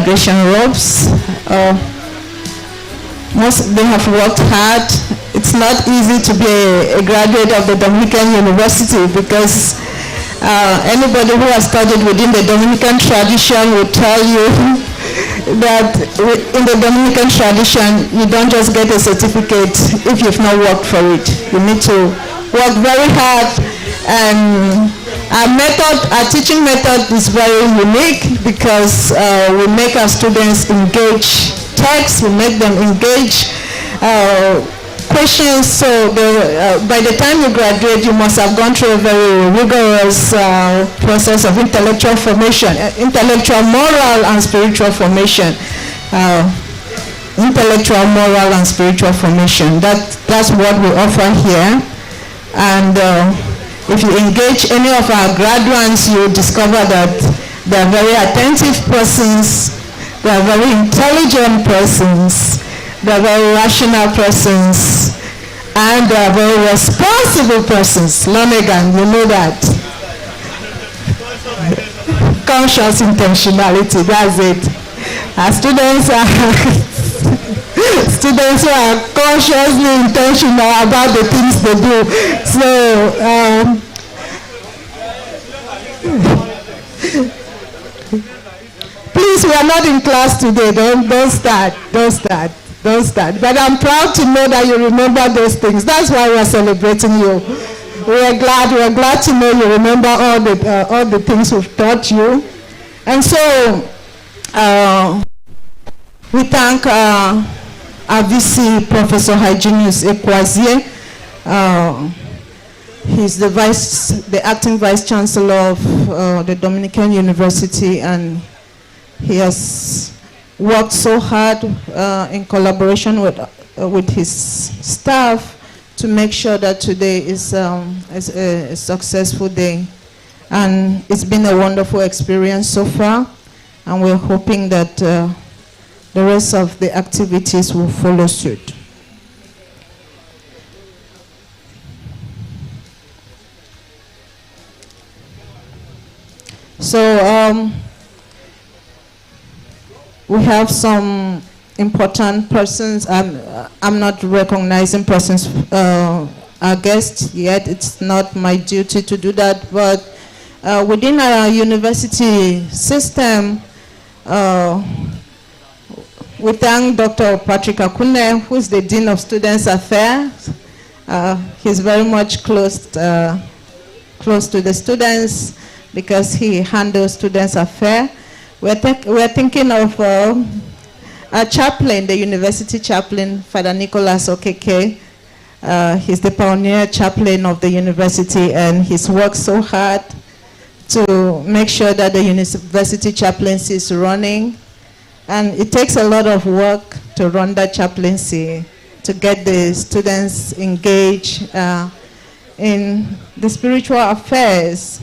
graduation robes. They have worked hard. It's not easy to be a graduate of the Dominican University because anybody who has studied within the Dominican tradition will tell you that in the Dominican tradition, you don't just get a certificate if you've not worked for it. You need to work very hard, and our teaching method is very unique because we make our students engage text, we make them engage questions, so by the time you graduate, you must have gone through a very rigorous process of intellectual formation, intellectual, moral, and spiritual formation. Intellectual, moral, and spiritual formation. That's what we offer here. And if you engage any of our graduates, you discover that they are very attentive persons, they are very intelligent persons, they are very rational persons, and they are very responsible persons. Lonegan, you know that. Conscious intentionality, that's it. Our students are students who are consciously intentional about the things they do. So, please, we are not in class today. Don't start. But I'm proud to know that you remember those things. That's why we are celebrating you. We're glad to know you remember all the things we've taught you. And so, we thank our VC, Professor Hyginus Ekwazie. He's the acting Vice Chancellor of the Dominican University, and he has worked so hard in collaboration with his staff to make sure that today is a successful day. And it's been a wonderful experience so far, and we're hoping that the rest of the activities will follow suit. So we have some important persons. I'm not recognizing persons, our guests yet. It's not my duty to do that, but within our university system, we thank Dr. Patrick Akune, who is the Dean of Students Affairs. He's very much close to the students because he handles Students Affairs. We're thinking of a chaplain, the university chaplain, Father Nicholas Okeke. He's the pioneer chaplain of the university, and he's worked so hard to make sure that the university chaplaincy is running. And it takes a lot of work to run that chaplaincy, to get the students engaged in the spiritual affairs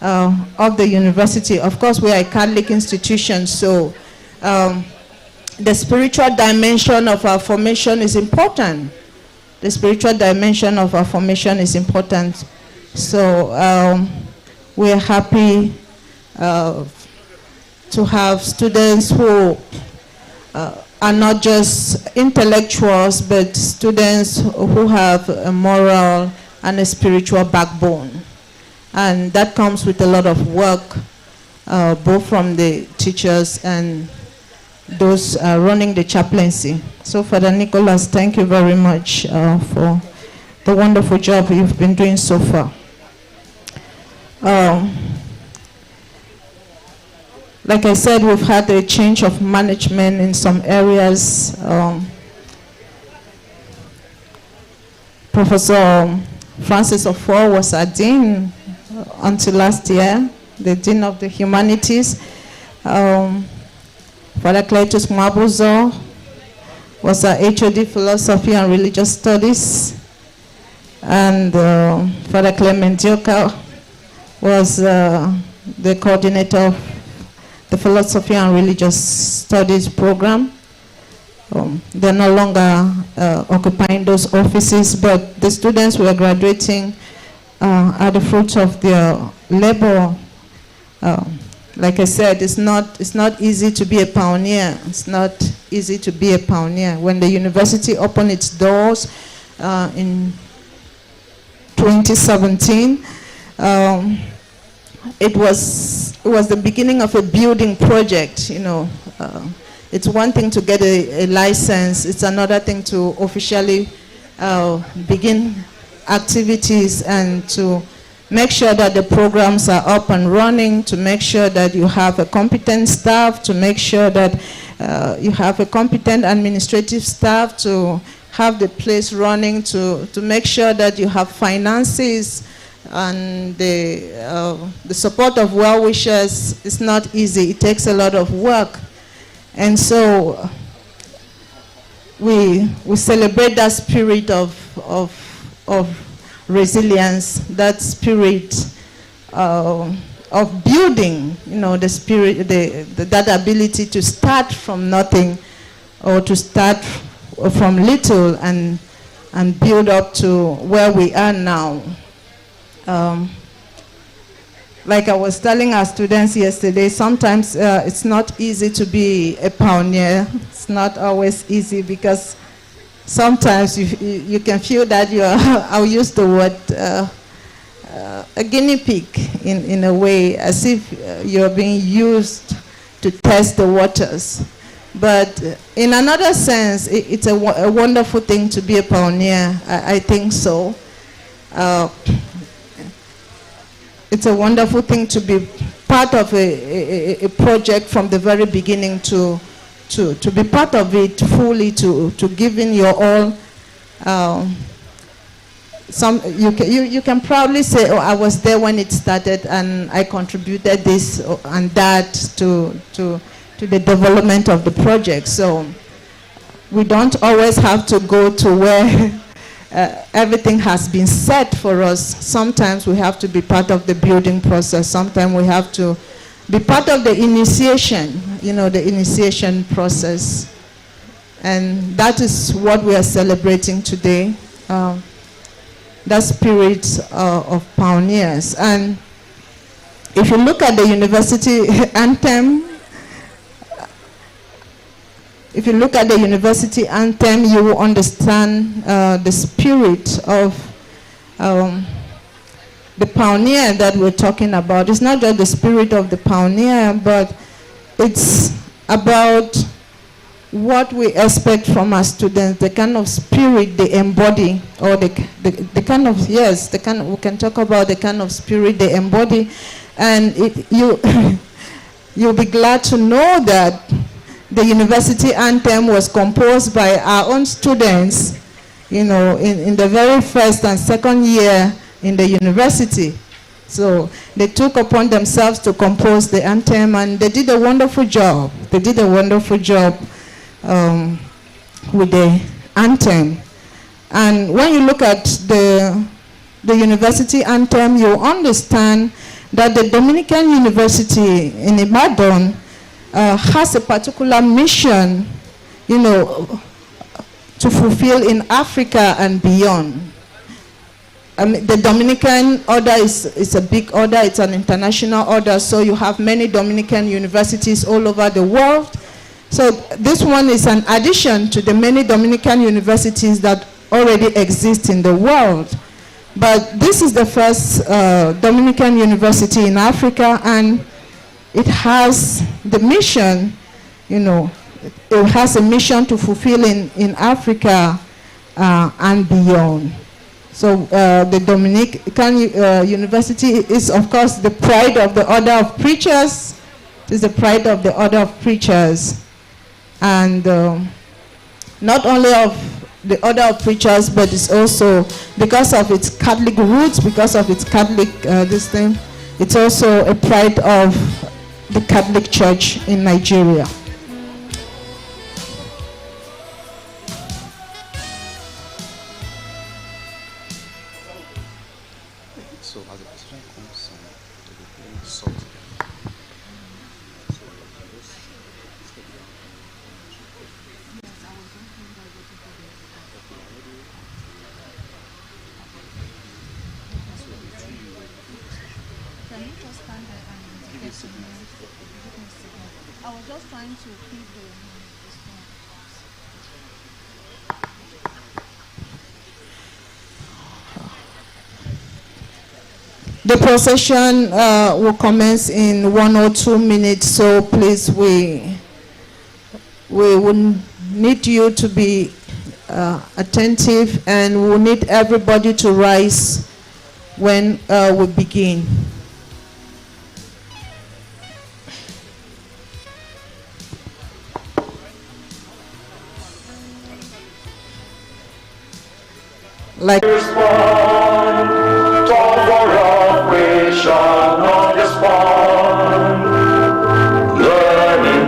of the university. Of course, we are a Catholic institution, so the spiritual dimension of our formation is important. The spiritual dimension of our formation is important. So we are happy to have students who are not just intellectuals, but students who have a moral and a spiritual backbone. And that comes with a lot of work, both from the teachers and those running the chaplaincy. So Father Nicholas, thank you very much for the wonderful job you've been doing so far. Like I said, we've had a change of management in some areas. Professor Francis Ofor was our dean until last year, the Dean of the Humanities. Father Cletus Mwabuzo was our HOD Philosophy and Religious Studies. And Father Clement Dioka was the coordinator of the Philosophy and Religious Studies program. They're no longer occupying those offices, but the students who are graduating are the fruits of their labor Like I said, it's not easy to be a pioneer. It's not easy to be a pioneer. When the university opened its doors in 2017, it was the beginning of a building project. It's one thing to get a license. It's another thing to officially begin activities and to make sure that the programs are up and running, to make sure that you have a competent staff, to make sure that you have a competent administrative staff, to have the place running, to make sure that you have finances and the support of well-wishers. Is not easy. It takes a lot of work. And so we celebrate that spirit of resilience, that spirit of building, the spirit, that ability to start from nothing or to start from little and build up to where we are now. Like I was telling our students yesterday, sometimes it's not easy to be a pioneer. It's not always easy because sometimes you can feel that you're, I'll use the word, a guinea pig in a way, as if you're being used to test the waters. But in another sense, it's a wonderful thing to be a pioneer. I think so. It's a wonderful thing to be part of a project from the very beginning, to be part of it fully, to give in your all. You can proudly say, oh, I was there when it started and I contributed this and that to the development of the project. So we don't always have to go to where everything has been set for us. Sometimes we have to be part of the building process. Sometimes we have to be part of the initiation, the initiation process. And that is what we are celebrating today, that spirit of pioneers. And if you look at the university anthem, you will understand the spirit of the pioneer that we're talking about. It's not just the spirit of the pioneer, but it's about what we expect from our students, the kind of spirit they embody, or we can talk about the kind of spirit they embody. And you'll be glad to know that the university anthem was composed by our own students, in the very first and second year in the university. So they took upon themselves to compose the anthem, and they did a wonderful job. With the anthem. And when you look at the university anthem, you understand that the Dominican University in Ibadan has a particular mission, to fulfill in Africa and beyond. The Dominican order is a big order. It's an international order, so you have many Dominican universities all over the world. So this one is an addition to the many Dominican universities that already exist in the world. But this is the first Dominican university in Africa, and it has the mission, it has a mission to fulfill in Africa and beyond. So the Dominican University is, of course, the pride of the Order of Preachers. It is the pride of the Order of Preachers. And not only of the Order of Preachers, but it's also because of its Catholic roots, because of its Catholic it's also a pride of the Catholic Church in Nigeria. So as a president comes to the green salt. Can you just stand there and give a signal? I was just trying to keep the procession will commence in 1 or 2 minutes, so please, we will need you to be attentive, and we need everybody to rise when we begin. Like learning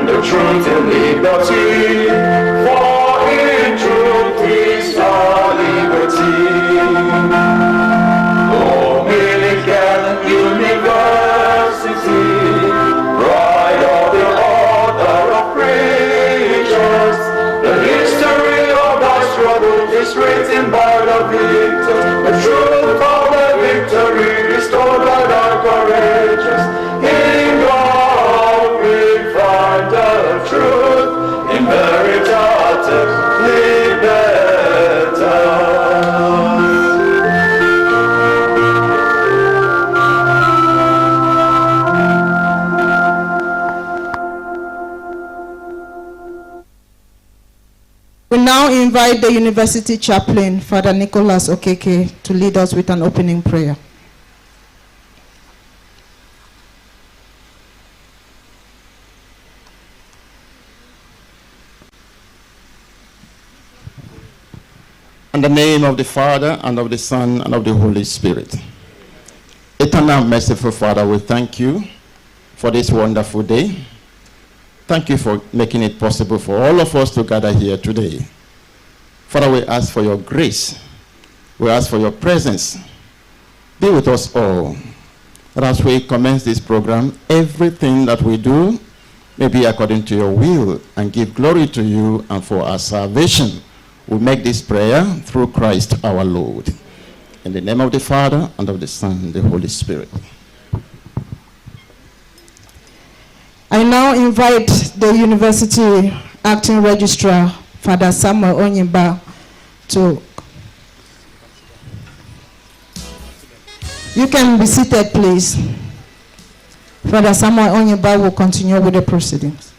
the truth and liberty, for in truth is our liberty. Dominican University, pride of the order of preachers, the history of our struggle is written by the victors, the truth of the victory is told by the courageous. In God we find the truth, in veritatis libertas. We now invite the University Chaplain, Father Nicholas Okeke, to lead us with an opening prayer. In the name of the Father, and of the Son, and of the Holy Spirit. Eternal merciful Father, we thank you for this wonderful day. Thank you for making it possible for all of us to gather here today. Father, we ask for your grace. We ask for your presence. Be with us all. That as we commence this program, everything that we do may be according to your will and give glory to you and for our salvation. We make this prayer through Christ our Lord. In the name of the Father, and of the Son, and the Holy Spirit. I now invite the University Acting Registrar, Father Samuel Onyemba, to... You can be seated, please. Father Samuel Onyemba will continue with the proceedings.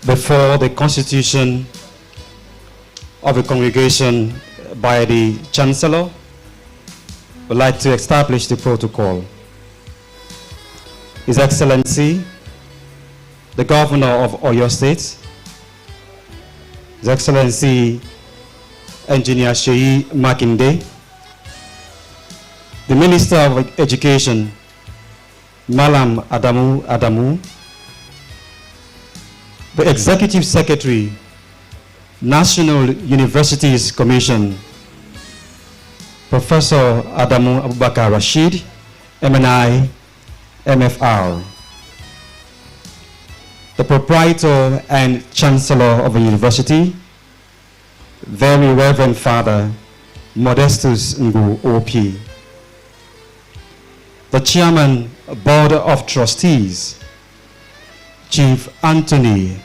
Before the constitution of a congregation by the Chancellor, would like to establish the protocol. His Excellency, the Governor of Oyo State, His Excellency, Engineer Sheyi Makinde, the Minister of Education, Malam Adamu, the Executive Secretary, National Universities Commission, Professor Adamu Abubakar Rashid, MNI, MFR, the Proprietor and Chancellor of a university, Very Reverend Father Modestus Ngu OP, the Chairman, Board of Trustees, Chief Anthony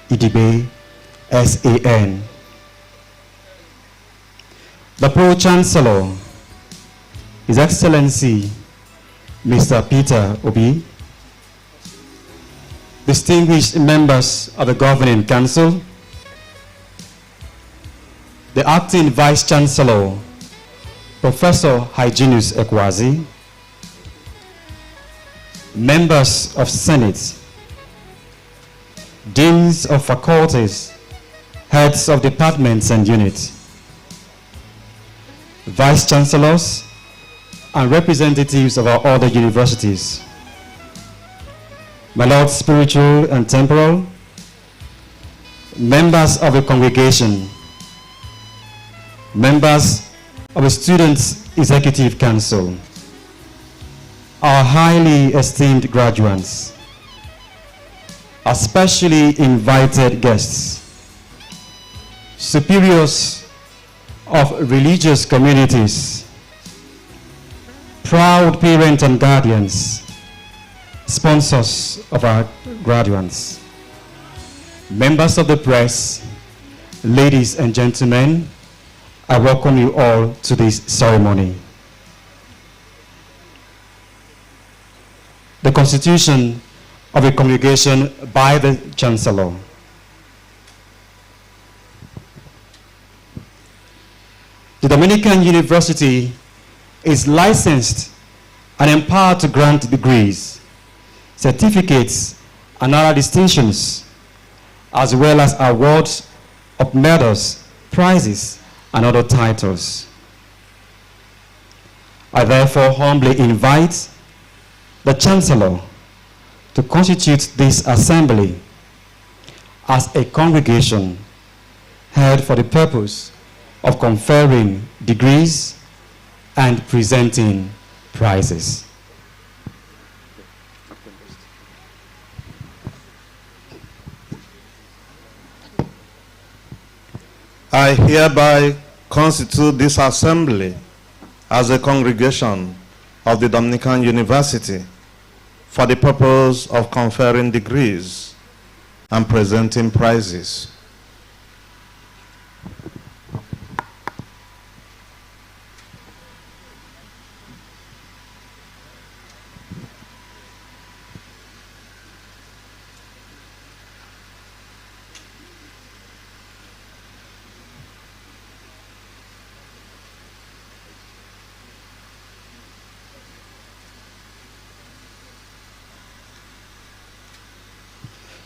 Idibe, SAN, the Pro-Chancellor, His Excellency Mr. Peter Obi, distinguished members of the Governing Council, the Acting Vice-Chancellor, Professor Hyginus Ekwazi, members of Senate, deans of faculties, heads of departments and units, vice-chancellors, and representatives of our other universities, my Lord spiritual and temporal, members of the congregation, members of the Students' Executive Council, our highly esteemed graduates, our specially invited guests, superiors of religious communities, proud parents and guardians, sponsors of our graduates, members of the press, ladies and gentlemen, I welcome you all to this ceremony. The Constitution of a Congregation by the Chancellor. The Dominican University is licensed and empowered to grant degrees, certificates, and other distinctions, as well as awards of medals, prizes, and other titles. I therefore humbly invite the Chancellor to constitute this assembly as a congregation held for the purpose of conferring degrees and presenting prizes. I hereby constitute this assembly as a congregation of the Dominican University for the purpose of conferring degrees and presenting prizes.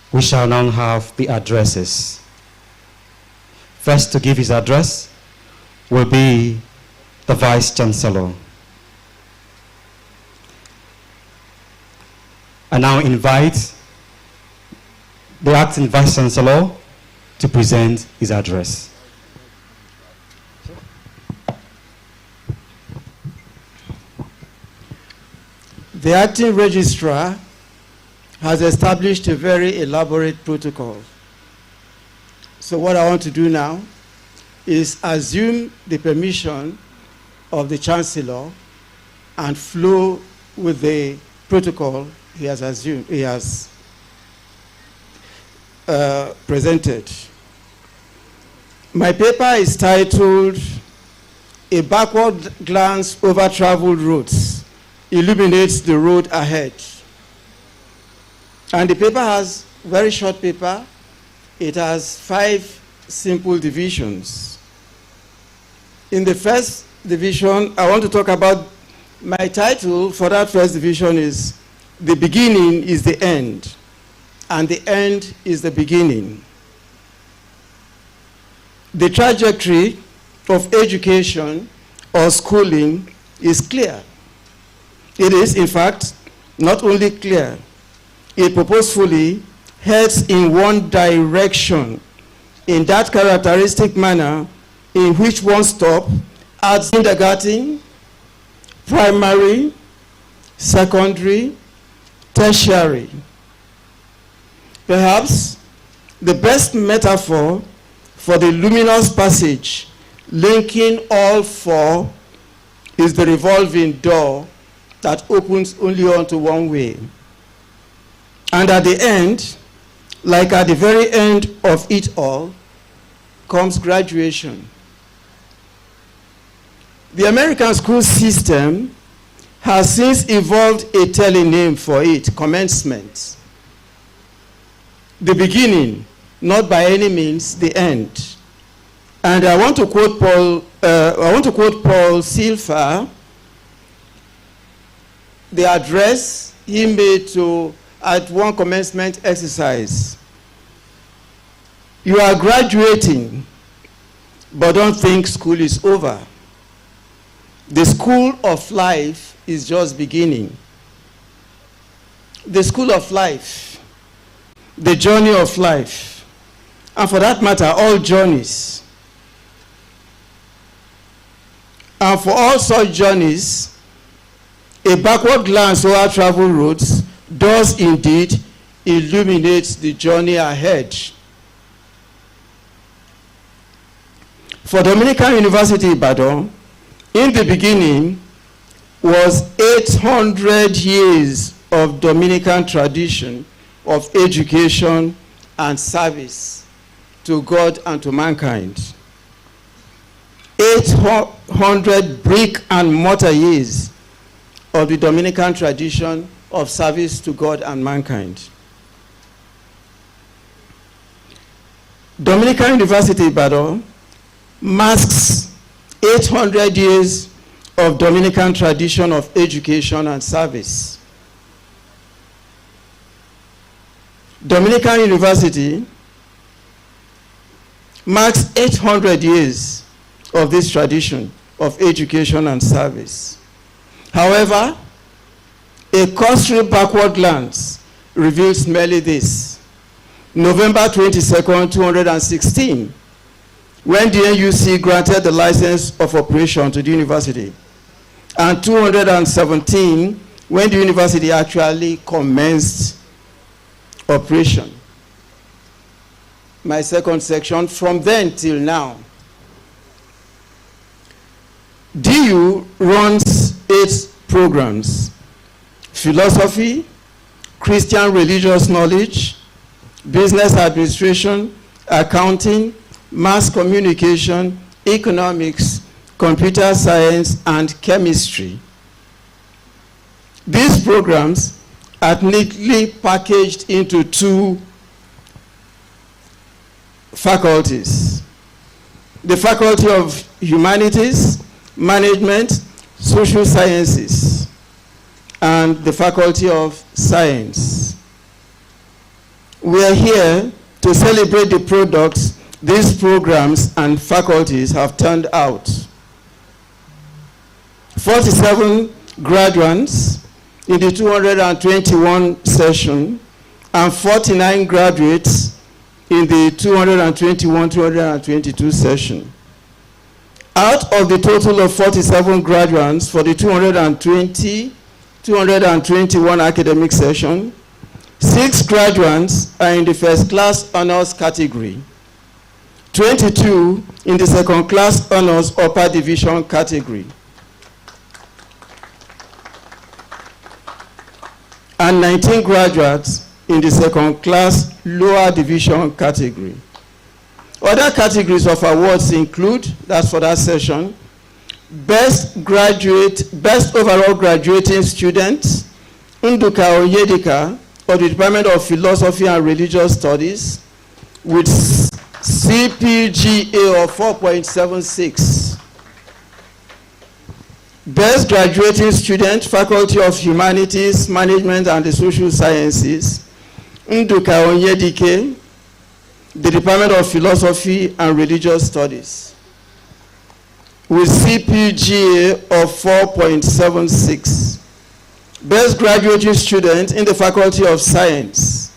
We shall now have the addresses. First to give his address will be the Vice Chancellor. I now invite the Acting Vice Chancellor to present his address. The Acting Registrar has established a very elaborate protocol. So what I want to do now is assume the permission of the Chancellor and flow with the protocol he has presented. My paper is titled "A Backward Glance Over Traveled Roads Illuminates the Road Ahead." And the paper has very short paper. It has 5 simple divisions. In the first division, I want to talk about my title for that first division is "The Beginning is the End, and the End is the Beginning." The trajectory of education or schooling is clear. It is, in fact, not only clear, it purposefully heads in one direction in that characteristic manner in which one stops at kindergarten, primary, secondary, tertiary. Perhaps the best metaphor for the luminous passage linking all 4 is the revolving door that opens only onto one way. And at the end, like at the very end of it all, comes graduation. The American school system has since evolved a telling name for it: commencement. The beginning, not by any means the end. And I want to quote Paul Silva, the address he made at one commencement exercise. You are graduating, but don't think school is over. The school of life is just beginning. The school of life, the journey of life, and for that matter, all journeys. And for all such journeys, a backward glance over travel routes does indeed illuminate the journey ahead. For Dominican University Ibadan, in the beginning was 800 years of Dominican tradition of education and service to God and to mankind. 800 brick and mortar years of the Dominican tradition of service to God and mankind. Dominican University Ibadan masks 800 years of Dominican tradition of education and service. Dominican University marks 800 years of this tradition of education and service. However, a cursory backward glance reveals merely this. November 22nd, 2016, when the NUC granted the license of operation to the university, and 217, when the university actually commenced operation. My second section, from then till now. DU runs 8 programs: philosophy, Christian religious knowledge, business administration, accounting, mass communication, economics, computer science, and chemistry. These programs are neatly packaged into 2 faculties: the Faculty of Humanities, Management, Social Sciences, and the Faculty of Science. We are here to celebrate the products these programs and faculties have turned out. 47 graduates in the 221 session and 49 graduates in the 221-222 session. Out of the total of 47 graduates for the 221 academic session, 6 graduates are in the first class honors category, 22 in the second class honors upper division category, and 19 graduates in the second class lower division category. Other categories of awards include, that's for that session, best overall graduating student, Nduka Onyedika of the Department of Philosophy and Religious Studies with CPGA of 4.76. Best graduating student, Faculty of Humanities, Management and the Social Sciences, Nduka Onyedike, the Department of Philosophy and Religious Studies, with CPGA of 4.76. Best graduating student in the Faculty of Science,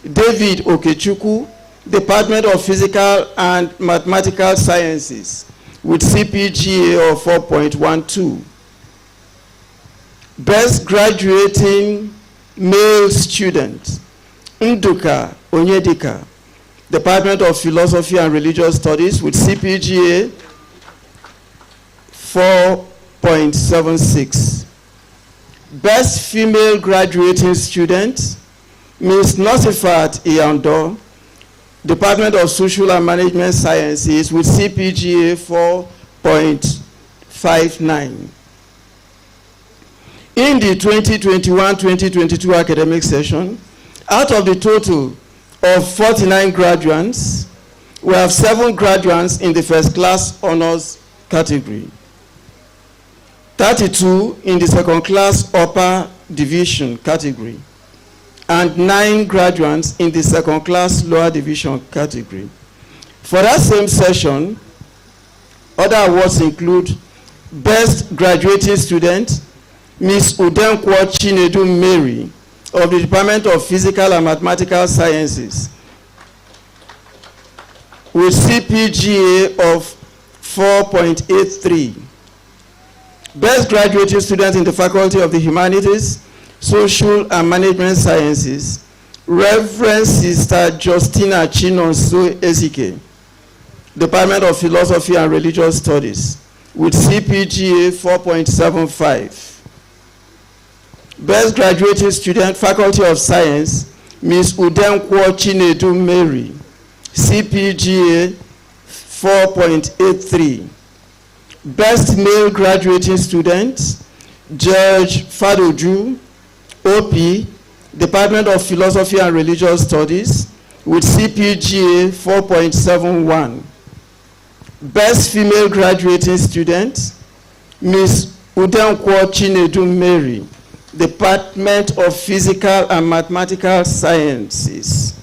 David Okechukwu, Department of Physical and Mathematical Sciences, with CPGA of 4.12. Best graduating male student, Nduka Onyedika, Department of Philosophy and Religious Studies, with CPGA 4.76. Best female graduating student, Ms. Nosifat Iyando, Department of Social and Management Sciences, with CPGA 4.59. In the 2021-2022 academic session, out of the total of 49 graduates, we have 7 graduates in the first class honors category, 32 in the second class upper division category, and 9 graduates in the second class lower division category. For that same session, other awards include best graduating student, Ms. Udenkwo Chinedu Mary of the Department of Physical and Mathematical Sciences, with CPGA of 4.83. Best graduating student in the Faculty of the Humanities, Social and Management Sciences, Reverend Sister Justina Chinonso Ezike, Department of Philosophy and Religious Studies, with CPGA 4.75. Best graduating student, Faculty of Science, Ms. Udenkwo Chinedu Mary, CPGA 4.83. Best male graduating student, George Fadoju, OP, Department of Philosophy and Religious Studies, with CPGA 4.71. Best female graduating student, Ms. Udenkwo Chinedu Mary, Department of Physical and Mathematical Sciences,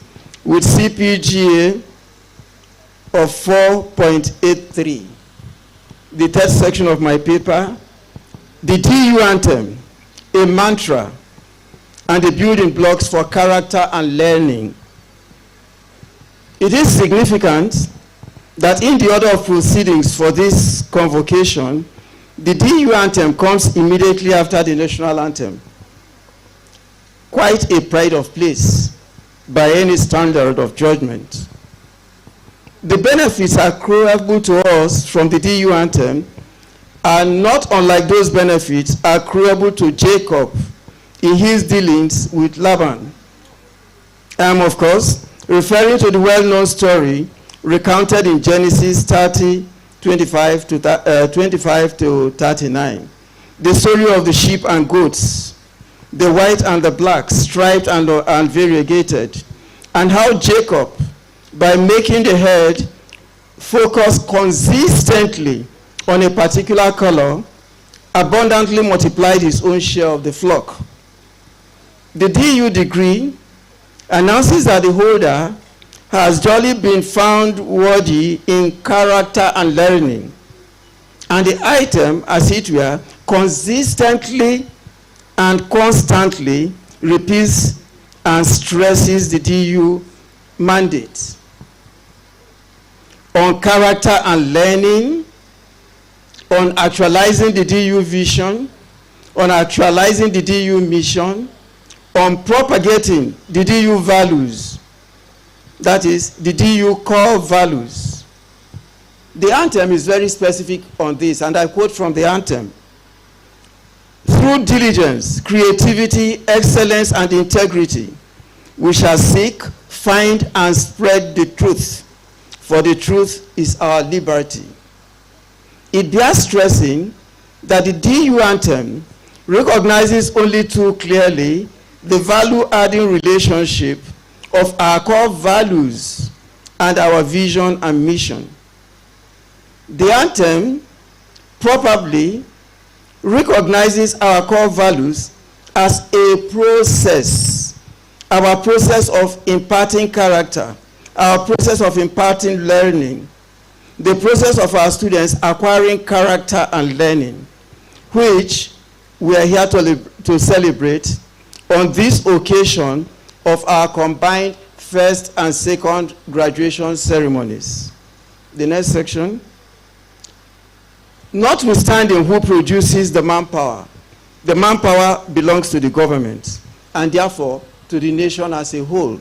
with CPGA of 4.83. The third section of my paper, the DU anthem, a mantra, and the building blocks for character and learning. It is significant that in the order of proceedings for this convocation, the DU anthem comes immediately after the national anthem. Quite a pride of place by any standard of judgment. The benefits accruable to us from the DU anthem are not unlike those benefits accruable to Jacob in his dealings with Laban. I am, of course, referring to the well-known story recounted in Genesis 30:25 to 39. The story of the sheep and goats, the white and the black, striped and variegated, and how Jacob, by making the herd focus consistently on a particular color, abundantly multiplied his own share of the flock. The DU decree announces that the holder has duly been found worthy in character and learning, and the item, as it were, consistently and constantly repeats and stresses the DU mandate on character and learning, on actualizing the DU vision, on actualizing the DU mission, on propagating the DU values, that is, the DU core values. The anthem is very specific on this, and I quote from the anthem. Through diligence, creativity, excellence, and integrity, we shall seek, find, and spread the truth, for the truth is our liberty. It bears stressing that the DU anthem recognizes only too clearly the value-adding relationship of our core values and our vision and mission. The anthem probably recognizes our core values as a process, our process of imparting character, our process of imparting learning, the process of our students acquiring character and learning, which we are here to celebrate on this occasion of our combined first and second graduation ceremonies. The next section. Notwithstanding who produces the manpower belongs to the government and therefore to the nation as a whole.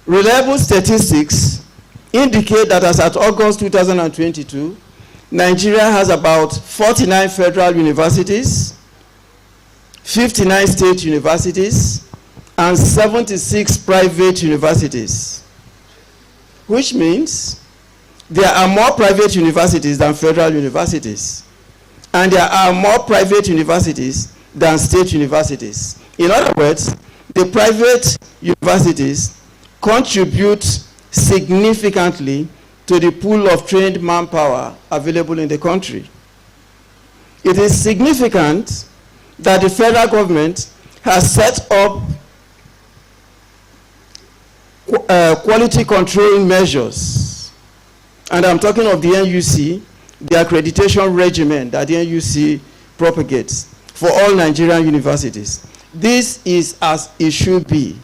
Reliable statistics indicate that as at August 2022, Nigeria has about 49 federal universities, 59 state universities, and 76 private universities, which means there are more private universities than federal universities, and there are more private universities than state universities. In other words, the private universities contribute significantly to the pool of trained manpower available in the country. It is significant that the federal government has set up quality control measures. And I'm talking of the NUC, the accreditation regimen that the NUC propagates for all Nigerian universities. This is as it should be.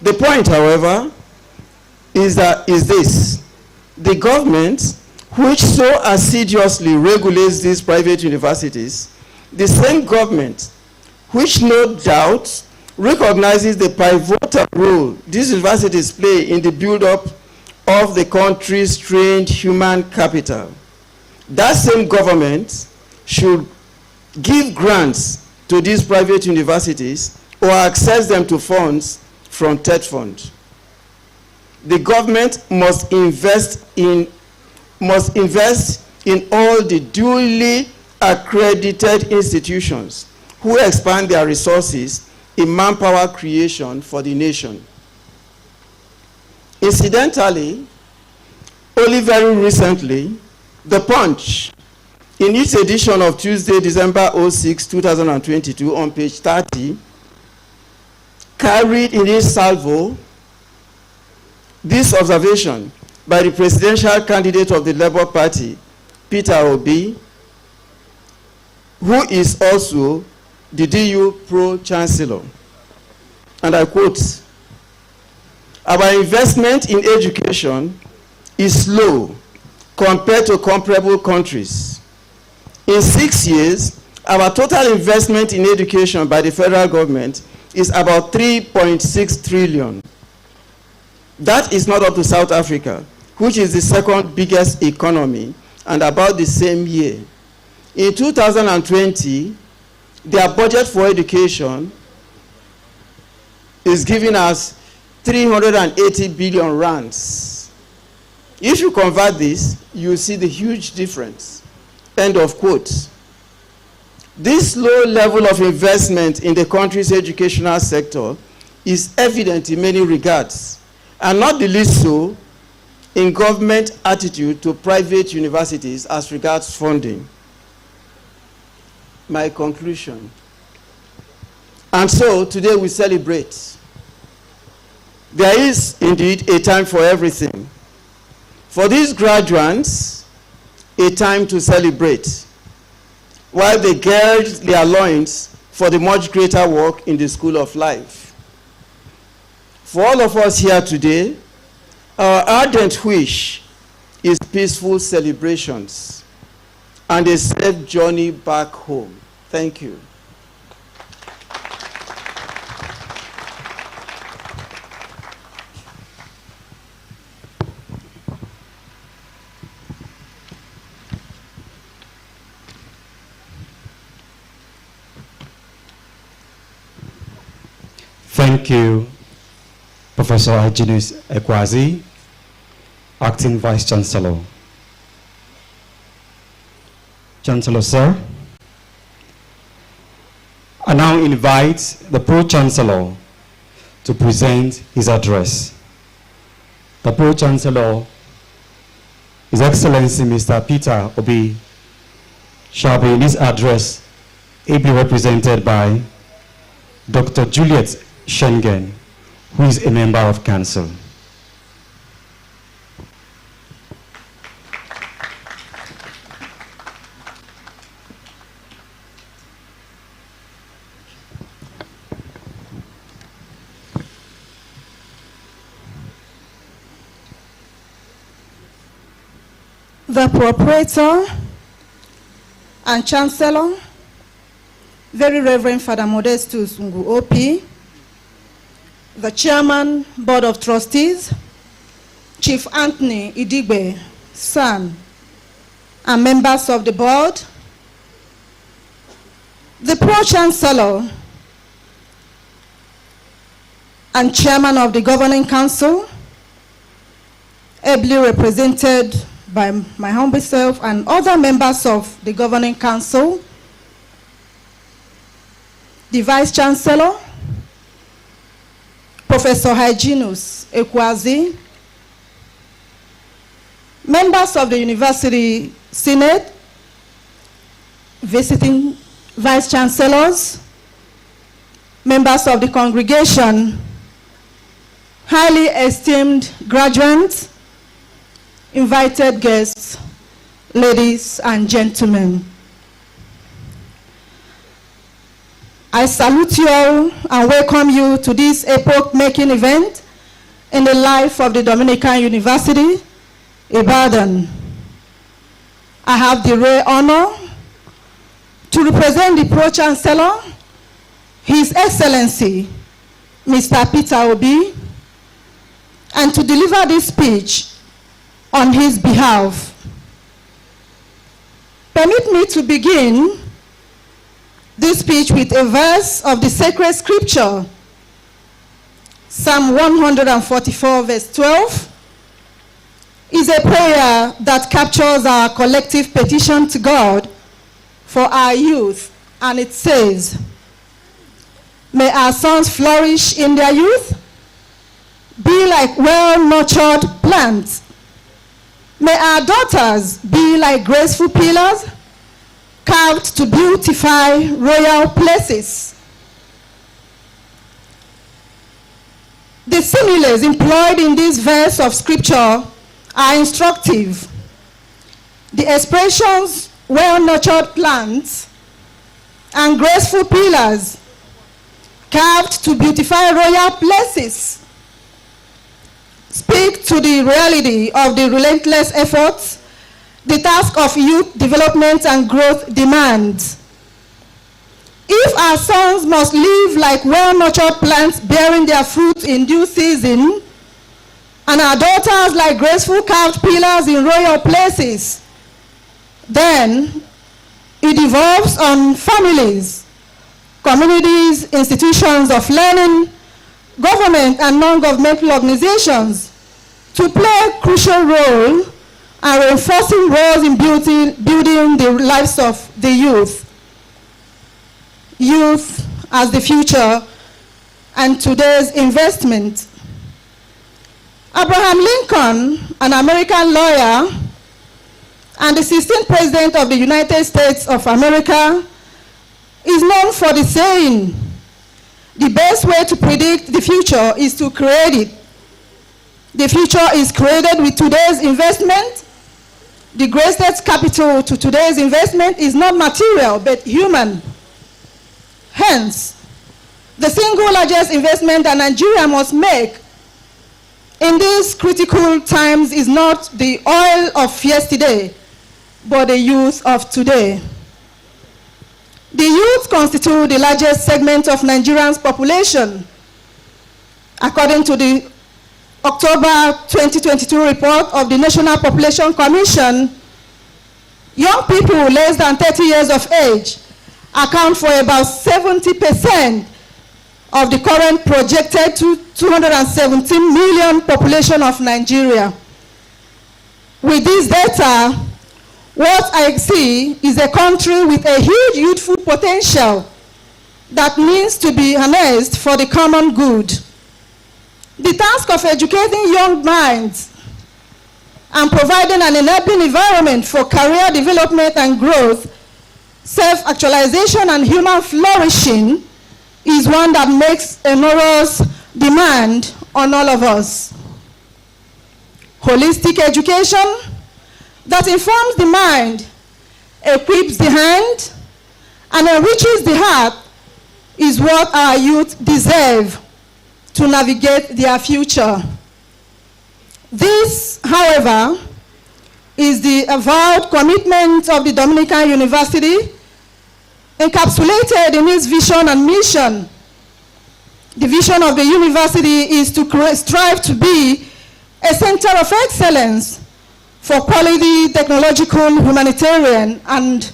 The point, however, is this: the government, which so assiduously regulates these private universities, the same government which no doubt recognizes the pivotal role these universities play in the build-up of the country's trained human capital, that same government should give grants to these private universities or access them to funds from TED Fund. The government must invest in all the duly accredited institutions who expand their resources in manpower creation for the nation. Incidentally, only very recently, The Punch, in its edition of Tuesday, December 6, 2022, on page 30, carried in its salvo this observation by the presidential candidate of the Labour Party, Peter Obi, who is also the DU Pro-Chancellor. And I quote, "Our investment in education is low compared to comparable countries. In 6 years, our total investment in education by the federal government is about 3.6 trillion. That is not up to South Africa, which is the second biggest economy, and about the same year. In 2020, their budget for education is giving us 380 billion rands. If you convert this, you see the huge difference." End of quote. This low level of investment in the country's educational sector is evident in many regards, and not the least so in government attitude to private universities as regards funding. My conclusion. And so today we celebrate. There is indeed a time for everything. For these graduates, a time to celebrate, while they gird their loins for the much greater work in the school of life. For all of us here today, our ardent wish is peaceful celebrations and a safe journey back home. Thank you. Thank you, Professor Hyginus Ekwazi, Acting Vice Chancellor. Chancellor, sir, I now invite the Pro-Chancellor to present his address. The Pro-Chancellor, His Excellency Mr. Peter Obi, shall be in his address ably represented by Dr. Juliet Schengen, who is a member of Council. The Proprietor and Chancellor, Very Reverend Father Modestus Ngu OP, the Chairman, Board of Trustees, Chief Anthony Idigbe, son, and members of the board, the Pro-Chancellor and Chairman of the Governing Council, ably represented by my humble self and other members of the Governing Council, the Vice Chancellor, Professor Hyginus Ekwazi, members of the University Senate, visiting Vice Chancellors, members of the congregation, highly esteemed graduates, invited guests, ladies and gentlemen. I salute you all and welcome you to this epoch-making event, in the life of the Dominican University, Ibadan. I have the rare honor to represent the Pro-Chancellor, His Excellency, Mr. Peter Obi, and to deliver this speech on his behalf. Permit me to begin this speech with a verse of the sacred scripture, Psalm 144, verse 12, is a prayer that captures our collective petition to God for our youth, and it says, "May our sons flourish in their youth, be like well-nurtured plants. May our daughters be like graceful pillars, carved to beautify royal places." The similes employed in this verse of scripture are instructive. The expressions well-nurtured plants and graceful pillars carved to beautify royal places speak to the reality of the relentless efforts the task of youth development and growth demands. If our sons must live like well-nurtured plants bearing their fruit in due season, and our daughters like graceful carved pillars in royal places, then it devolves on families, communities, institutions of learning, government and non-governmental organizations to play a crucial role and reinforcing roles in building the lives of the youth. Youth as the future and today's investment. Abraham Lincoln, an American lawyer and the 16th President of the United States of America, is known for the saying, "The best way to predict the future is to create it. The future is created with today's investment. The greatest capital to today's investment is not material, but human. Hence, the single largest investment that Nigeria must make in these critical times is not the oil of yesterday, but the youth of today." The youth constitute the largest segment of Nigerians' population. According to the October 2022 report of the National Population Commission, young people less than 30 years of age account for about 70% of the current projected 217 million population of Nigeria. With this data, what I see is a country with a huge youthful potential that needs to be harnessed for the common good. The task of educating young minds and providing an enabling environment for career development and growth, self-actualization and human flourishing is one that makes enormous demand on all of us. Holistic education that informs the mind, equips the hand, and enriches the heart is what our youth deserve to navigate their future. This, however, is the avowed commitment of the Dominican University, encapsulated in its vision and mission. The vision of the university is to strive to be a center of excellence for quality technological, humanitarian, and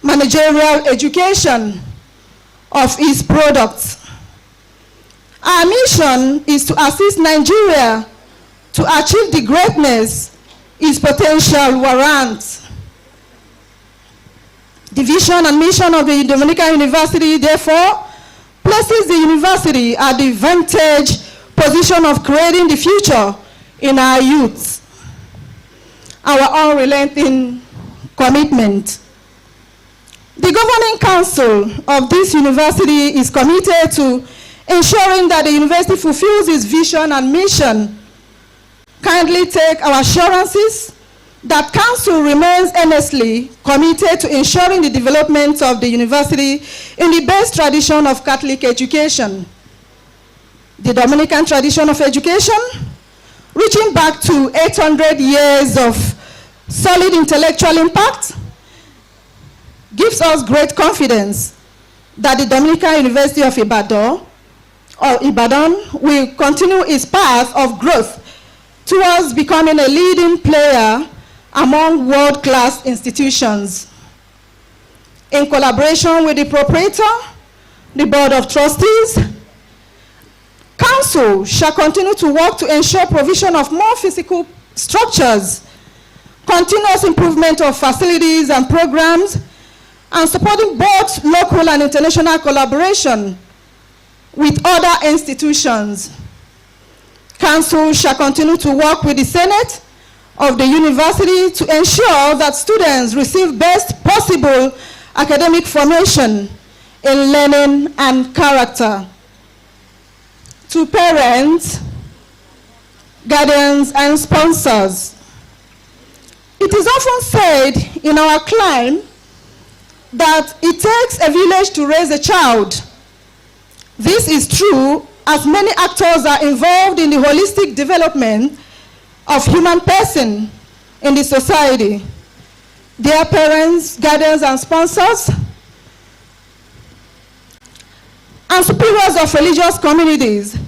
managerial education of its products. Our mission is to assist Nigeria to achieve the greatness its potential warrants. The vision and mission of the Dominican University, therefore, places the university at the vantage position of creating the future in our youth. Our unrelenting commitment. The governing council of this university is committed to ensuring that the university fulfills its vision and mission. Kindly take our assurances that council remains earnestly committed to ensuring the development of the university in the best tradition of Catholic education. the Dominican tradition of education, reaching back to 800 years of solid intellectual impact, gives us great confidence that the Dominican University of Ibadan will continue its path of growth towards becoming a leading player among world-class institutions. In collaboration with the proprietor, the Board of Trustees, Council shall continue to work to ensure provision of more physical structures, continuous improvement of facilities and programs, and supporting both local and international collaboration with other institutions. Council shall continue to work with the Senate of the university to ensure that students receive best possible academic formation in learning and character. To parents, guardians, and sponsors, it is often said in our clime that it takes a village to raise a child. This is true as many actors are involved in the holistic development of human person in the society. Dear parents, guardians, and sponsors, and superiors of religious communities,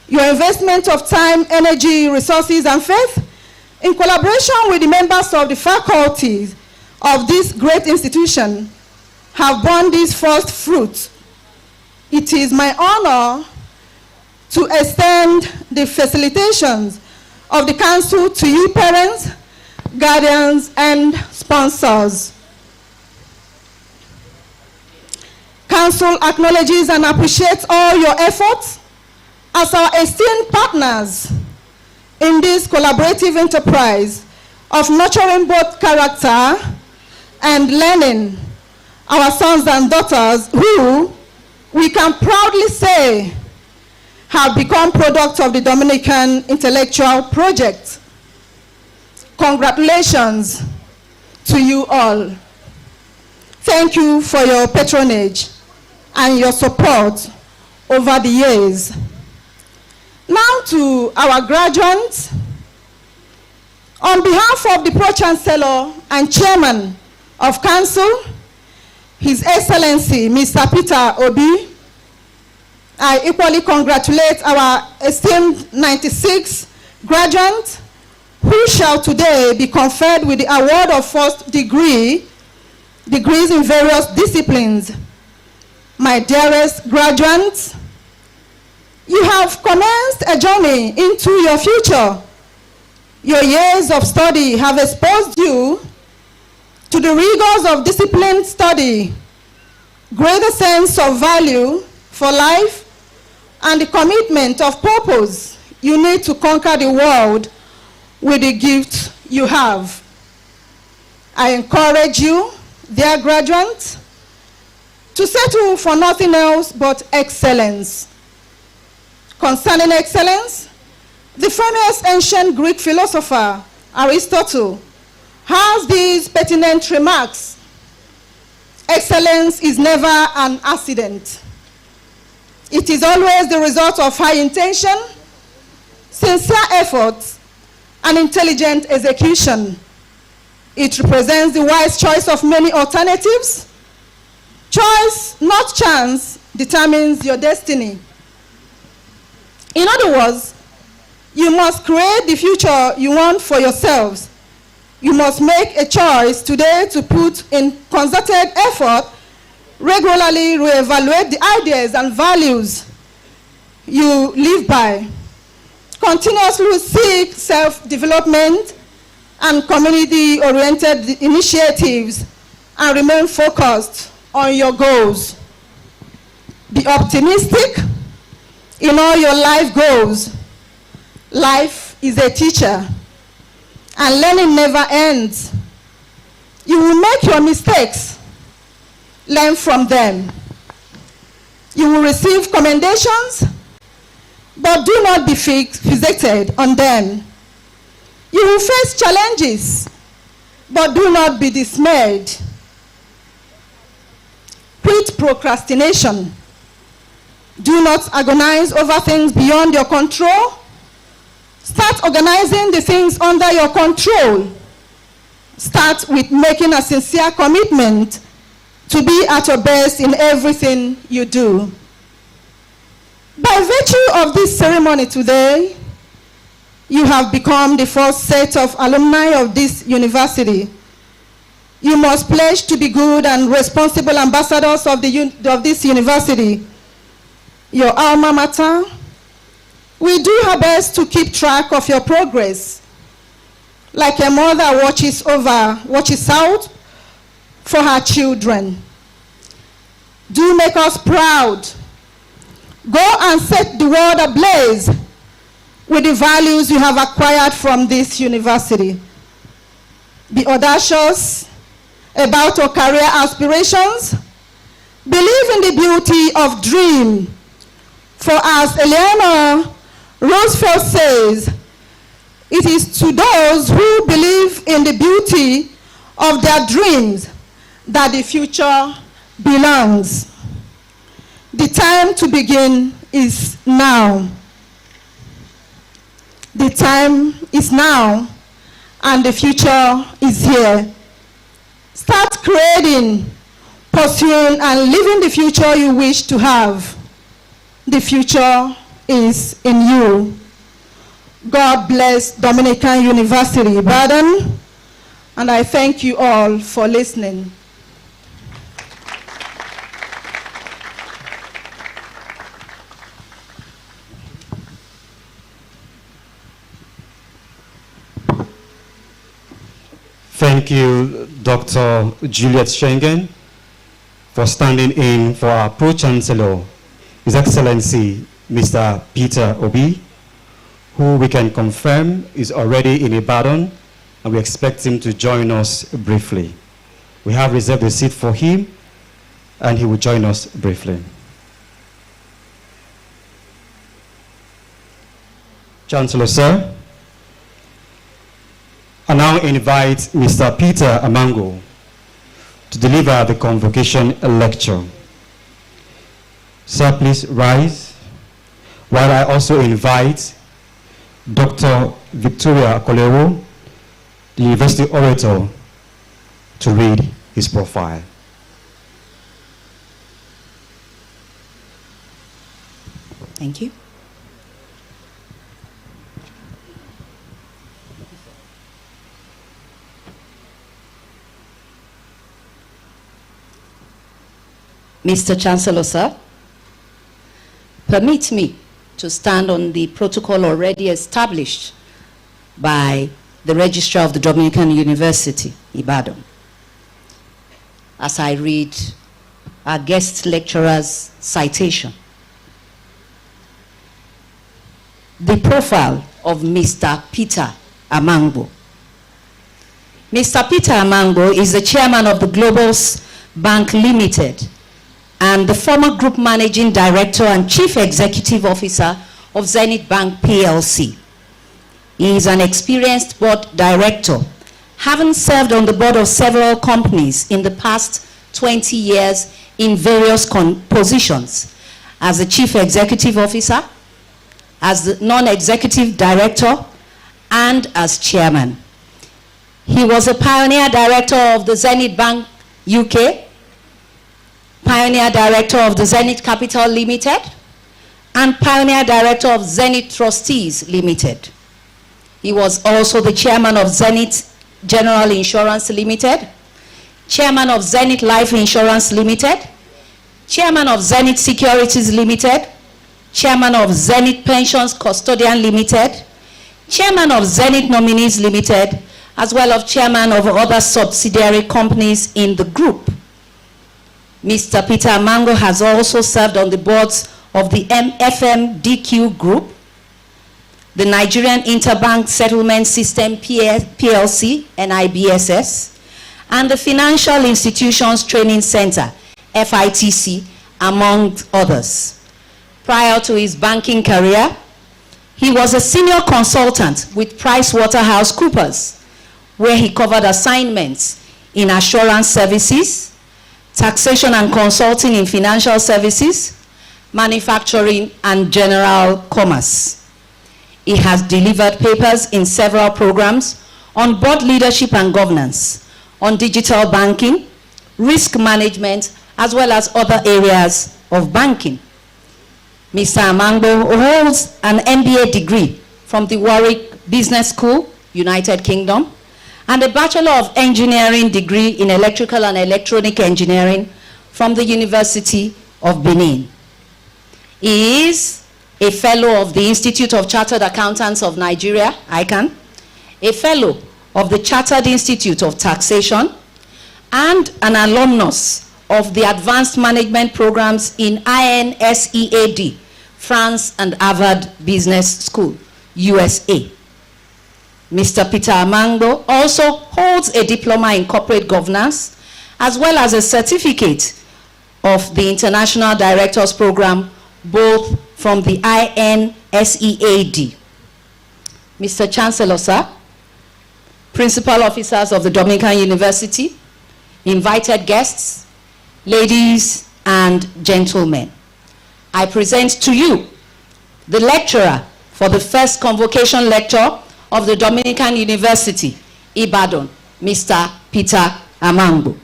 your investment of time, energy, resources, and faith in collaboration with the members of the faculty of this great institution have borne these first fruits. It is my honor to extend the facilitations of the council to you parents, guardians, and sponsors. Council acknowledges and appreciates all your efforts as our esteemed partners in this collaborative enterprise of nurturing both character and learning our sons and daughters who, we can proudly say, have become products of the Dominican Intellectual Project. Congratulations to you all. Thank you for your patronage and your support over the years. Now to our graduates. On behalf of the Pro-Chancellor and Chairman of Council, His Excellency Mr. Peter Obi, I equally congratulate our esteemed 96 graduates who shall today be conferred with the award of first degrees in various disciplines. My dearest graduates, you have commenced a journey into your future. Your years of study have exposed you to the rigors of disciplined study, greater sense of value for life, and the commitment of purpose you need to conquer the world with the gift you have. I encourage you, dear graduates, to settle for nothing else but excellence. Concerning excellence, the famous ancient Greek philosopher Aristotle has these pertinent remarks: excellence is never an accident. It is always the result of high intention, sincere effort, and intelligent execution. It represents the wise choice of many alternatives. Choice, not chance, determines your destiny. In other words, you must create the future you want for yourselves. You must make a choice today to put in concerted effort, regularly reevaluate the ideas and values you live by, continuously seek self-development and community-oriented initiatives, and remain focused on your goals. Be optimistic in all your life goals. Life is a teacher, and learning never ends. You will make your mistakes, learn from them. You will receive commendations, but do not be fixated on them. You will face challenges, but do not be dismayed. Quit procrastination. Do not agonize over things beyond your control. Start organizing the things under your control. Start with making a sincere commitment to be at your best in everything you do. By virtue of this ceremony today, you have become the first set of alumni of this university. You must pledge to be good and responsible ambassadors of this university. Your alma mater. We do our best to keep track of your progress. Like a mother watches out for her children. Do make us proud. Go and set the world ablaze with the values you have acquired from this university. Be audacious about your career aspirations. Believe in the beauty of dream. For as Eleanor Roosevelt says, it is to those who believe in the beauty of their dreams that the future belongs. The time to begin is now. The time is now, and the future is here. Start creating, pursuing, and living the future you wish to have. The future is in you. God bless Dominican University, Ibadan, and I thank you all for listening. Thank you, Dr. Juliet Schengen, for standing in for our Pro-Chancellor, His Excellency, Mr. Peter Obi, who we can confirm is already in Ibadan, and we expect him to join us briefly. We have reserved a seat for him, and he will join us briefly. Chancellor, sir. I now invite Mr. Peter Amango to deliver the convocation lecture. Sir, please rise, while I also invite Dr. Victoria Akolewo, the University Orator, to read his profile. Thank you. Mr. Chancellor, sir, permit me to stand on the protocol already established by the Registrar of the Dominican University, Ibadan, as I read our guest lecturer's citation. The profile of Mr. Peter Amango. Mr. Peter Amango is the chairman of the Globals Bank Limited and the former group managing director and chief executive officer of Zenith Bank PLC. He is an experienced board director, having served on the board of several companies in the past 20 years in various positions, as the chief executive officer, as the non-executive director, and as chairman. He was a pioneer director of the Zenith Bank UK, pioneer director of the Zenith Capital Limited, and pioneer director of Zenith Trustees Limited. He was also the chairman of Zenith General Insurance Limited, chairman of Zenith Life Insurance Limited, chairman of Zenith Securities Limited, chairman of Zenith Pensions Custodian Limited, chairman of Zenith Nominees Limited, as well as chairman of other subsidiary companies in the group. Mr. Peter Amango has also served on the boards of the FMDQ Group, the Nigerian Interbank Settlement System PLC, NIBSS, and the Financial Institutions Training Center, FITC, among others. Prior to his banking career, he was a senior consultant with PricewaterhouseCoopers, where he covered assignments in assurance services, taxation and consulting in financial services, manufacturing, and general commerce. He has delivered papers in several programs on board leadership and governance, on digital banking, risk management, as well as other areas of banking. Mr. Amangbo holds an MBA degree from the Warwick Business School, United Kingdom, and a Bachelor of Engineering degree in Electrical and Electronic Engineering from the University of Benin. He is a Fellow of the Institute of Chartered Accountants of Nigeria, ICANN, a Fellow of the Chartered Institute of Taxation, and an alumnus of the Advanced Management Programs in INSEAD, France, and Harvard Business School, USA. Mr. Peter Amangbo also holds a diploma in corporate governance, as well as a certificate of the International Directors Program, both from the INSEAD. Mr. Chancellor, sir, principal officers of the Dominican University, invited guests, ladies and gentlemen, I present to you the lecturer for the first convocation lecture of the Dominican University, Ibadan, Mr. Peter Amangbo.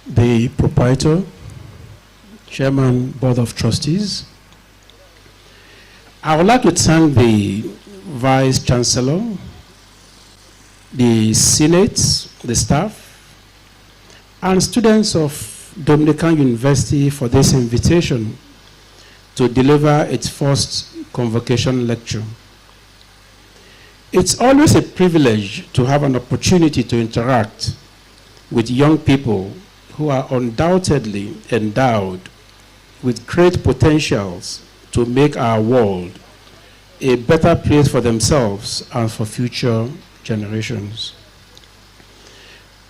The proprietor, Chairman, Board of Trustees, I would like to thank the Vice Chancellor, the Senate, the staff, and students of Dominican University for this invitation to deliver its first convocation lecture. It's always a privilege to have an opportunity to interact with young people who are undoubtedly endowed with great potentials to make our world a better place for themselves and for future generations.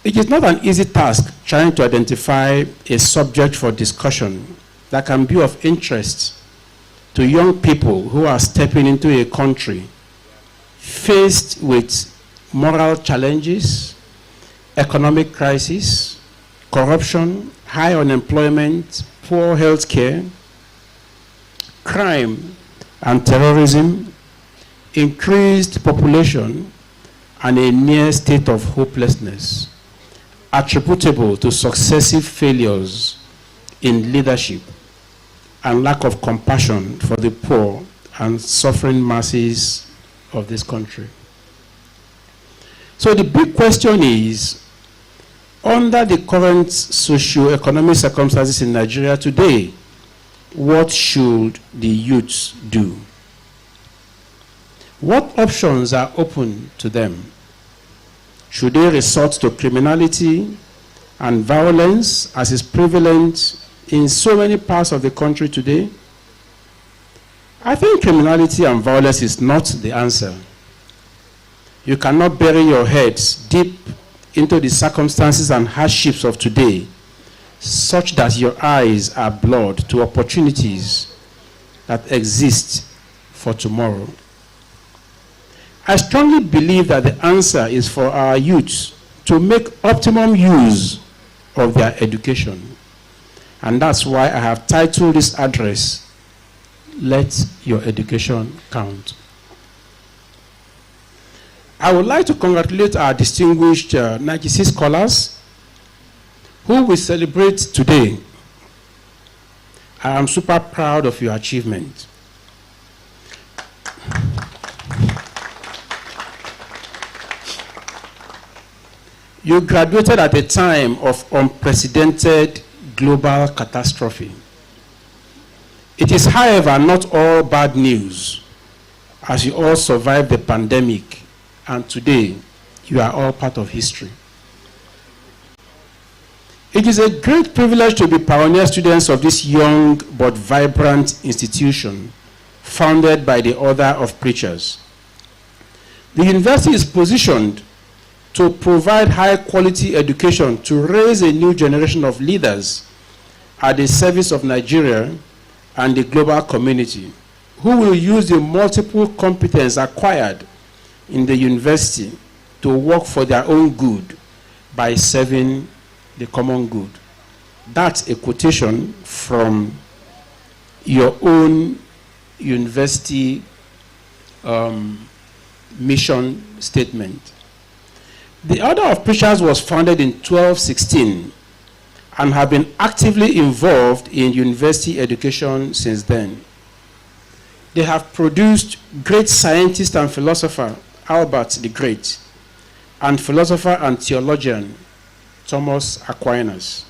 It is not an easy task trying to identify a subject for discussion that can be of interest to young people who are stepping into a country faced with moral challenges, economic crisis, corruption, high unemployment, poor health care, crime and terrorism, increased population, and a near state of hopelessness attributable to successive failures in leadership and lack of compassion for the poor and suffering masses of this country. So the big question is, under the current socio-economic circumstances in Nigeria today, what should the youths do? What options are open to them? Should they resort to criminality and violence as is prevalent in so many parts of the country today? I think criminality and violence is not the answer. You cannot bury your heads deep into the circumstances and hardships of today such that your eyes are blurred to opportunities that exist for tomorrow. I strongly believe that the answer is for our youths to make optimum use of their education. And that's why I have titled this address, Let Your Education Count. I would like to congratulate our distinguished 96 scholars who we celebrate today. I am super proud of your achievement. You graduated at a time of unprecedented global catastrophe. It is, however, not all bad news, as you all survived the pandemic, and today you are all part of history. It is a great privilege to be pioneer students of this young but vibrant institution, founded by the order of preachers. The university is positioned to provide high-quality education to raise a new generation of leaders at the service of Nigeria and the global community, who will use the multiple competence acquired in the university to work for their own good by serving the common good. That's a quotation from your own university mission statement. The Order of Preachers was founded in 1216 and have been actively involved in university education since then. They have produced great scientist and philosopher Albert the Great and philosopher and theologian Thomas Aquinas.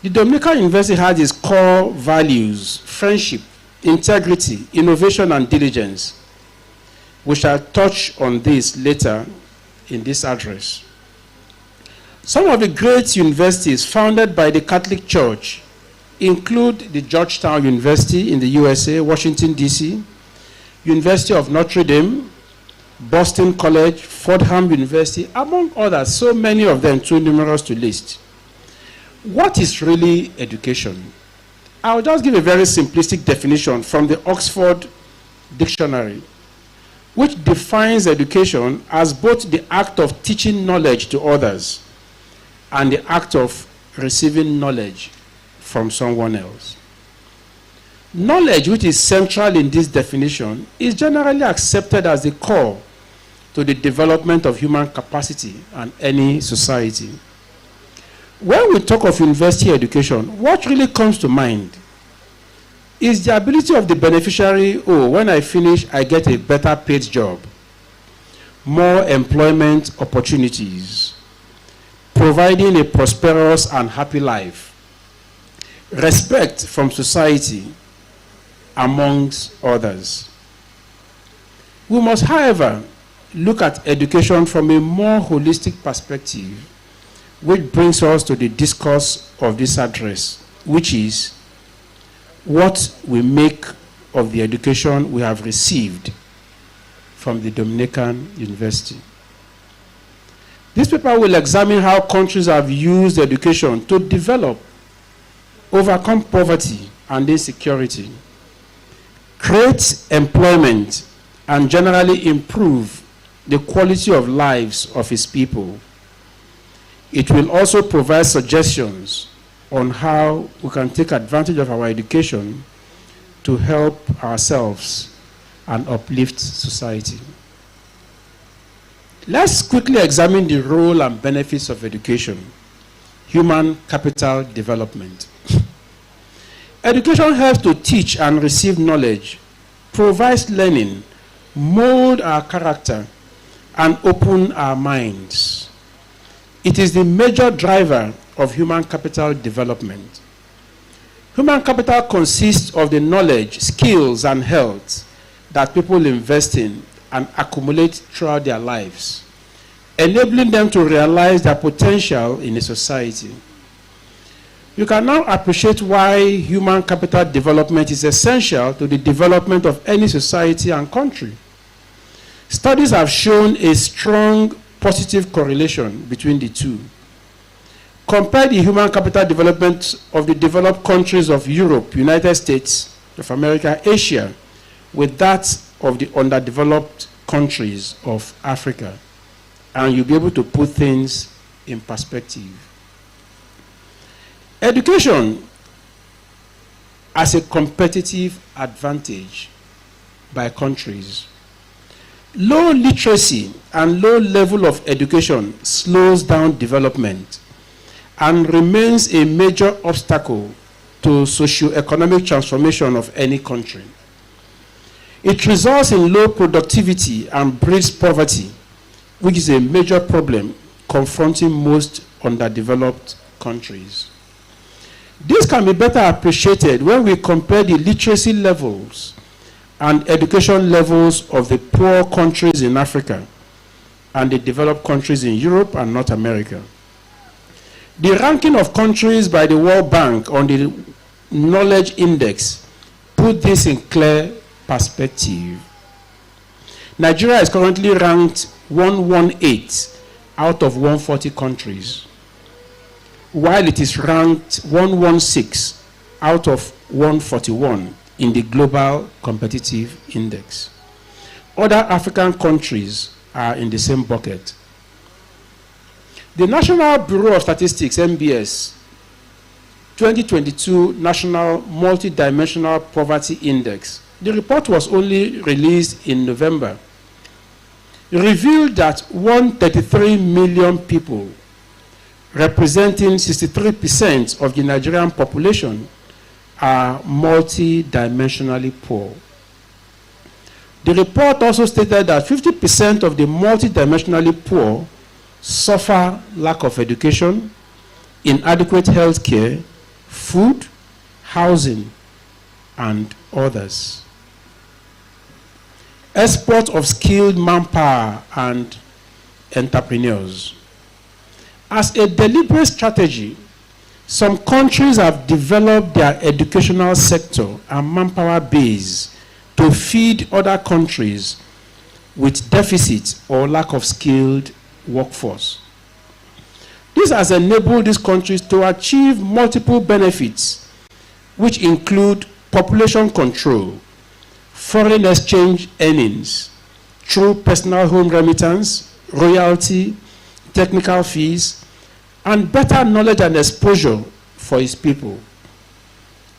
The Dominican University has its core values: friendship, integrity, innovation, and diligence. We shall touch on this later in this address. Some of the great universities founded by the Catholic Church include the Georgetown University in the USA, Washington, D.C., University of Notre Dame, Boston College, Fordham University, among others, so many of them too numerous to list. What is really education? I'll just give a very simplistic definition from the Oxford Dictionary, which defines education as both the act of teaching knowledge to others and the act of receiving knowledge from someone else. Knowledge, which is central in this definition, is generally accepted as the core to the development of human capacity and any society. When we talk of university education, what really comes to mind is the ability of the beneficiary, when I finish, I get a better paid job, more employment opportunities, providing a prosperous and happy life, respect from society, amongst others. We must, however, look at education from a more holistic perspective, which brings us to the discourse of this address, which is what we make of the education we have received from the Dominican University. This paper will examine how countries have used education to develop, overcome poverty and insecurity, create employment, and generally improve the quality of lives of its people. It will also provide suggestions on how we can take advantage of our education to help ourselves and uplift society. Let's quickly examine the role and benefits of education. Human capital development. Education helps to teach and receive knowledge, provides learning, mold our character, and open our minds. It is the major driver of human capital development. Human capital consists of the knowledge, skills, and health that people invest in and accumulate throughout their lives, enabling them to realize their potential in a society. You can now appreciate why human capital development is essential to the development of any society and country. Studies have shown a strong positive correlation between the two. Compare the human capital development of the developed countries of Europe, United States of America, Asia, with that of the underdeveloped countries of Africa, and you'll be able to put things in perspective. Education as a competitive advantage by countries. Low literacy and low level of education slows down development and remains a major obstacle to socio-economic transformation of any country. It results in low productivity and breeds poverty, which is a major problem confronting most underdeveloped countries. This can be better appreciated when we compare the literacy levels and education levels of the poor countries in Africa and the developed countries in Europe and North America. The ranking of countries by the World Bank on the Knowledge Index put this in clear perspective. Nigeria is currently ranked 118 out of 140 countries, while it is ranked 116 out of 141 in the Global Competitive Index. Other African countries are in the same bucket. The National Bureau of Statistics, NBS, 2022 National Multidimensional Poverty Index, the report was only released in November, revealed that 133 million people, representing 63% of the Nigerian population, are multidimensionally poor. The report also stated that 50% of the multidimensionally poor suffer lack of education, inadequate health care, food, housing, and others. Export of skilled manpower and entrepreneurs. As a deliberate strategy, some countries have developed their educational sector and manpower base to feed other countries with deficit or lack of skilled workforce. This has enabled these countries to achieve multiple benefits, which include population control, foreign exchange earnings through personal home remittance, royalty, technical fees, and better knowledge and exposure for its people.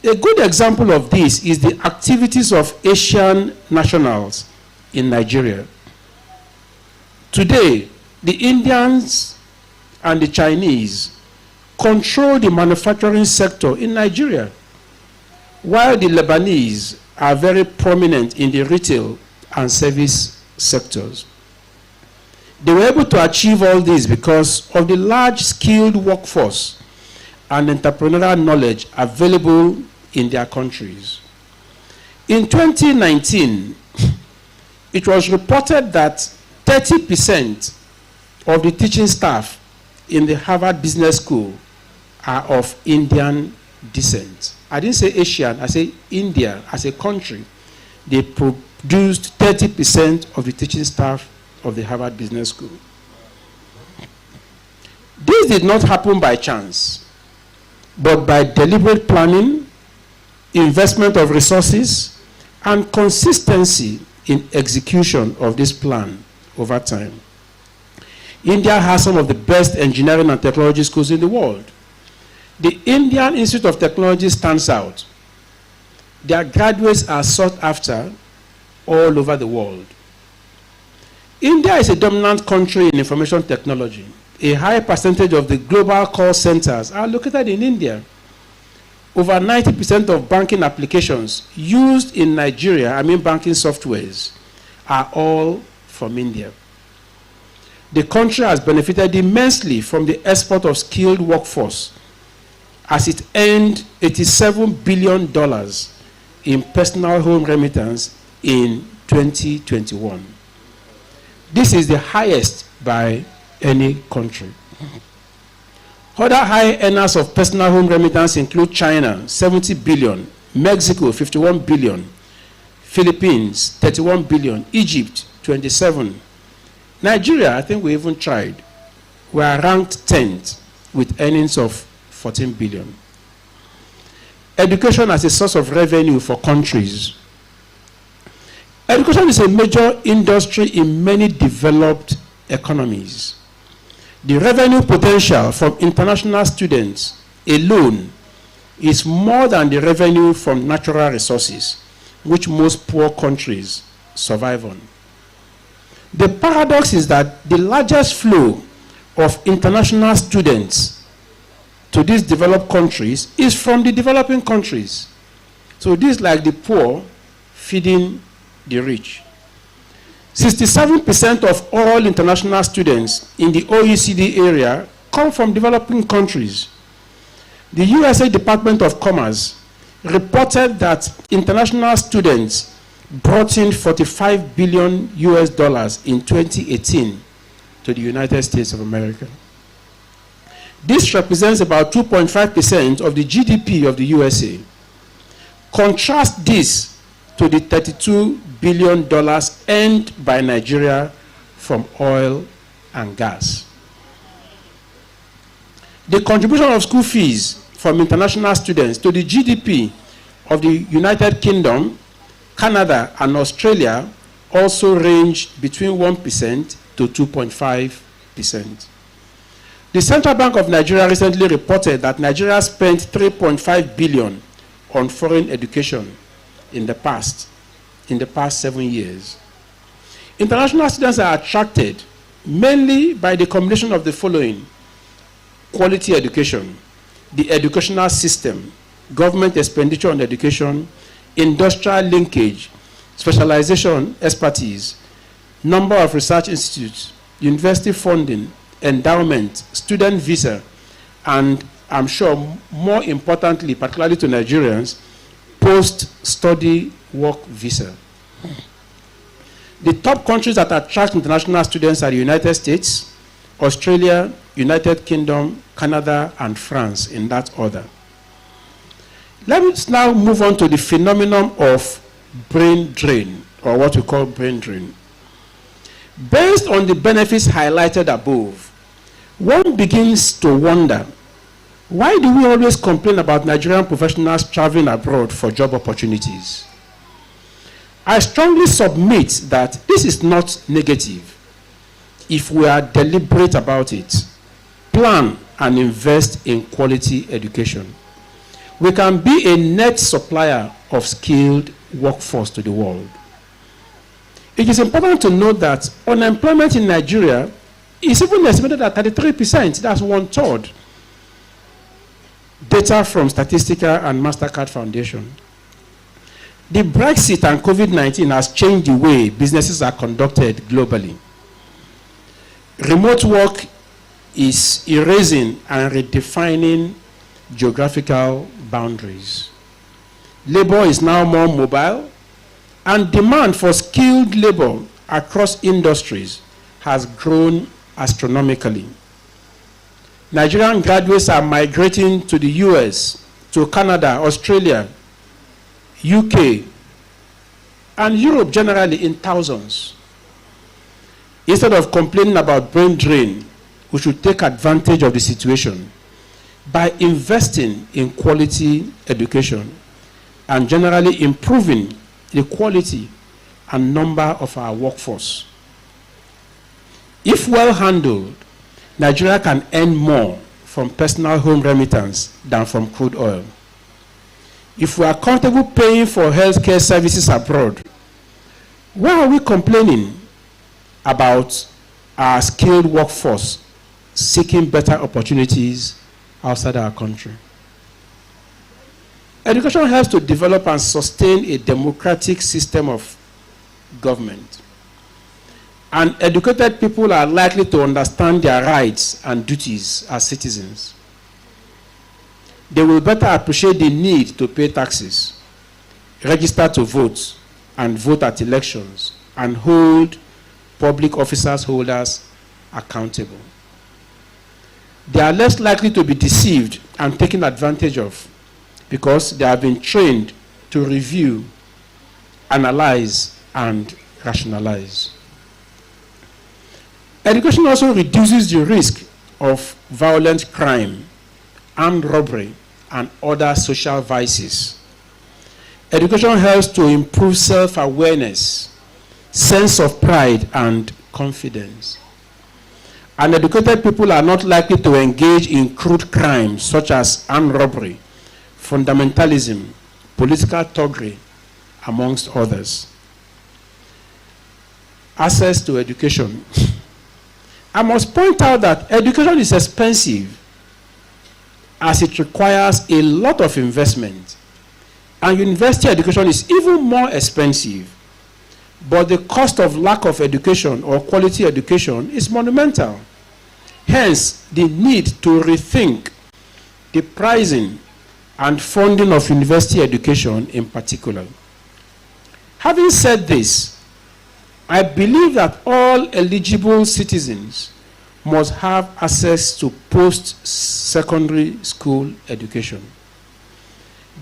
A good example of this is the activities of Asian nationals in Nigeria. Today, the Indians and the Chinese control the manufacturing sector in Nigeria, while the Lebanese are very prominent in the retail and service sectors. They were able to achieve all this because of the large skilled workforce and entrepreneurial knowledge available in their countries. In 2019, it was reported that 30% of the teaching staff in the Harvard Business School are of Indian descent. I didn't say Asian, I say India as a country. They produced 30% of the teaching staff of the Harvard Business School. This did not happen by chance, but by deliberate planning, investment of resources, and consistency in execution of this plan over time. India has some of the best engineering and technology schools in the world. The Indian Institute of Technology stands out. Their graduates are sought after all over the world. India is a dominant country in information technology. A high percentage of the global call centers are located in India. Over 90% of banking applications used in Nigeria, banking softwares, are all from India. The country has benefited immensely from the export of skilled workforce, as it earned $87 billion in personal home remittance in 2021. This is the highest by any country. Other high earners of personal home remittance include China, 70 billion, Mexico, 51 billion, Philippines, 31 billion, Egypt, 27. Nigeria, I think we even tried. We are ranked 10th with earnings of 14 billion. Education as a source of revenue for countries. Education is a major industry in many developed economies. The revenue potential from international students alone is more than the revenue from natural resources, which most poor countries survive on. The paradox is that the largest flow of international students to these developed countries is from the developing countries. So this is like the poor feeding the rich. 67% of all international students in the OECD area come from developing countries. The USA Department of Commerce reported that international students brought in $45 billion in 2018 to the United States of America. This represents about 2.5% of the GDP of the USA. Contrast this to the $32 billion earned by Nigeria from oil and gas. The contribution of school fees from international students to the GDP of the United Kingdom, Canada, and Australia also range between 1% to 2.5%. The Central Bank of Nigeria recently reported that Nigeria spent 3.5 billion on foreign education in the past 7 years. International students are attracted mainly by the combination of the following: quality education, the educational system, government expenditure on education, industrial linkage, specialization, expertise, number of research institutes, university funding, endowment, student visa, and I'm sure more importantly, particularly to Nigerians, post-study work visa. The top countries that attract international students are the United States, Australia, United Kingdom, Canada, and France, in that order. Let's now move on to the phenomenon of brain drain, or what we call brain drain. Based on the benefits highlighted above, one begins to wonder, why do we always complain about Nigerian professionals traveling abroad for job opportunities? I strongly submit that this is not negative if we are deliberate about it, plan and invest in quality education. We can be a net supplier of skilled workforce to the world. It is important to note that unemployment in Nigeria is even estimated at 33%, that's 1/3. Data from Statistical and MasterCard Foundation. The Brexit and COVID-19 has changed the way businesses are conducted globally. Remote work is erasing and redefining geographical boundaries. Labor is now more mobile, and demand for skilled labor across industries has grown astronomically. Nigerian graduates are migrating to the US, to Canada, Australia, UK, and Europe generally in thousands. Instead of complaining about brain drain, we should take advantage of the situation by investing in quality education and generally improving the quality and number of our workforce. If well handled, Nigeria can earn more from personal home remittance than from crude oil. If we are comfortable paying for healthcare services abroad, why are we complaining about our skilled workforce seeking better opportunities outside our country? Education helps to develop and sustain a democratic system of government. And educated people are likely to understand their rights and duties as citizens. They will better appreciate the need to pay taxes, register to vote, and vote at elections, and hold public officers holders accountable. They are less likely to be deceived and taken advantage of because they have been trained to review, analyze, and rationalize. Education also reduces the risk of violent crime, armed robbery, and other social vices. Education helps to improve self-awareness, sense of pride, and confidence. And educated people are not likely to engage in crude crimes such as armed robbery, fundamentalism, political thuggery, amongst others. Access to education. I must point out that education is expensive as it requires a lot of investment, and university education is even more expensive, but the cost of lack of education or quality education is monumental. Hence, the need to rethink the pricing and funding of university education in particular. Having said this, I believe that all eligible citizens must have access to post-secondary school education.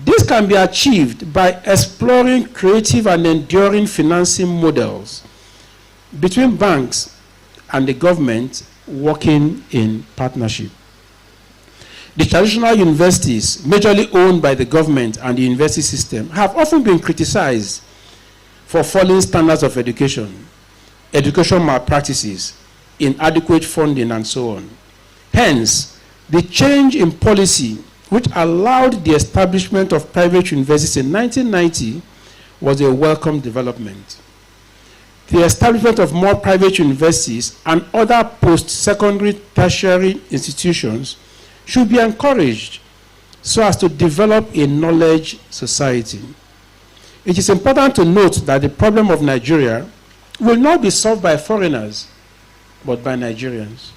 This can be achieved by exploring creative and enduring financing models between banks and the government working in partnership. The traditional universities, majorly owned by the government and the university system, have often been criticized for falling standards of education, education malpractices, inadequate funding, and so on. Hence, the change in policy which allowed the establishment of private universities in 1990 was a welcome development. The establishment of more private universities and other post-secondary tertiary institutions should be encouraged so as to develop a knowledge society. It is important to note that the problem of Nigeria will not be solved by foreigners, but by Nigerians.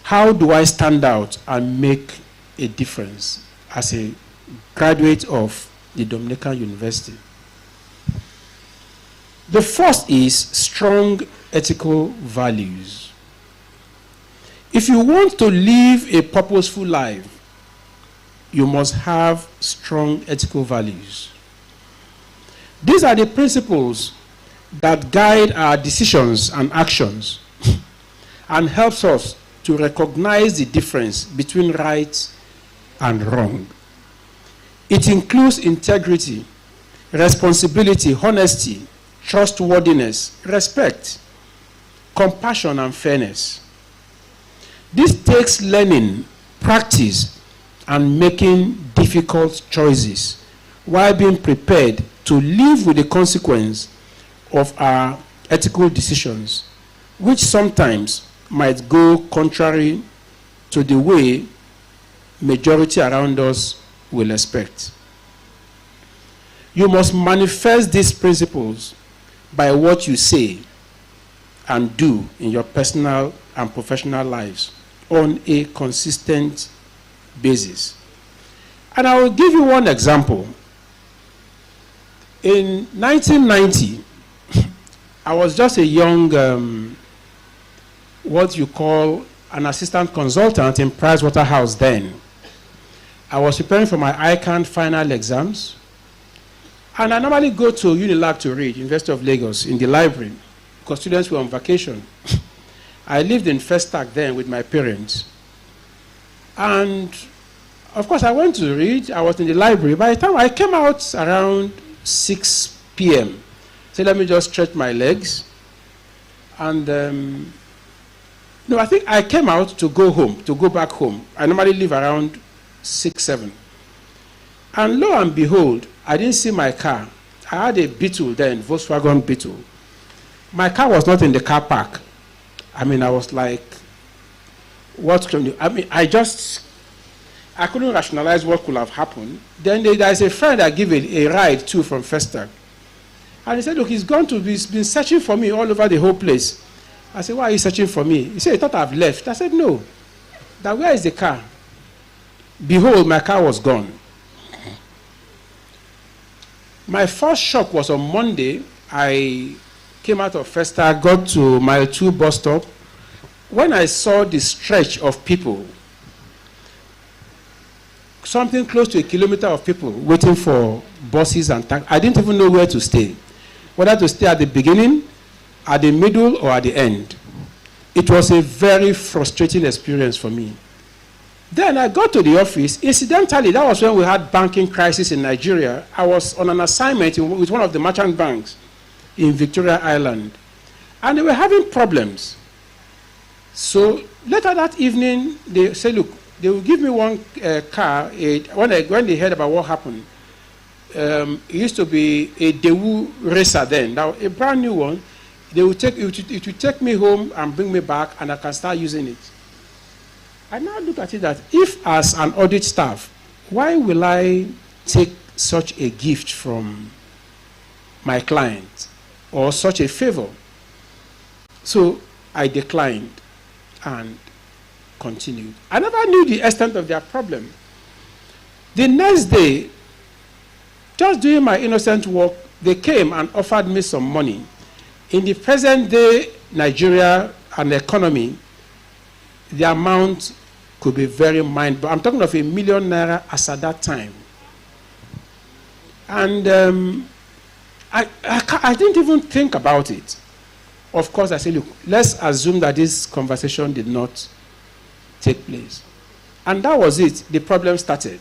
How do I stand out and make a difference as a graduate of the Dominican University? The first is strong ethical values. If you want to live a purposeful life, you must have strong ethical values. These are the principles that guide our decisions and actions and helps us to recognize the difference between right and wrong. It includes integrity, responsibility, honesty, trustworthiness, respect, compassion, and fairness. This takes learning, practice, and making difficult choices while being prepared to live with the consequence of our ethical decisions, which sometimes might go contrary to the way majority around us will expect. You must manifest these principles by what you say and do in your personal and professional lives on a consistent basis. And I will give you one example. In 1990, I was just a young, what you call an assistant consultant in Pricewaterhouse then. I was preparing for my ICANN final exams. And I normally go to Unilag to read, University of Lagos, in the library, because students were on vacation. I lived in Festac then with my parents. And of course, I went to read. I was in the library. By the time I came out around 6 p.m., so let me just stretch my legs. And no, I think I came out to go home, to go back home. I normally leave around 6, 7. And lo and behold, I didn't see my car. I had a Beetle then, Volkswagen Beetle. My car was not in the car park. I mean, I was like, what can you, I mean, I couldn't rationalize what could have happened. Then there's a friend I give a ride to from Festac. And he said, look, he's been searching for me all over the whole place. I said, why are you searching for me? He said, he thought I've left. I said, no. That where is the car? Behold, my car was gone. My first shock was on Monday. I came out of Festac, got to Mile 2 bus stop. When I saw the stretch of people, something close to 1 kilometer of people waiting for buses and taxis, I didn't even know where to stay. Whether to stay at the beginning, at the middle, or at the end. It was a very frustrating experience for me. Then I got to the office. Incidentally, that was when we had banking crisis in Nigeria. I was on an assignment with one of the merchant banks in Victoria Island. And they were having problems. So later that evening, they said, look, they will give me one car. When they heard about what happened, it used to be a Daewoo Racer then. Now, a brand new one. They will it will take me home and bring me back, and I can start using it. I now look at it that if as an audit staff, why will I take such a gift from my client or such a favor? So I declined and continued. I never knew the extent of their problem. The next day, just doing my innocent work, they came and offered me some money. In the present day Nigeria and economy, the amount could be very mind-blowing. I'm talking of ₦1 million as at that time. And I didn't even think about it. Of course, I said, look, let's assume that this conversation did not take place. And that was it. The problem started.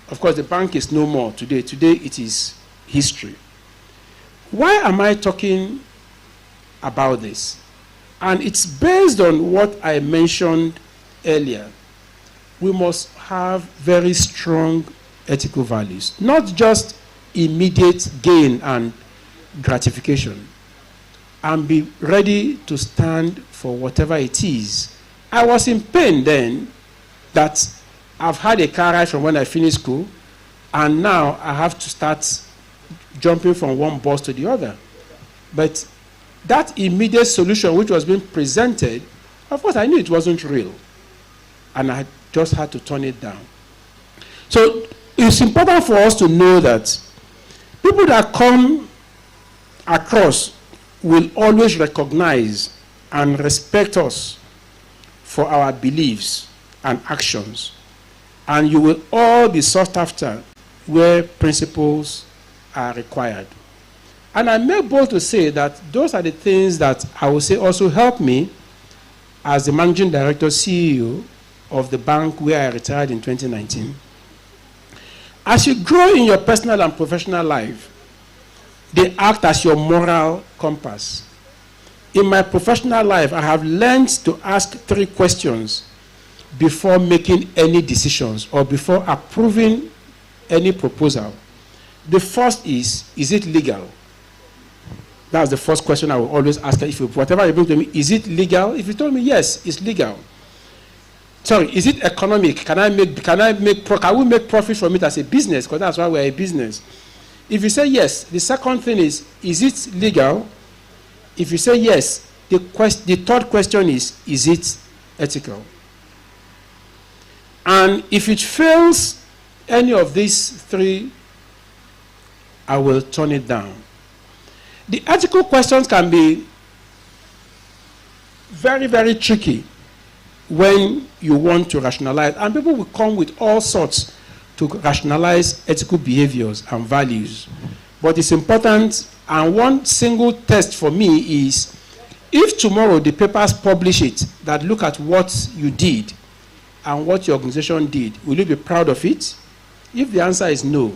Of course, the bank is no more today. Today, it is history. Why am I talking about this? And it's based on what I mentioned earlier. We must have very strong ethical values, not just immediate gain and gratification, and be ready to stand for whatever it is. I was in pain then that I've had a car ride from when I finished school, and now I have to start jumping from one bus to the other. But that immediate solution which was being presented, of course I knew it wasn't real, and I just had to turn it down. So it's important for us to know that people that come across will always recognize and respect us for our beliefs and actions. And you will all be sought after where principles are required. And I make bold to say that those are the things that I will say also help me as the managing director, CEO of the bank where I retired in 2019. As you grow in your personal and professional life, they act as your moral compass. In my professional life, I have learned to ask 3 questions before making any decisions or before approving any proposal. The first is it legal? That's the first question I will always ask. If whatever you bring to me, is it legal? If you told me yes, it's legal. Sorry, is it economic? Can we make profit from it as a business? Because that's why we're a business. If you say yes, the second thing is it legal? If you say yes, the third question is it ethical? And if it fails any of these 3, I will turn it down. The ethical questions can be very, very tricky when you want to rationalize. And people will come with all sorts to rationalize ethical behaviors and values. But it's important, and one single test for me is, if tomorrow the papers publish it, that look at what you did and what your organization did, will you be proud of it? If the answer is no,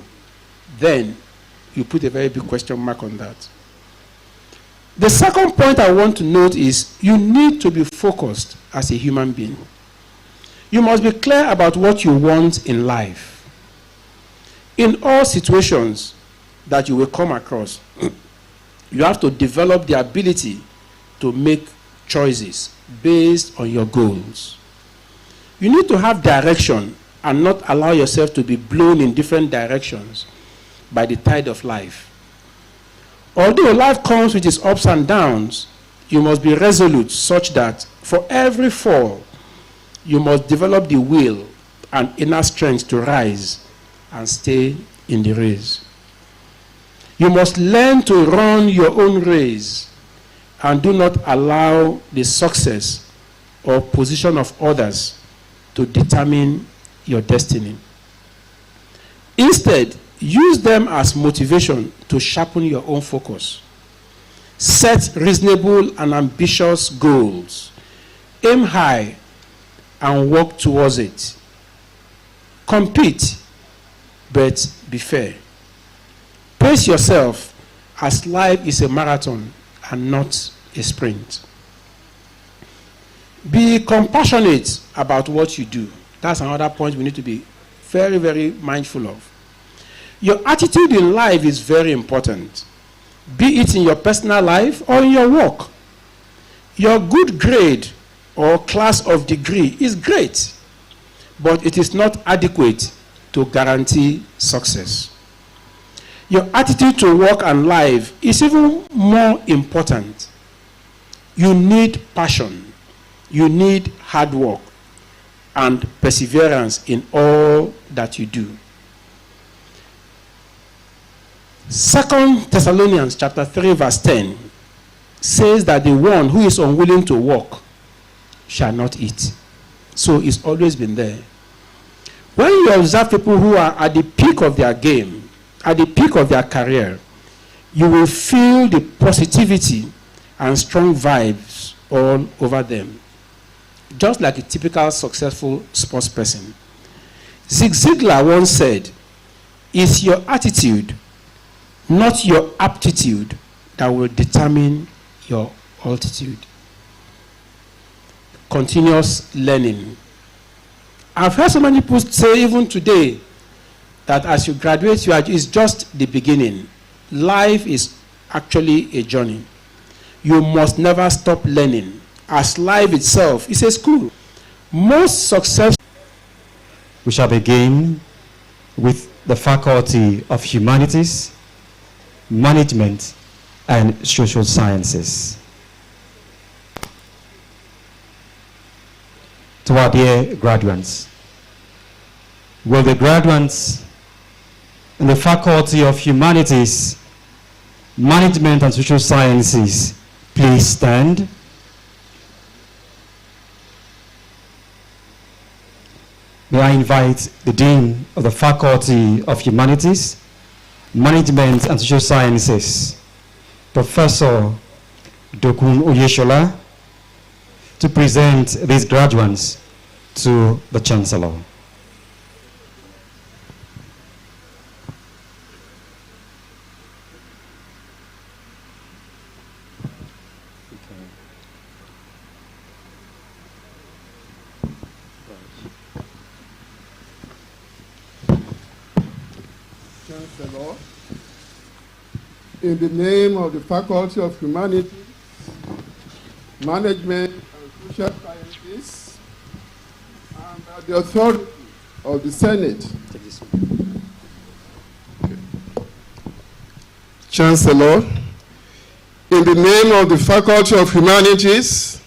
then you put a very big question mark on that. The second point I want to note is you need to be focused as a human being. You must be clear about what you want in life. In all situations that you will come across, you have to develop the ability to make choices based on your goals. You need to have direction and not allow yourself to be blown in different directions by the tide of life. Although life comes with its ups and downs, you must be resolute such that for every fall, you must develop the will and inner strength to rise and stay in the race. You must learn to run your own race and do not allow the success or position of others to determine your destiny. Instead, use them as motivation to sharpen your own focus. Set reasonable and ambitious goals. Aim high and work towards it. Compete, but be fair. Pace yourself, as life is a marathon and not a sprint. Be compassionate about what you do. That's another point we need to be very, very mindful of. Your attitude in life is very important, be it in your personal life or in your work. Your good grade or class of degree is great, but it is not adequate to guarantee success. Your attitude to work and life is even more important. You need passion, you need hard work, and perseverance in all that you do. 2 Thessalonians chapter 3 verse 10 says that the one who is unwilling to work shall not eat. So it's always been there. When you observe people who are at the peak of their game, at the peak of their career, you will feel the positivity and strong vibes all over them. just like a typical successful sports person. Zig Ziglar once said, "It's your attitude, not your aptitude, that will determine your altitude." Continuous learning. I've heard so many people say even today that as you graduate, it's just the beginning. Life is actually a journey. You must never stop learning, as life itself is a school. Most successful. We shall begin with the Faculty of Humanities, Management, and Social Sciences. To our dear graduates, will the graduates in the Faculty of Humanities, Management, and Social Sciences please stand? May I invite the Dean of the Faculty of Humanities, Management, and Social Sciences, Professor Dokun Oyeshola, to present these graduates to the Chancellor. Chancellor, in the name of the Faculty of Humanities, Management, and Social Sciences, and at the authority of the Senate, Chancellor, in the name of the Faculty of Humanities,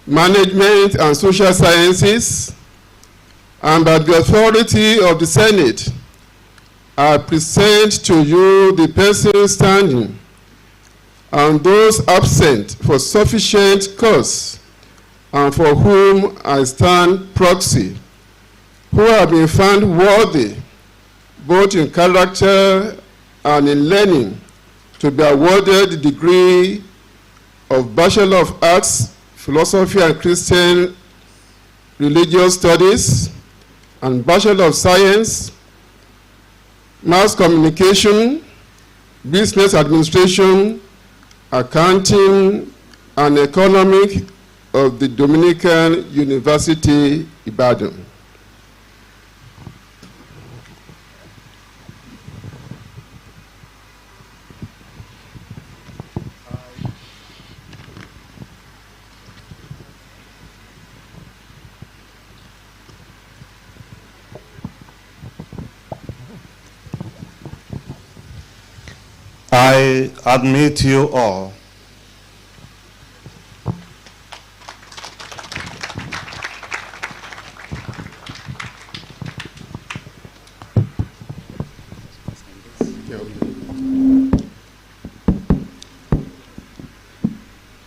Management, and Social Sciences, and at the authority of the Senate, I present to you the persons standing and those absent for sufficient cause and for whom I stand proxy, who have been found worthy, both in character and in learning, to be awarded the degree of Bachelor of Arts, Philosophy and Christian Religious Studies, and Bachelor of Science, Mass Communication, Business Administration, Accounting, and Economic of the Dominican University, Ibadan. I admit you all.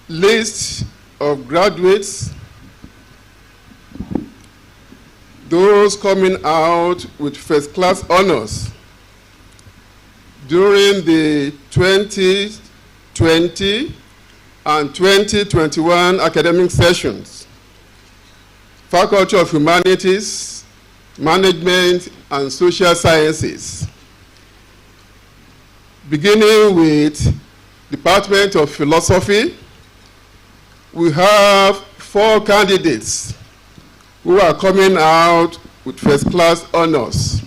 List of graduates, those coming out with first-class honors during the 2020 and 2021 academic sessions. Faculty of Humanities, Management, and Social Sciences. Beginning with Department of Philosophy, we have 4 candidates who are coming out with first-class honors.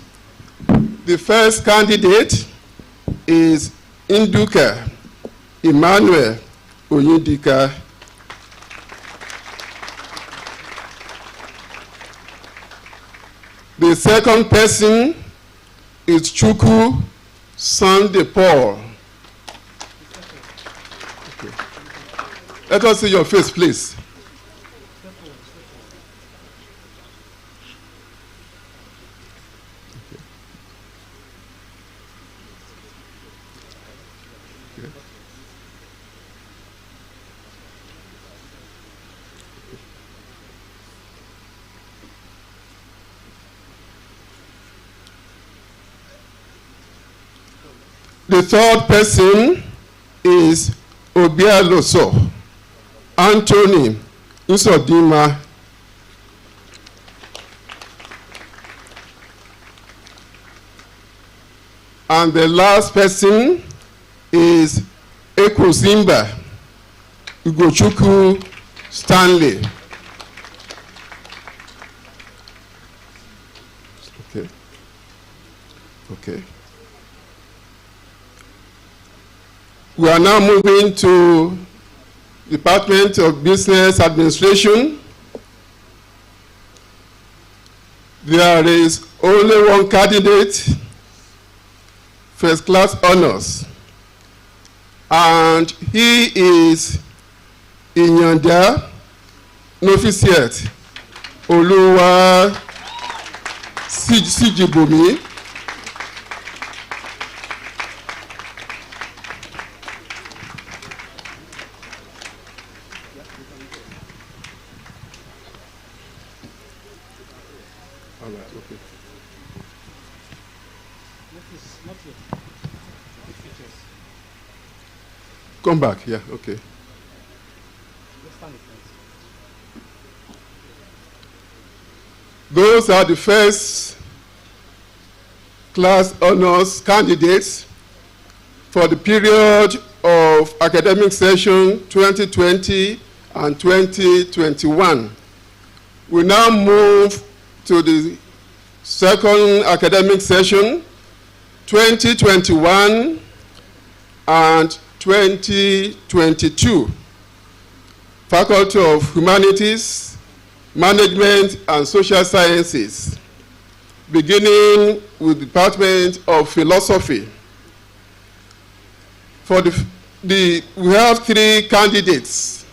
The first candidate is Induka Emmanuel Oyedika. The second person is Chukwu Sunday Paul. Okay. Let us see your face, please. The third person is Obialoso Anthony Usodima. And the last person is Ekuzimba Ugochukwu Stanley. Okay. Okay. We are now moving to Department of Business Administration. There is only one candidate, first class honors, and he is Inyanda Novitiate Oluwa Sijibomi. All right, okay. Come back, yeah, okay. Those are the first class honors candidates for the period of academic session 2020 and 2021. We now move to the second academic session 2021 and 2022. Faculty of Humanities, Management and Social Sciences, beginning with the Department of Philosophy. For we have 3 candidates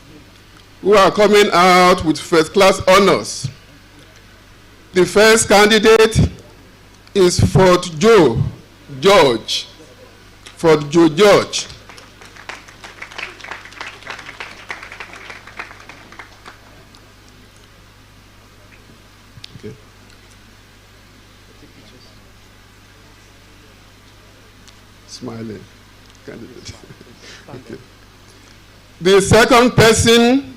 who are coming out with first class honors. The first candidate is Fort Joe George. Fort Joe George. Okay. Smiling candidate. Okay. The second person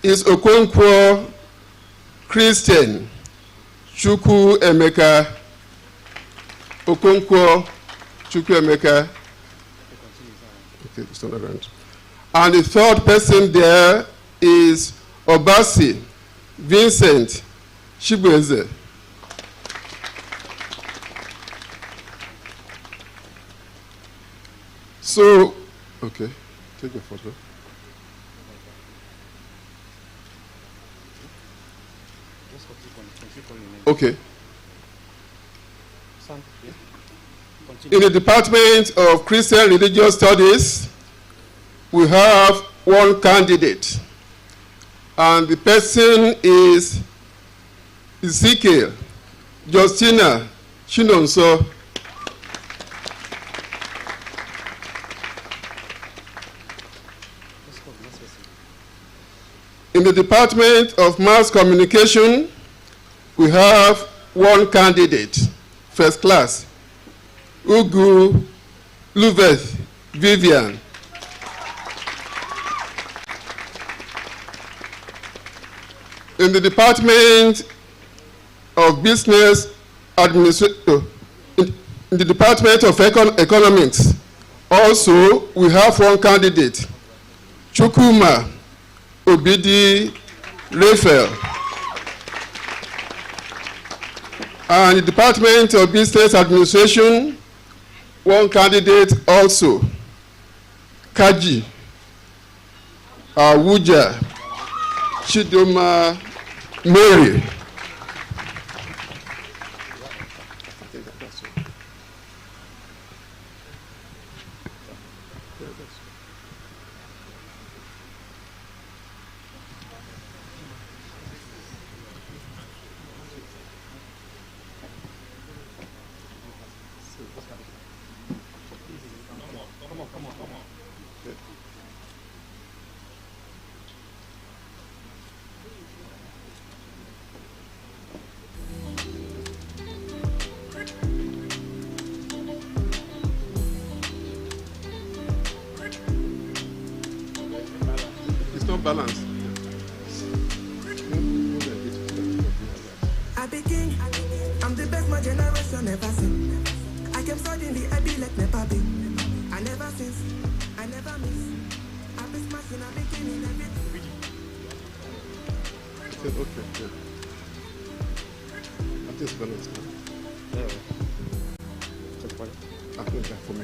is Okonkwo Christian Chukwu Emeka. Okonkwo Chukwu Emeka. Okay, it's not around. And the third person there is Obasi Vincent Chibueze. So, okay, take a photo. Okay. In the Department of Christian Religious Studies, we have one candidate, and the person is Ezekiel Justina Chinonso. In the Department of Mass Communication, we have one candidate, first class, Ugu Luveth Vivian. In the Department of Business Administration, in the Department of Economics, also we have one candidate, Chukuma Obidi Raphael. And the Department of Business Administration, one candidate also, Kaji Awuja Chidoma Mary. It's not balanced. I be king, I'm the best my generation ever seen. I kept suddenly, I be like never been. I never since, I never miss. I be smashing, I be killing everything. Okay, yeah. I'm just gonna explain. For me.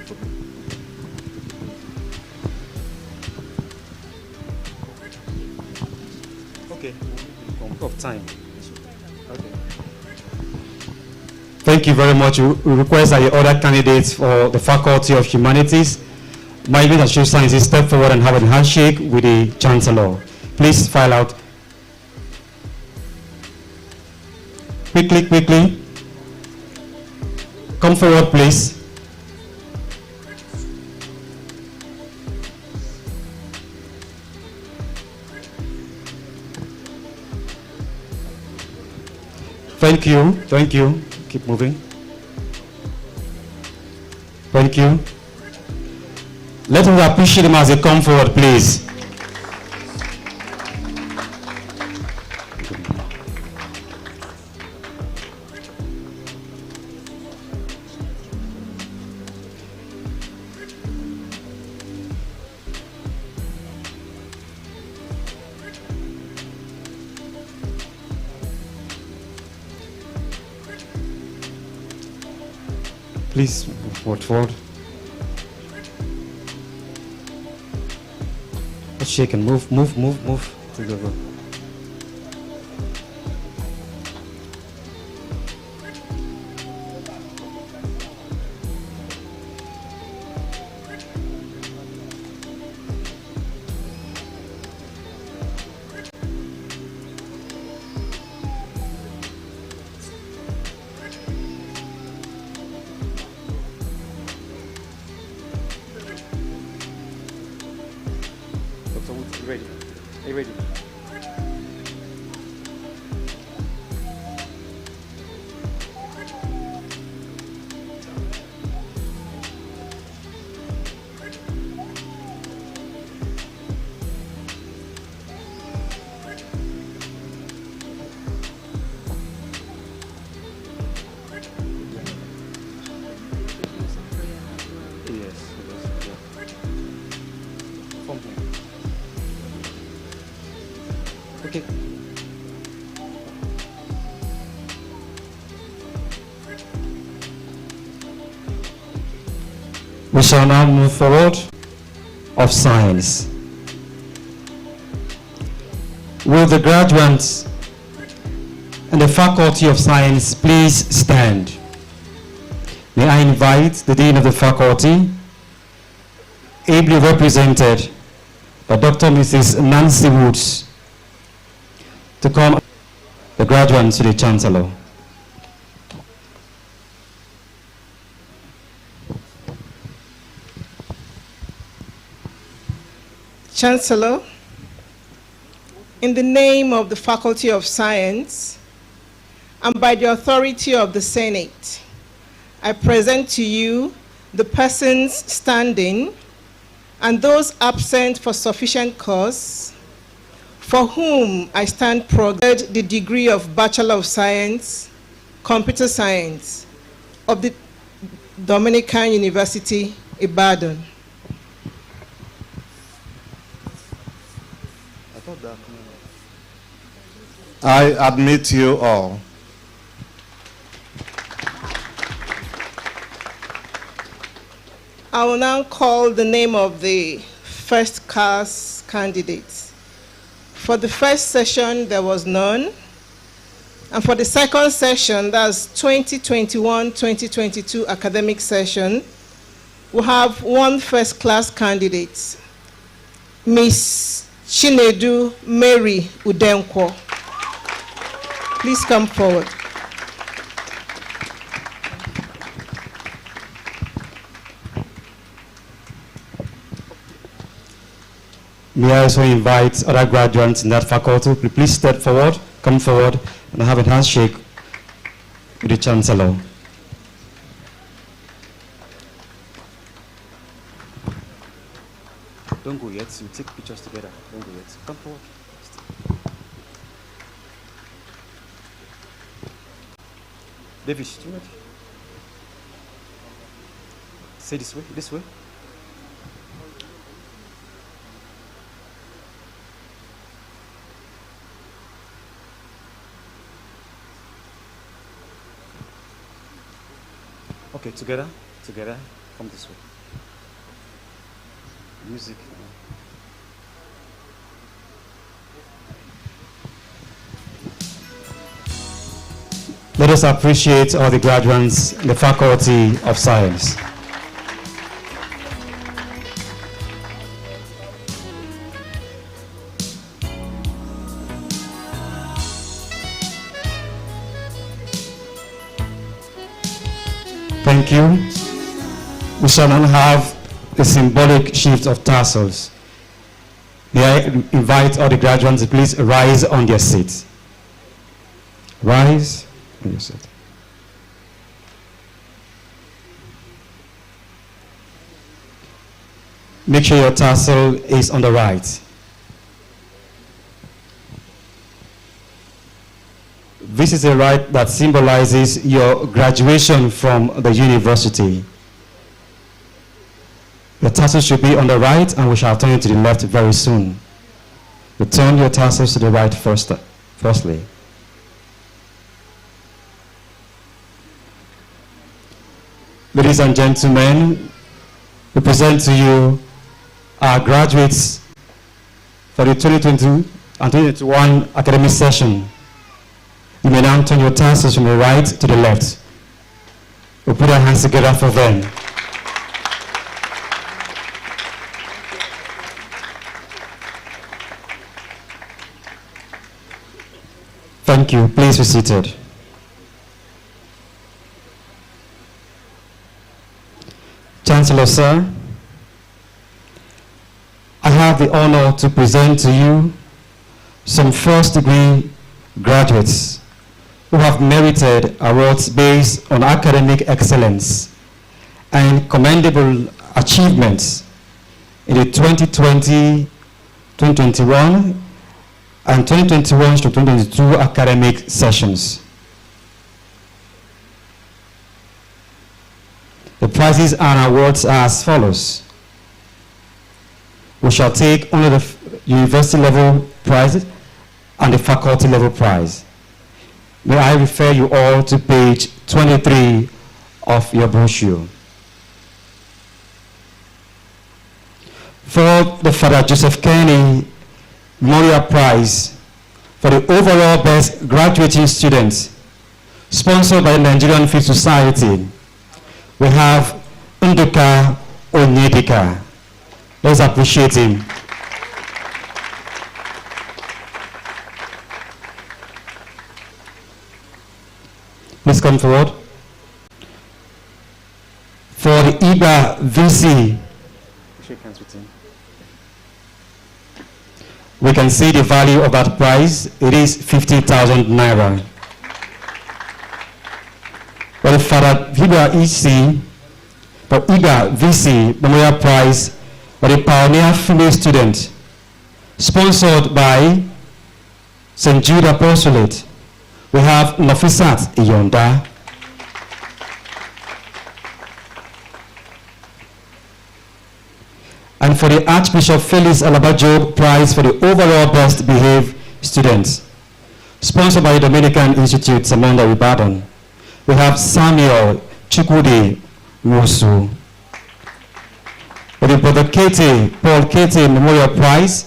Okay, of time. Okay. Thank you very much. We request that the other candidates for the Faculty of Humanities, Management and Social Sciences, step forward and have a handshake with the Chancellor. Please file out. Quickly. Come forward, please. Thank you. Keep moving. Thank you. Let us appreciate them as they come forward, please. Please, forward. Let's shake and move. Go. Are you ready? Okay. We shall now move forward of science. Will the graduates and the Faculty of Science please stand? May I invite the Dean of the Faculty, ably represented by Dr. Mrs. Nancy Woods, to come the graduates to the Chancellor. Chancellor, in the name of the Faculty of Science and by the authority of the Senate, I present to you the persons standing and those absent for sufficient cause, for whom I stand provided the degree of Bachelor of Science, Computer Science of the Dominican University, Ibadan. I admit you all. I will now call the name of the first class candidates. For the first session, there was none. And for the second session, that's 2021-2022 academic session, we have one first class candidate, Miss Chinedu Mary Udenkwo. Please come forward. May I also invite other graduates in that faculty, please step forward, come forward, and have a handshake with the Chancellor. Don't go yet, we'll take pictures together. Don't go yet. Come forward. David, Stuart. Say this way, this way. Okay, together, come this way. Music. Let us appreciate all the graduates in the Faculty of Science. Thank you. We shall now have a symbolic shift of tassels. May I invite all the graduates to please rise on their seats. Rise on your seat. Make sure your tassel is on the right. This is a rite that symbolizes your graduation from the university. The tassel should be on the right, and we shall turn it to the left very soon. You turn your tassels to the right firstly. Ladies and gentlemen, we present to you our graduates for the 2022 and 2021 academic session. You may now turn your tassels from the right to the left. We'll put our hands together for them. Thank you. Please be seated. Chancellor, sir, I have the honor to present to you some first-degree graduates who have merited awards based on academic excellence and commendable achievements in the 2020, 2021, and 2021 to 2022 academic sessions. The prizes and awards are as follows. We shall take only the university level prize and the faculty level prize. May I refer you all to page 23 of your brochure. For the Father Joseph Kenny Memorial Prize for the overall best graduating students, sponsored by the Nigerian Field Society, we have Nduka Onyedika. Let's appreciate him. Please come forward. For the IBA VC, shake hands with him. We can see the value of that prize. It is 50,000 naira. For the Father IBA EC, for IBA VC Memorial Prize for the Pioneer Female Student, sponsored by St. Jude Apostolate, we have Nafisat Iyonda. And for the Archbishop Felix Alabajo Prize for the overall best behaved students, sponsored by the Dominican Institute, Samonda, Ibadan, we have Samuel Chukwudi Wosu. For the Brother Paul Kete Memorial Prize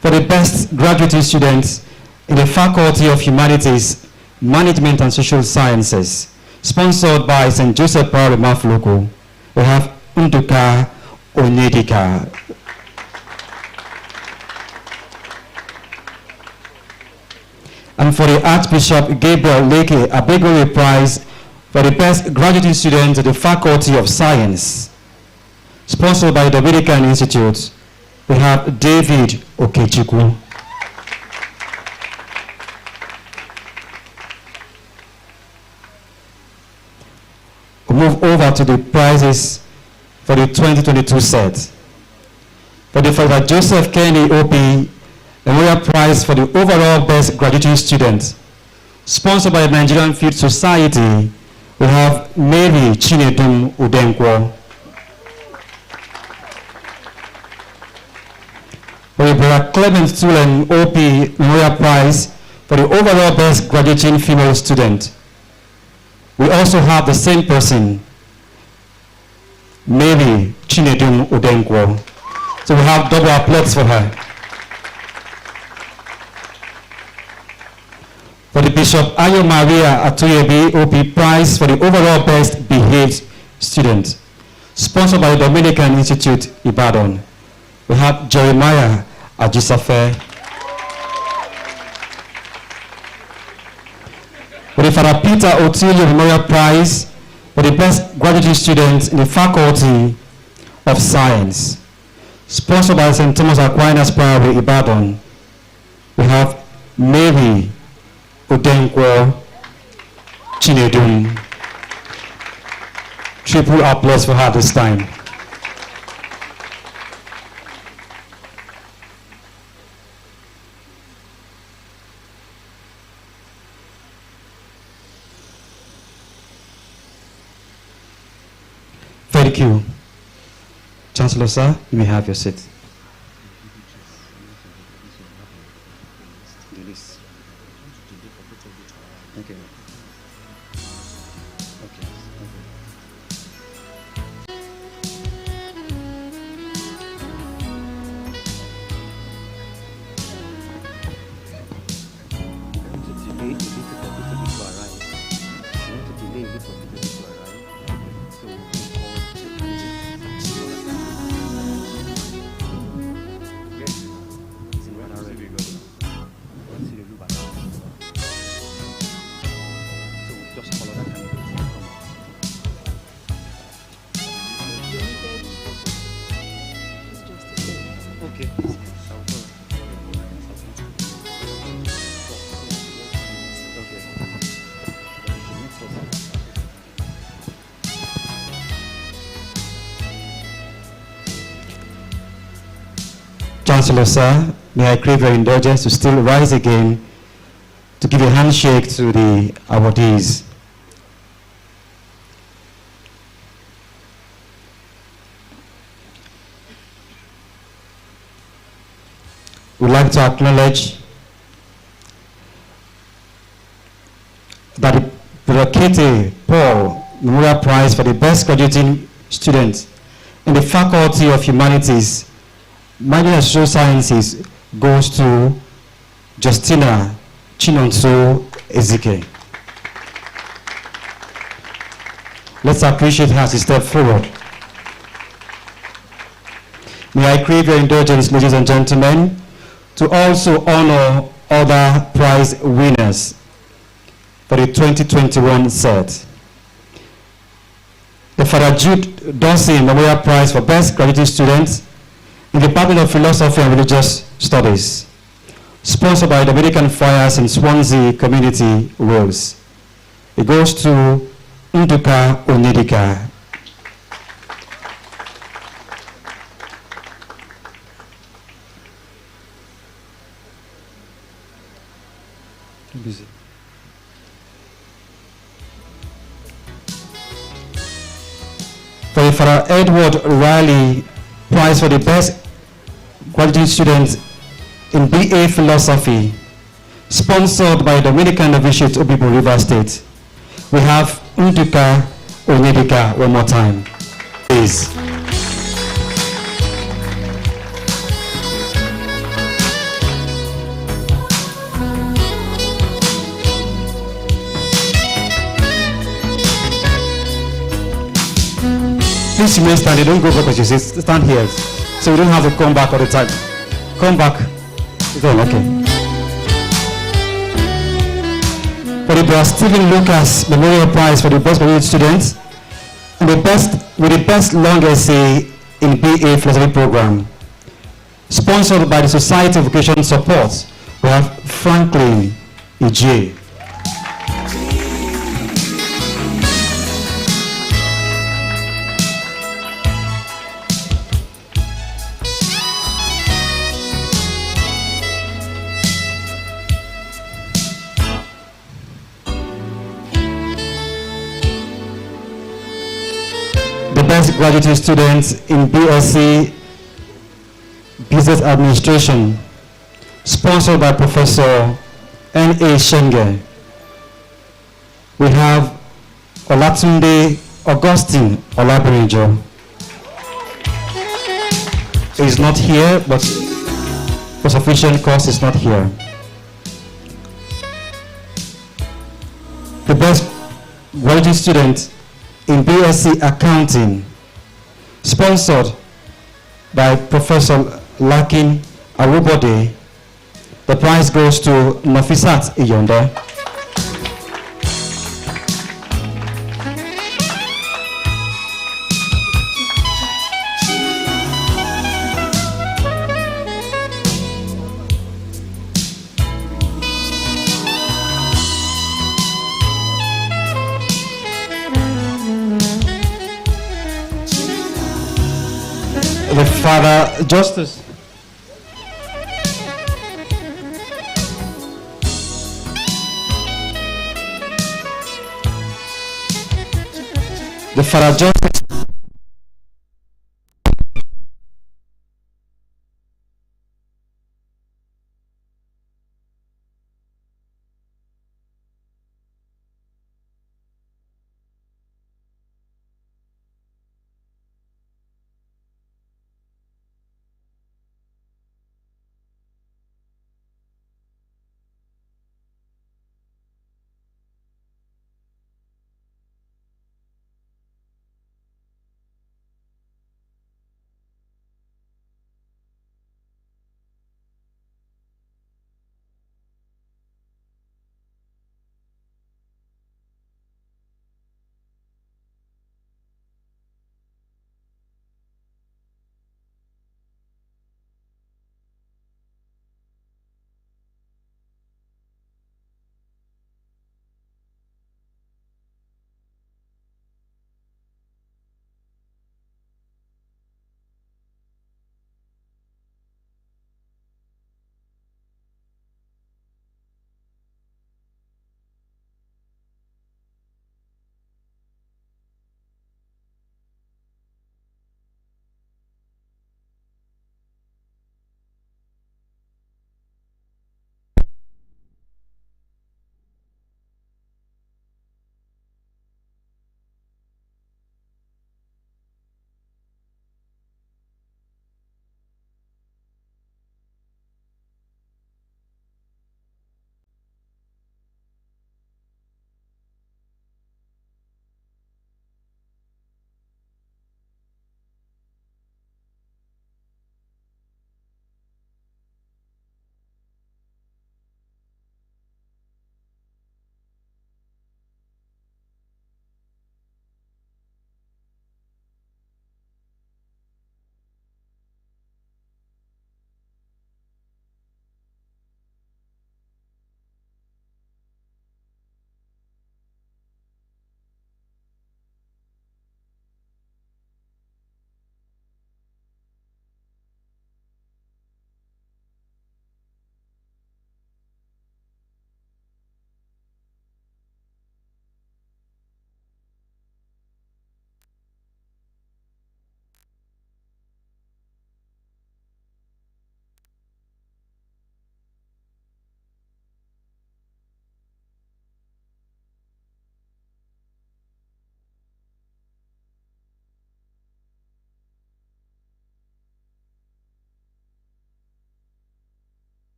for the best graduating students in the Faculty of Humanities, Management and Social Sciences, sponsored by St. Joseph Paul Mafloko, we have Nduka Onyedika. And for the Archbishop Gabriel Leke Abegori Prize for the best graduating student in the Faculty of Science, sponsored by the Dominican Institute, we have David Okechukwu. We move over to the prizes for the 2022 set. For the Father Joseph Kenny OP Memorial Prize for the overall best graduating student, sponsored by the Nigerian Field Society, we have Nduka Onyedika. And for the Archbishop Gabriel Leke Abegori Prize for the best graduating student in the Faculty of Science, sponsored by the Dominican Institute, we have David Okechukwu. We move over to the prizes for the 2022 set. For the Father Joseph Kenny OP Memorial Prize for the overall best graduating student, sponsored by the Nigerian Field Society, We have Mary Chinedum Udenkwo. We have Clement Tulen OP Memorial Prize for the overall best graduating female student. We also have the same person, Mary Chinedum Udenkwo. So we have double applause for her. For the Bishop Ayo Maria Atoyebi OP Prize for the overall best behaved student, sponsored by the Dominican Institute, Ibadan. We have Jeremiah Ajisafe. For the Father Peter Otilio Memorial Prize for the best graduate student in the Faculty of Science, sponsored by St. Thomas Aquinas Priory, Ibadan. We have Mary Udenkwo Chinedum. Triple applause for her this time. Thank you. Chancellor, sir, you may have your seat. Okay. Chancellor, sir, may I crave your indulgence to still rise again to give a handshake to the awardees. We'd like to acknowledge that the Kete Paul Memorial Prize for the best graduating student in the Faculty of Humanities, Management and Social Sciences goes to Justina Chinonso Ezike. Let's appreciate her as she steps forward. May I crave your indulgence, ladies and gentlemen, to also honor other prize winners for the 2021 set. The Father Jude Dawson Memorial Prize for Best Graduating Students in the Department of Philosophy and Religious Studies, sponsored by the Dominican Friars in Swansea Community, Wales. It goes to Nduka Onedika. Busy. For the Father Edward Riley Prize for the Best Graduate Student in BA Philosophy, sponsored by Dominican Novitiate Obibo River State. We have Nduka Onedika one more time. Please. Please remain standing, don't go back, you stand here. So we don't have to come back all the time. Come back. It's all okay. For the Brother Stephen Lucas Memorial Prize for the best graduate students and the best long essay in BA Philosophy Program, sponsored by the Society of Vocation Support, we have Franklin Ije. best graduating student in BSc Business Administration, sponsored by Professor N.A. Shenge. We have Olatunde Augustine Olabirijo. He is not here, but for sufficient cause is not here. The best graduate student in BSc Accounting, sponsored by Professor Lakin Arubode. The prize goes to Nafisat Iyonde. The Father Justice. The Father Justice.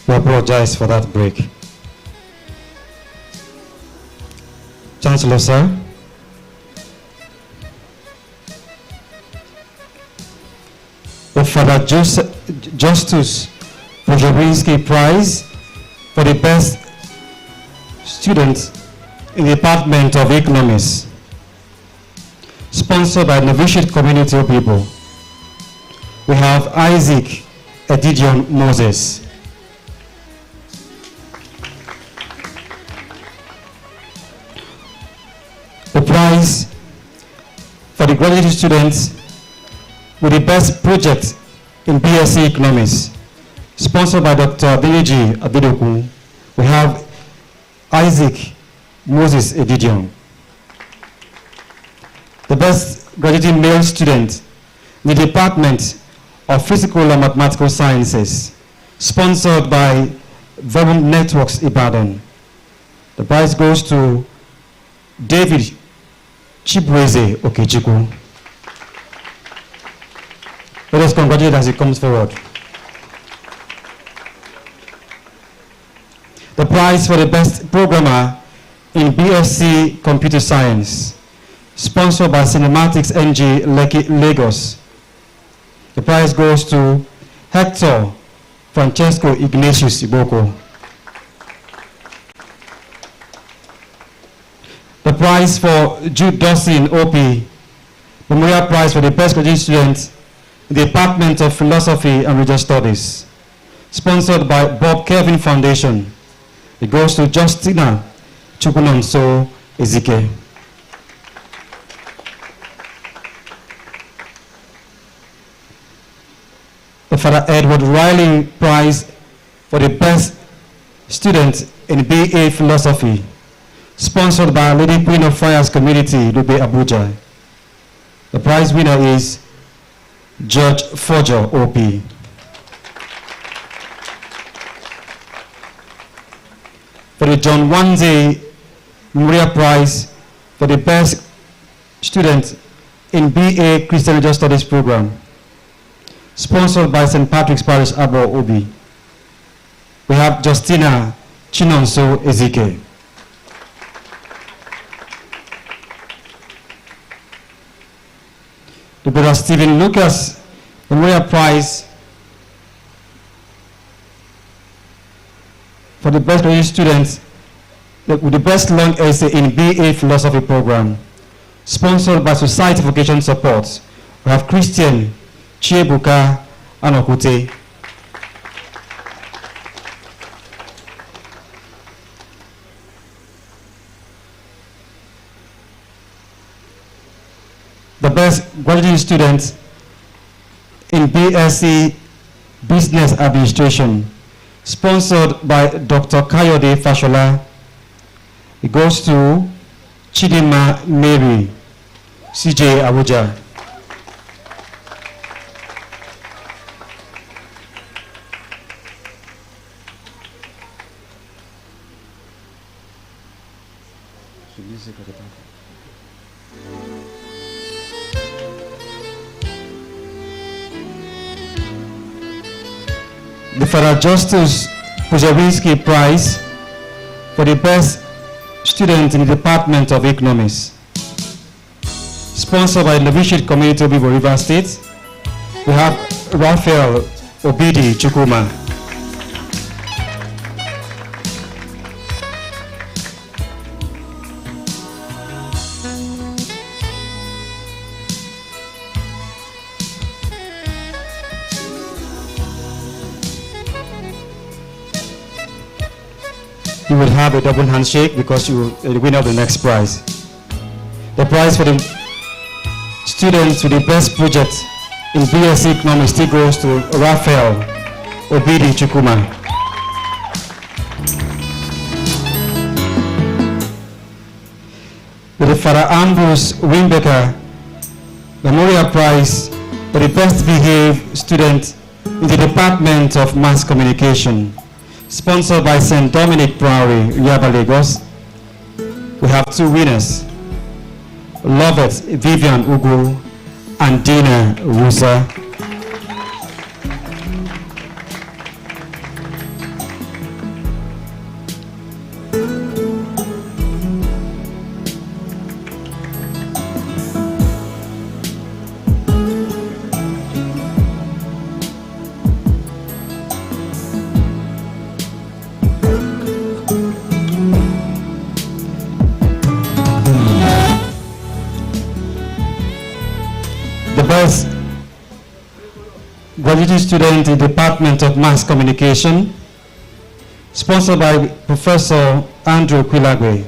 We apologize for that break. Chancellor, sir. The Father Justus Poziorinski Prize for the best student in the Department of Economics, sponsored by Novitiate Community of People. We have Isaac Edidion Moses. The prize for the graduate students with the best project in BSc Economics, sponsored by Dr. Adeliji Adedoku. We have Isaac Moses Edidion. The best graduating male student in the Department of Physical and Mathematical Sciences, sponsored by Verbum Networks Ibadan. The prize goes to David Chibueze Okechukwu. Let us congratulate as he comes forward. The prize for the best programmer in BSc Computer Science, sponsored by Cinematics NG Lekki, Lagos. The prize goes to Hector Francesco Ignatius Iboko. The prize for Jude Dawson OP, Memorial Prize for the best graduate student in the Department of Philosophy and Religious Studies, sponsored by Bob Kevin Foundation. It goes to Justina Chukunonso Ezike. The Father Edward Riley Prize for the best student in BA Philosophy, sponsored by Lady Queen of Fire's Community, Lube Abuja. The prize winner is George Fojo OP. For the John Wanze Memorial Prize for the best student in BA Christian Religious Studies program, sponsored by St. Patrick's Parish, Abo Obi. We have Justina Chinonso Ezike. The Brother Stephen Lucas Memorial Prize for the best graduate students with the best long essay in BA Philosophy program, sponsored by Society for Vocation Support. We have Christian Chiebuka Anokute. The best graduate student in BSc Business Administration, sponsored by Dr. Kayode Fashola. It goes to Chidima Mary, CJ Abuja. The Father Justus Pujawinski Prize for the best student in the Department of Economics, sponsored by Novitiate Community of Ivo River State. We have Raphael Obidi Chukuma. You will have a double handshake because you are the winner of the next prize. The prize for the students with the best project in BSc Economics still goes to Raphael Obidi Chukuma. The Father Ambrose Wimbecker Memorial Prize for the best behaved student in the Department of Mass Communication, sponsored by St. Dominic Priory, Yaba, Lagos. We have two winners, Lovett Vivian Ugu and Dina Rusa. best graduate student in the Department of Mass Communication, sponsored by Professor Andrew Quilagwe.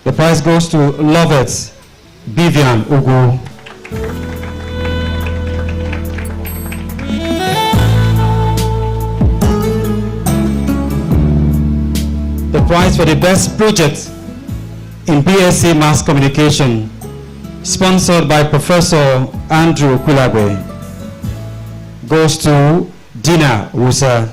The prize goes to Lovett Vivian Ugu. The prize for the best project in BSc Mass Communication, sponsored by Professor Andrew Quilagwe, goes to Dina Wusa.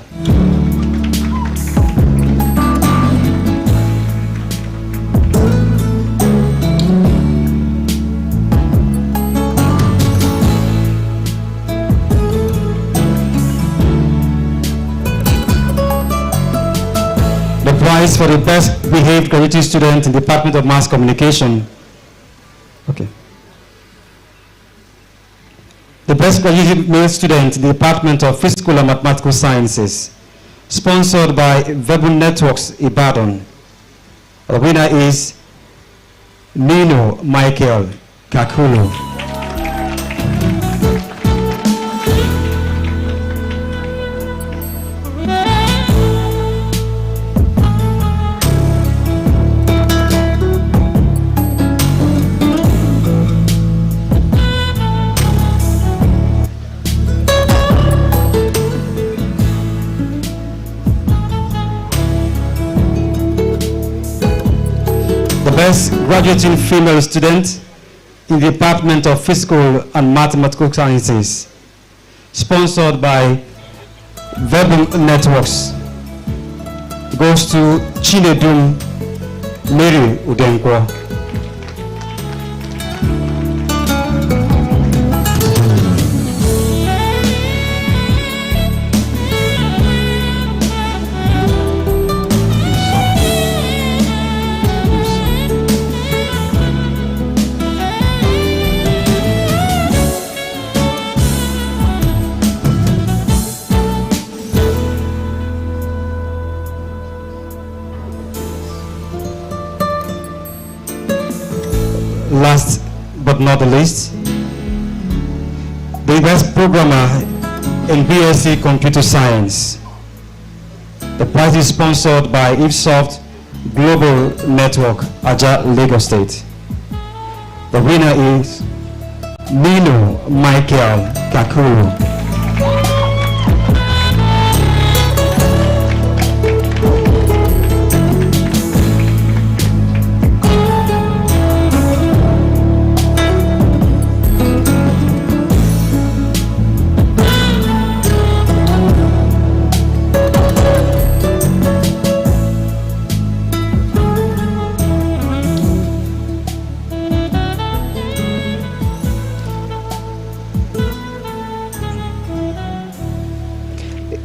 The prize for the best behaved graduate student in the Department of Mass Communication. Okay. The best graduate male student in the Department of Physical and Mathematical Sciences, sponsored by Verbal Networks Ibadan. The winner is Nino Michael Kakulu. Best graduating female student in the Department of Physical and Mathematical Sciences, sponsored by Verbal Networks, goes to Chinedum Mary Udenkwa. Last but not the least, the best programmer in BSc Computer Science. The prize is sponsored by IFSoft Global Network, Aja, Lagos State. The winner is Nino Michael Kakuru.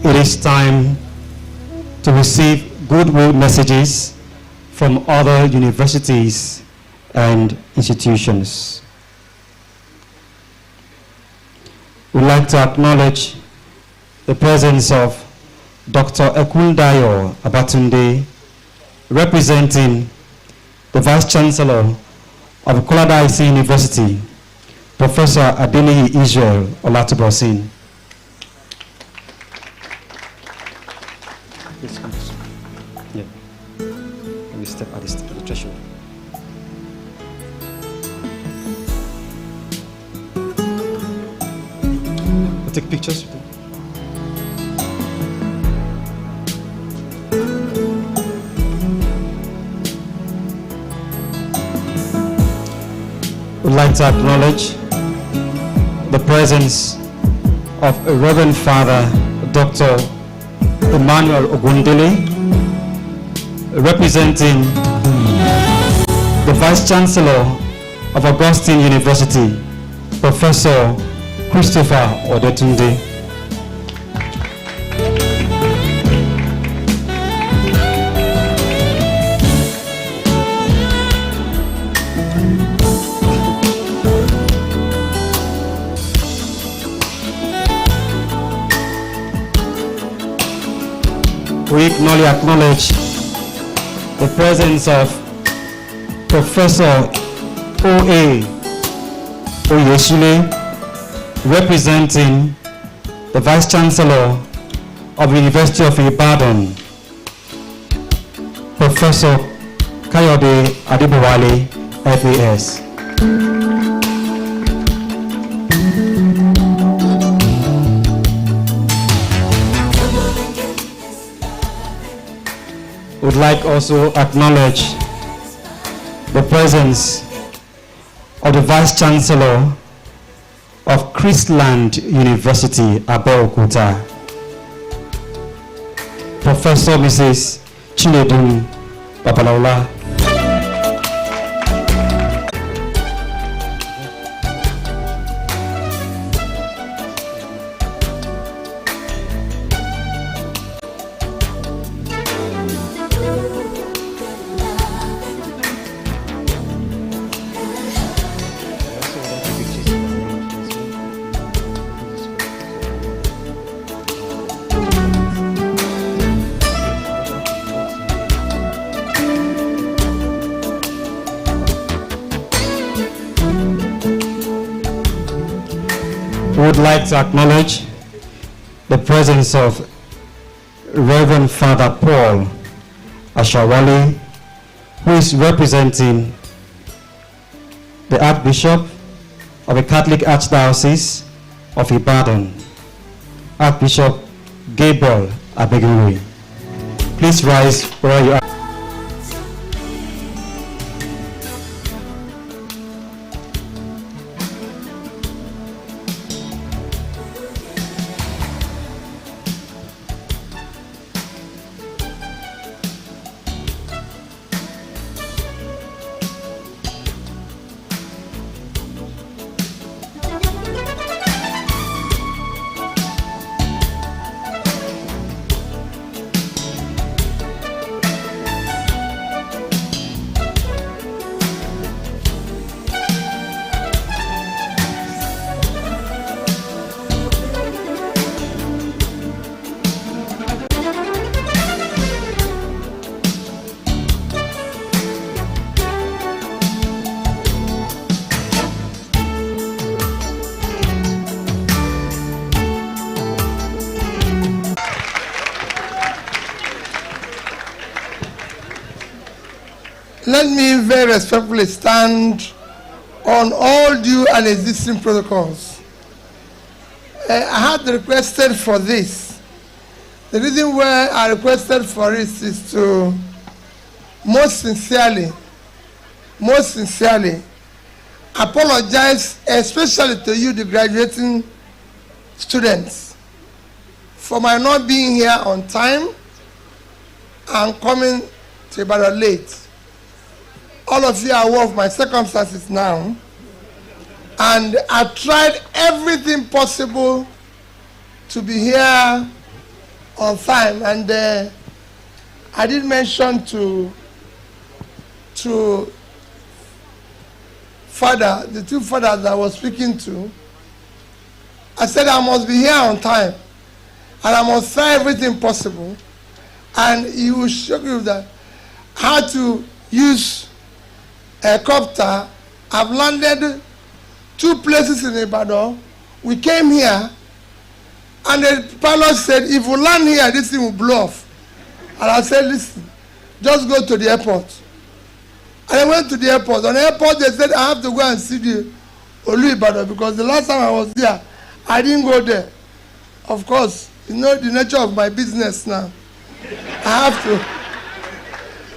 It is time to receive goodwill messages from other universities and institutions. We'd like to acknowledge the presence of Dr. Ekundayo Abatunde, representing the Vice Chancellor of Koladaisi University, Professor Adeniyi Israel Olatubosin. Please come this way. Yeah. Let me step at the threshold. We'll take pictures with them. We'd like to acknowledge the presence of a Reverend Father, Dr. Emmanuel Ogundele, representing the Vice Chancellor of Augustine University, Professor Christopher Odetunde. We acknowledge the presence of Professor O.A. Oyesule, representing the Vice Chancellor of the University of Ibadan, Professor Kayode Adebowale, FAS. Would like also acknowledge the presence of the Vice Chancellor of Christland University, Abeokuta, Professor Mrs. Chinedum Babalaola. Would like to acknowledge the presence of Reverend Father Paul Ashawale, who is representing the Archbishop of the Catholic Archdiocese of Ibadan, Archbishop Gabriel Abegunwe. Please rise where you are. Let me very respectfully stand on all due and existing protocols. I had requested for this. The reason why I requested for this is to most sincerely apologize, especially to you, the graduating students, for my not being here on time and coming to Ibadan late. All of you are aware of my circumstances now, and I've tried everything possible to be here on time. And I did mention to father, the two fathers that I was speaking to, I said I must be here on time, and I must try everything possible. And he will show you that how to use a copter. I've landed 2 places in Ibadan. We came here, and the pilot said, if we land here, this thing will blow off. And I said, listen, just go to the airport. And I went to the airport. On the airport, they said, I have to go and see the Olu Ibadan, because the last time I was there, I didn't go there. Of course, you know the nature of my business now. I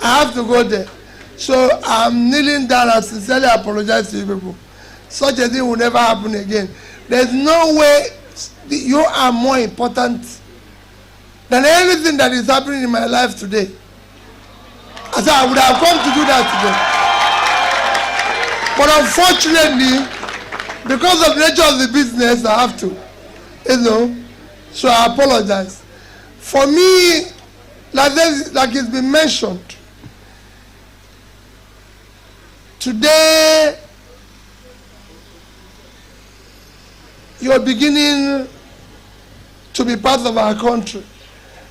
have to go there. So I'm kneeling down and sincerely apologize to you people. Such a thing will never happen again. There's no way you are more important than anything that is happening in my life today. I said I would have come to do that today. But unfortunately, because of the nature of the business, I have to. So I apologize. For me, like it's been mentioned, today, you're beginning to be part of our country.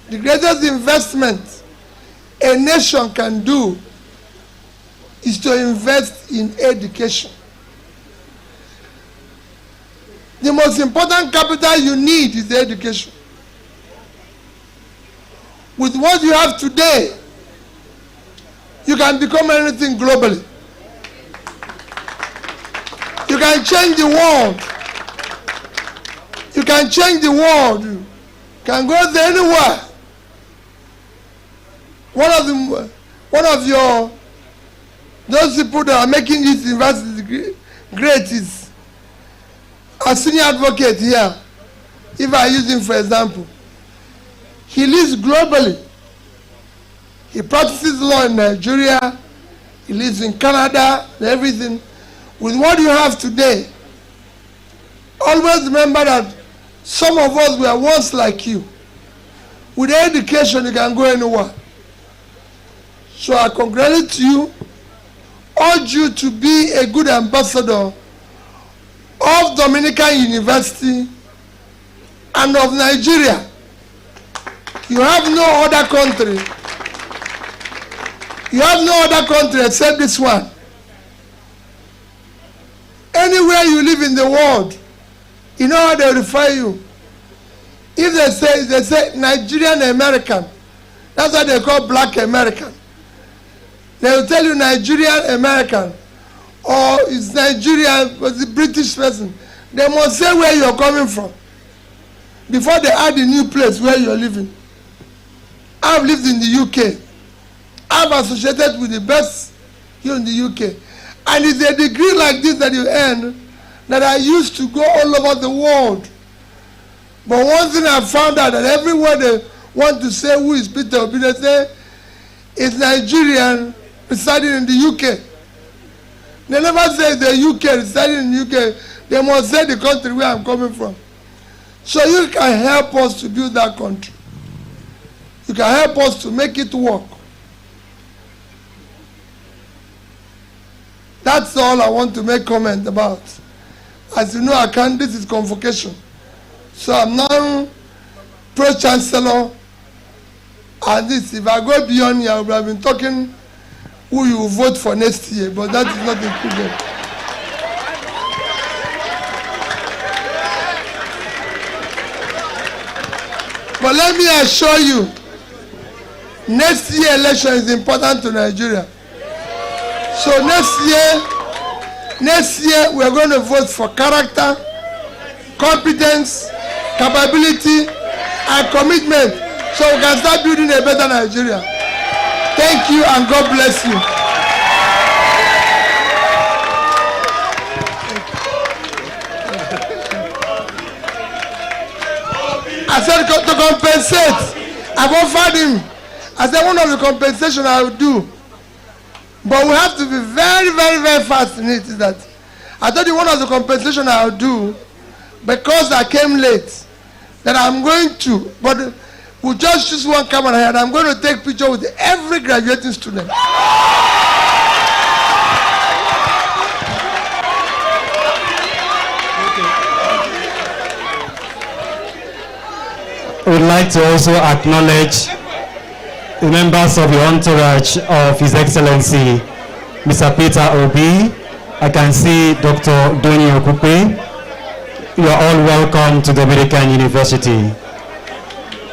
The greatest investment a nation can do is to invest in education. The most important capital you need is the education. With what you have today, you can become anything globally. You can change the world. You can change the world. You can go there anywhere. Those people that are making this university great is a senior advocate here. If I use him for example, he lives globally. He practices law in Nigeria. He lives in Canada and everything. With what you have today, always remember that some of us were once like you. With education, you can go anywhere. So I congratulate you, urge you to be a good ambassador of Dominican University and of Nigeria. You have no other country. You have no other country except this one. Anywhere you live in the world, you know how they refer you. If they say Nigerian American, that's what they call black American. They will tell you Nigerian American, or it's Nigerian, but the British person. They must say where you're coming from before they add a new place where you're living. I've lived in the UK. I've associated with the best here in the UK. And it's a degree like this that you earn that I used to go all over the world. But one thing I found out that everywhere they want to say who is Peter Obi, they say it's Nigerian residing in the UK. They never say the UK residing in the UK. They must say the country where I'm coming from. So you can help us to build that country. You can help us to make it work. That's all I want to make comment about. As you know, this is convocation. So I'm now pro-chancellor. And this, if I go beyond here, I would have been talking who you will vote for next year, but that is not included. But let me assure you, next year election is important to Nigeria. So next year we are going to vote for character, competence, capability, and commitment, so we can start building a better Nigeria. Thank you and God bless you. I said to compensate. I've offered him. I said one of the compensation I will do. But we have to be very, very, very fast in it. Is that I told you one of the compensation I'll do, because I came late, that I'm going to, but we'll just choose one camera here, and I'm going to take picture with every graduating student. I would like to also acknowledge the members of the entourage of His Excellency, Mr. Peter Obi. I can see Dr. Doni Okupe. You are all welcome to Dominican University.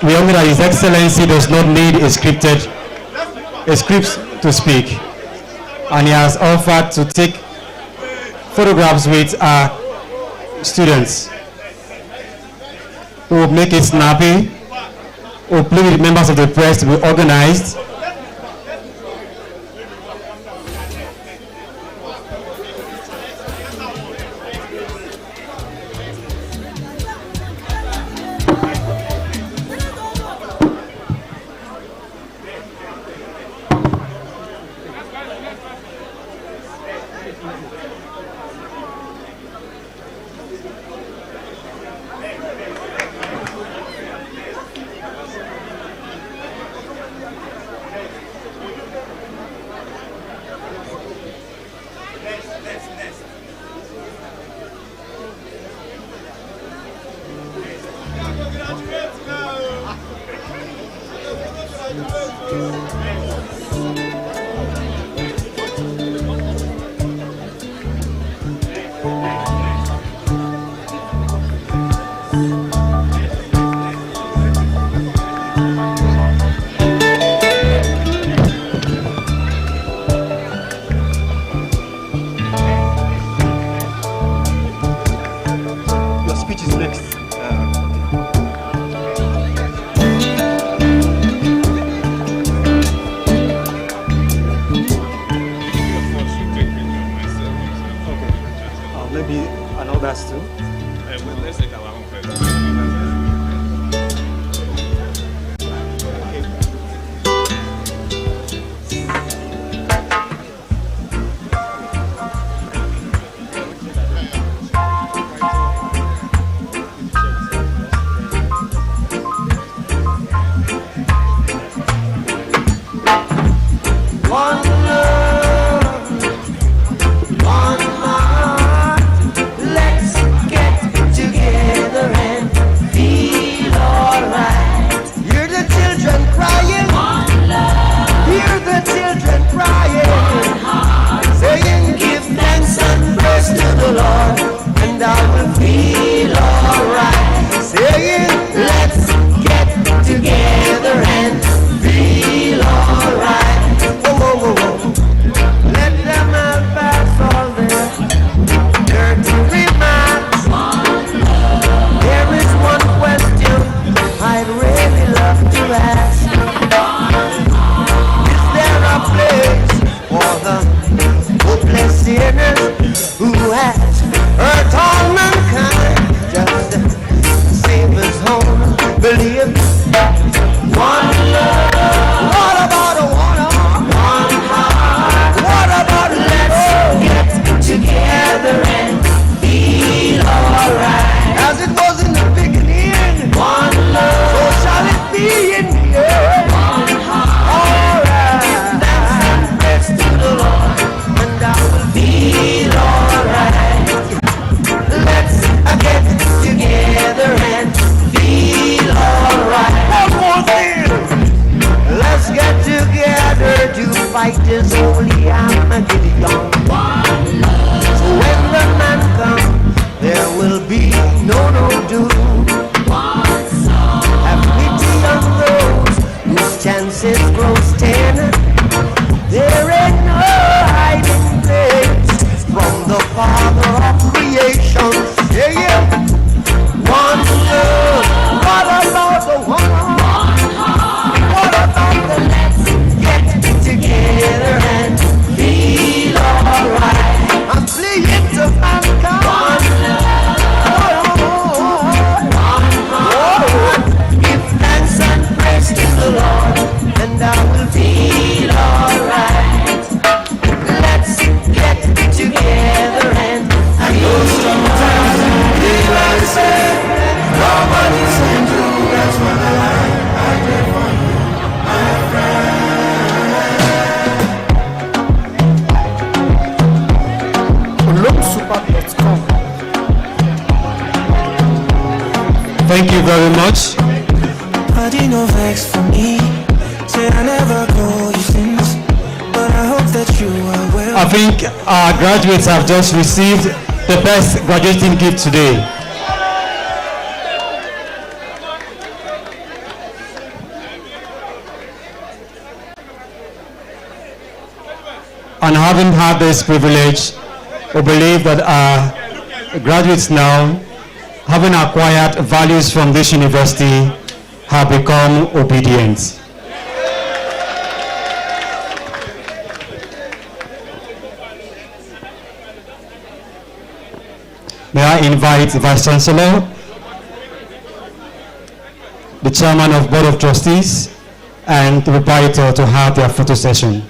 We all know that His Excellency does not need a script to speak. And he has offered to take photographs with our students. We will make it snappy. We will play with members of the press to be organized. us too. Let's take our own first. Thank you very much. I did no vex for me. Say I never call you since, but I hope that you are well. I think our graduates have just received the best graduating gift today. And having had this privilege, we believe that our graduates now, having acquired values from this university, have become obedient. May I invite the Vice Chancellor, the Chairman of Board of Trustees, and the proprietor to have their photo session.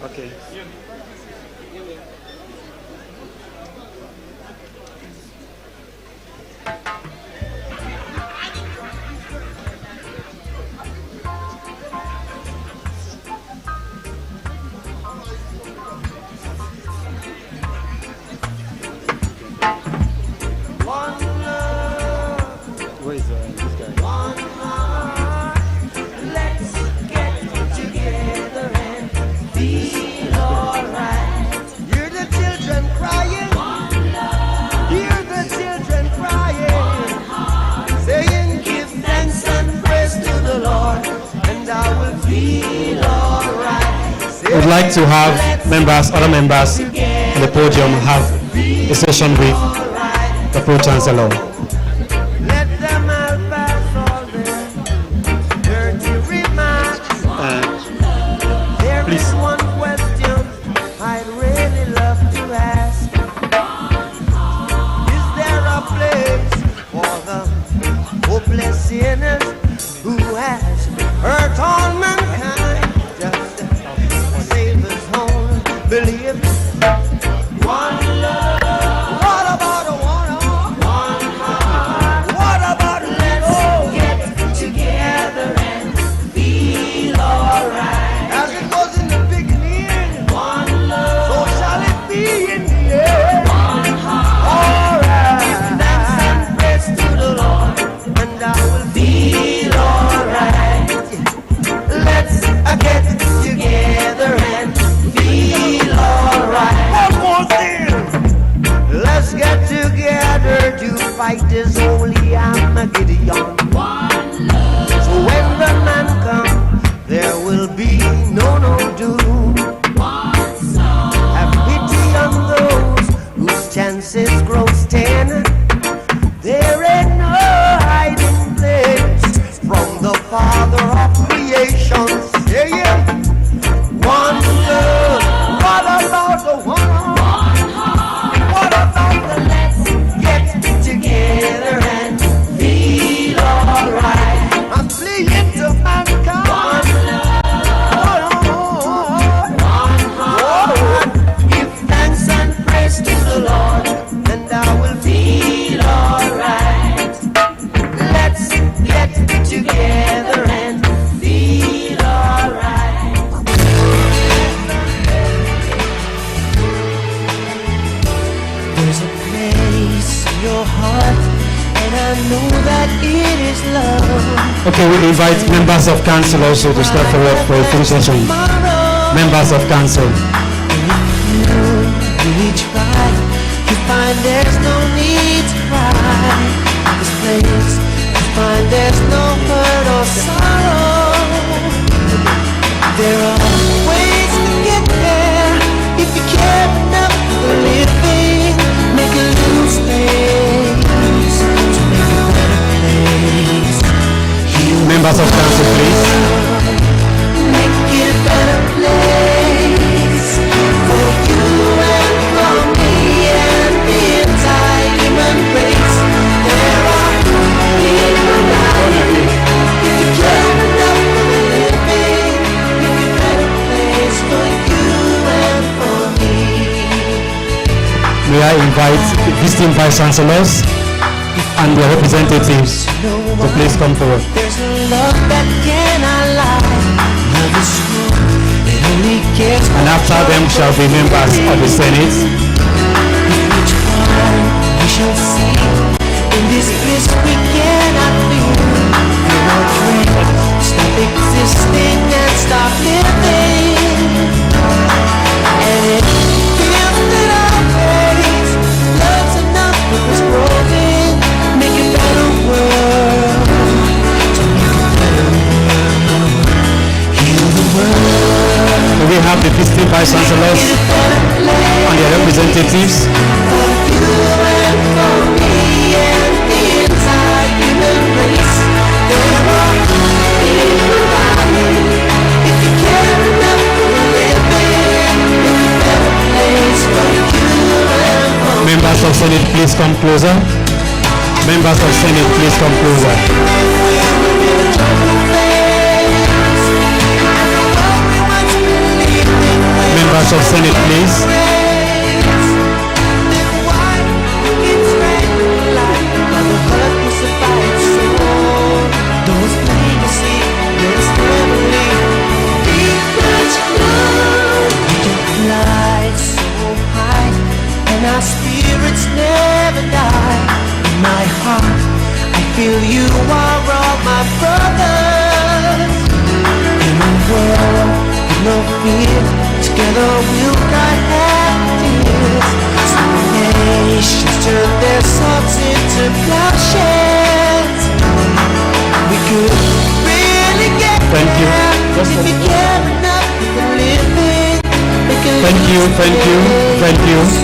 Okay. Where is this guy? Let's get together and feel alright. Hear the children crying. Hear the children crying. Saying, give thanks and praise to the Lord, and I will feel alright. We'd like to have members, other members, and the podium have a session with the Pro-Chancellor. Let them all pass all their dirty remarks. There is one question I'd really love to ask. Is there a place for the hopeless sinners who has hurt all mankind? Just save us home, believe one love. What about a one heart? What about let's get together and feel alright? As it was in the beginning, one love. So shall it be in the end. One heart. Alright. Thanks and praise to the Lord, and I will feel alright. Let's get together and feel alright. One more thing. Let's get together to fight this holy Armageddon. So when the man comes, there will be no doom. Have pity on those whose chances grow thin. There ain't no hiding place from the Father of creation. Yeah, yeah. One love. What about the one? What about the let's get together and feel alright? I'm fleeing to mankind. One love. Give thanks and praise to the Lord, and I will feel alright. Let's get together and feel alright. There's a place in your heart, and I know that it is love. Okay, we invite members of council also to step forward for a full session. Members of council. Really try to find there's no need to cry. This place to find there's no hurt or sorrow. There are ways to get there if you care enough for living. Make a little space to make a better place. Members of council, please. Make it a better place for you and for me and the entire human race. There are people out here. If you care enough for living, make a better place for you and for me. May I invite visiting vice chancellors and their representatives to please come forward. There's a love that cannot lie. Love is true. It only cares. And after them shall be members of the Senate. Each one we shall see. In this bliss we cannot feel. In our dreams, stop existing and stop living. And it feels that our ways, love's enough for us broken. Make a better world. To make a better world. Heal the world. We have the visiting vice chancellors and their representatives. For you and for me and the entire human race. There are people out here. If you care enough for living, make a better place for you and for me. Members of Senate, please come closer. Members of Senate, please come closer. Members of Senate, please. Our spirits never die. In my heart, I feel you are all my brothers. In a world with no fear, together we'll cry happy tears. Some nations turn their swords into plowshares. We could really get Thank you. there if we care enough for living. Thank you, thank you, thank you.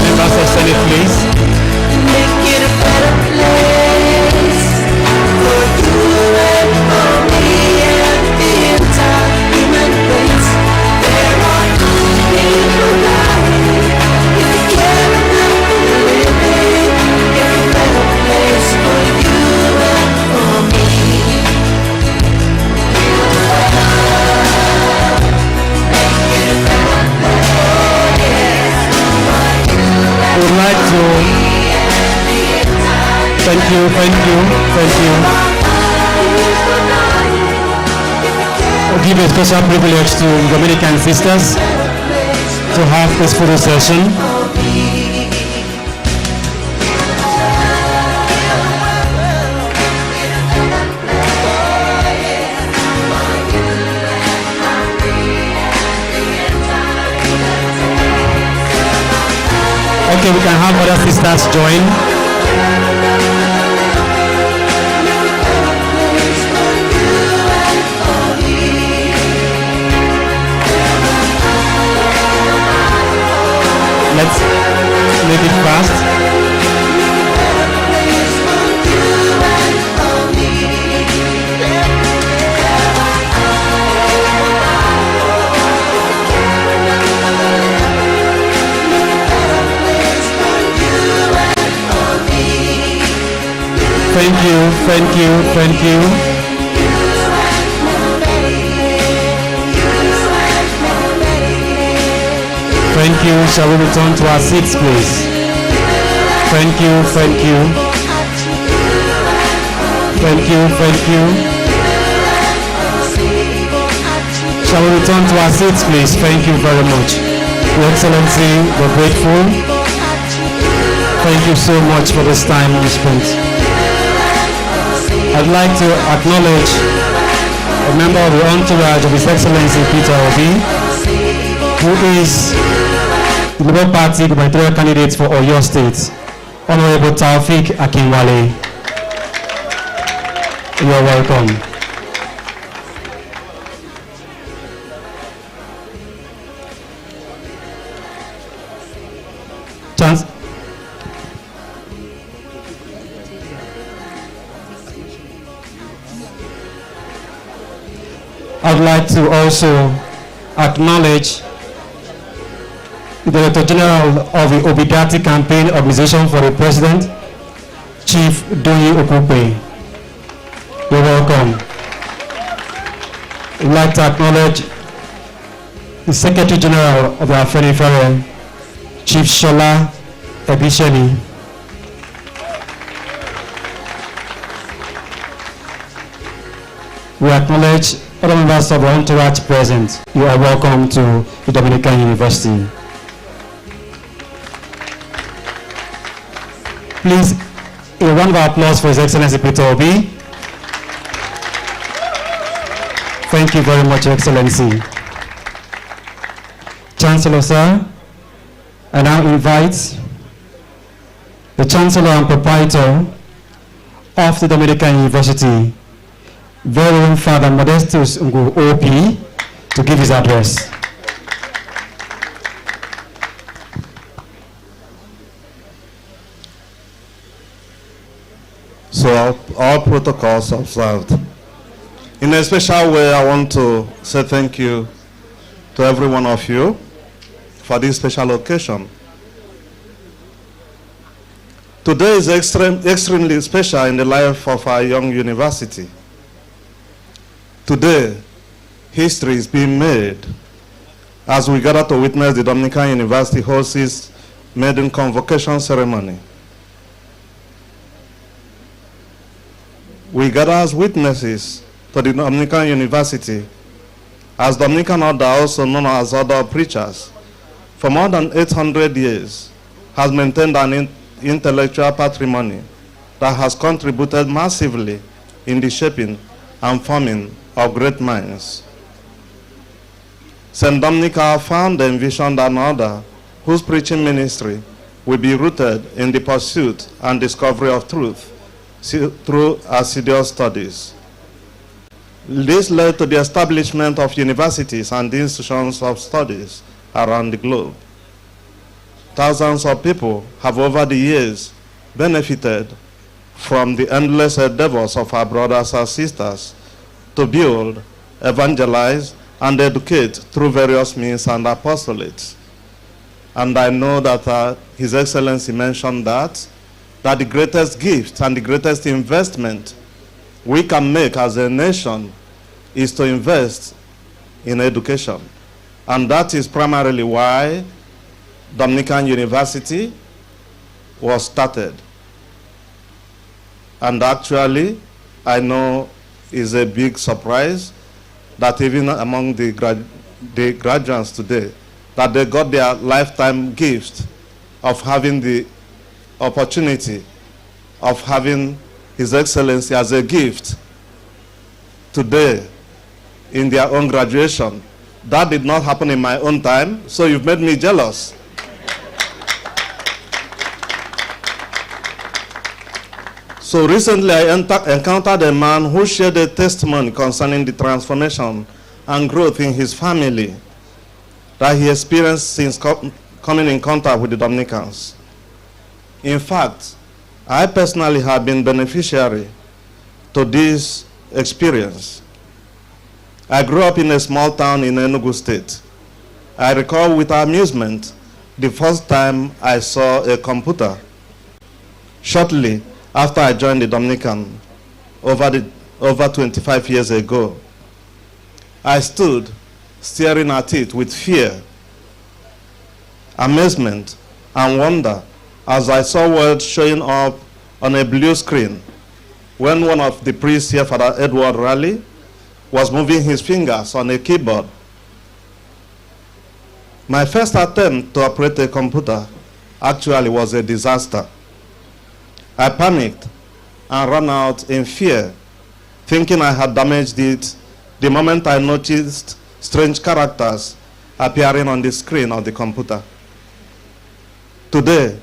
Members of Senate, please. Make it a better place for you and for me and the entire human race. There are people dying. If you care enough for the living, make it a better place for you and for me. Make it a better place. I would like to thank you. I give a special privilege to Dominican sisters to have this photo session. Okay, we can have other sisters join. Let's make it fast. Thank you. Thank you. Shall we return to our seats, please? Thank you. Shall we return to our seats, please? Thank you very much. Your Excellency, we're grateful. Thank you so much for this time you spent. I'd like to acknowledge a member of the entourage of His Excellency Peter Obi, who is the Labour Party gubernatorial candidate for Oyo State, Honorable Taufik Akinwale. You're welcome. I'd like to also acknowledge the Director General of the Obidati Campaign Organization for the President, Chief Doyi Okupe. You're welcome. I'd like to acknowledge the Secretary General of the Afenifere, Chief Shola Ebisheni. We acknowledge other members of the entourage present. You are welcome to the Dominican University. Please, a round of applause for His Excellency Peter Obi. Thank you very much, Your Excellency. Chancellor, sir, I now invite the Chancellor and Proprietor of the Dominican University, Reverend Father Modestus Ngu OP, to give his address. So all protocols observed. In a special way, I want to say thank you to every one of you for this special occasion. Today is extremely special in the life of our young university. Today, history is being made as we gather to witness the Dominican University host its maiden convocation ceremony. We gather as witnesses to the Dominican University as Dominican Order, also known as Order of Preachers, for more than 800 years has maintained an intellectual patrimony that has contributed massively in the shaping and forming of great minds. St. Dominic found and envisioned an order whose preaching ministry will be rooted in the pursuit and discovery of truth through assiduous studies. This led to the establishment of universities and institutions of studies around the globe. Thousands of people have over the years benefited from the endless endeavors of our brothers and sisters to build, evangelize, and educate through various means and apostolates. And I know that His Excellency mentioned that the greatest gift and the greatest investment we can make as a nation is to invest in education. And that is primarily why Dominican University was started. And actually, I know it's a big surprise that even among the graduates today, that they got their lifetime gift of having the opportunity of having His Excellency as a gift today in their own graduation. That did not happen in my own time, so you've made me jealous. So recently I encountered a man who shared a testimony concerning the transformation and growth in his family that he experienced since coming in contact with the Dominicans. In fact, I personally have been beneficiary to this experience. I grew up in a small town in Enugu State. I recall with amusement the first time I saw a computer. Shortly after I joined the Dominican over 25 years ago, I stood staring at it with fear, amazement, and wonder as I saw words showing up on a blue screen when one of the priests here, Father Edward Raleigh, was moving his fingers on a keyboard. My first attempt to operate a computer actually was a disaster. I panicked and ran out in fear, thinking I had damaged it the moment I noticed strange characters appearing on the screen of the computer. Today,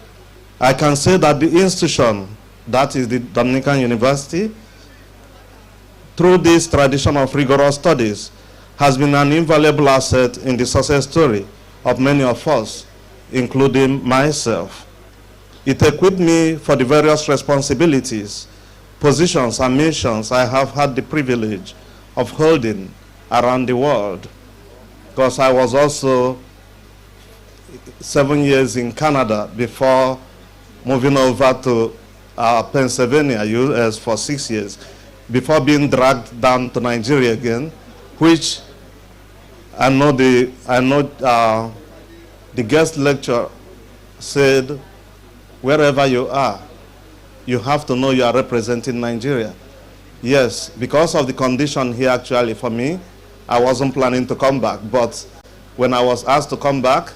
I can say that the institution, that is the Dominican University, through this tradition of rigorous studies, has been an invaluable asset in the success story of many of us, including myself. It equipped me for the various responsibilities, positions, and missions I have had the privilege of holding around the world. Because I was also 7 years in Canada before moving over to Pennsylvania, US for 6 years, before being dragged down to Nigeria again, which I know the guest lecturer said, wherever you are, you have to know you are representing Nigeria. Yes, because of the condition here actually for me, I wasn't planning to come back, but when I was asked to come back,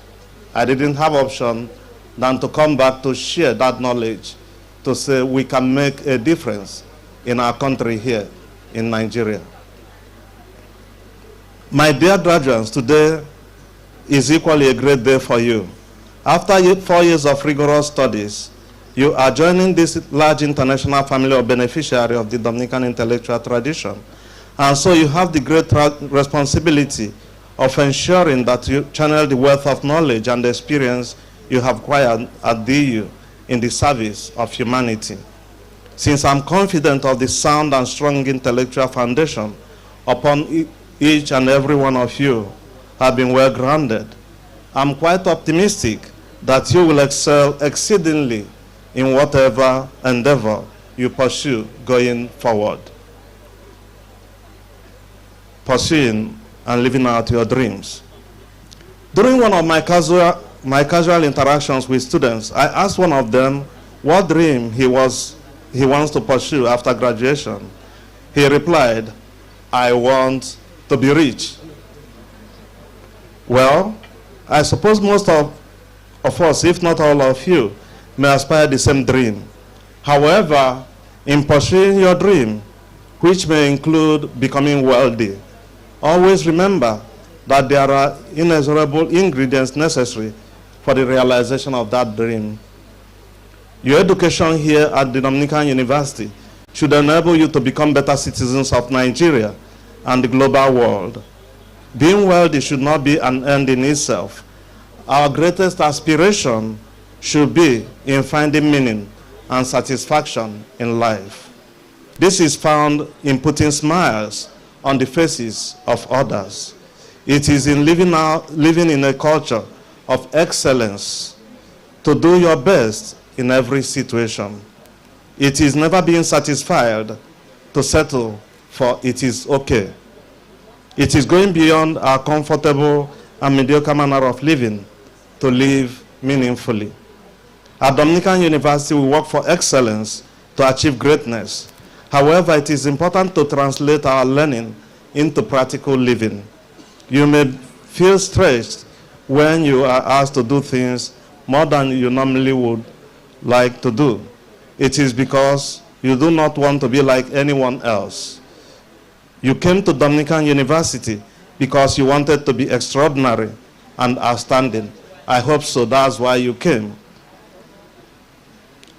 I didn't have option than to come back to share that knowledge, to say we can make a difference in our country here in Nigeria. My dear graduates, today is equally a great day for you. After 4 years of rigorous studies, you are joining this large international family of beneficiaries of the Dominican intellectual tradition. And so you have the great responsibility of ensuring that you channel the wealth of knowledge and experience you have acquired at DU in the service of humanity. Since I'm confident of the sound and strong intellectual foundation upon each and every one of you have been well grounded, I'm quite optimistic that you will excel exceedingly in whatever endeavor you pursue going forward, pursuing and living out your dreams. During one of my casual interactions with students, I asked one of them what dream he wants to pursue after graduation. He replied, "I want to be rich." Well, I suppose most of us, if not all of you, may aspire the same dream. However, in pursuing your dream, which may include becoming wealthy, always remember that there are inexorable ingredients necessary for the realization of that dream. Your education here at the Dominican University should enable you to become better citizens of Nigeria and the global world. Being wealthy should not be an end in itself, Our greatest aspiration should be in finding meaning and satisfaction in life. This is found in putting smiles on the faces of others. It is in living in a culture of excellence, to do your best in every situation. It is never being satisfied to settle for it is okay. It is going beyond our comfortable and mediocre manner of living to live meaningfully. At Dominican University, we work for excellence to achieve greatness. However, it is important to translate our learning into practical living. You may feel stressed when you are asked to do things more than you normally would like to do. It is because you do not want to be like anyone else. You came to Dominican University because you wanted to be extraordinary and outstanding. I hope so. That's why you came.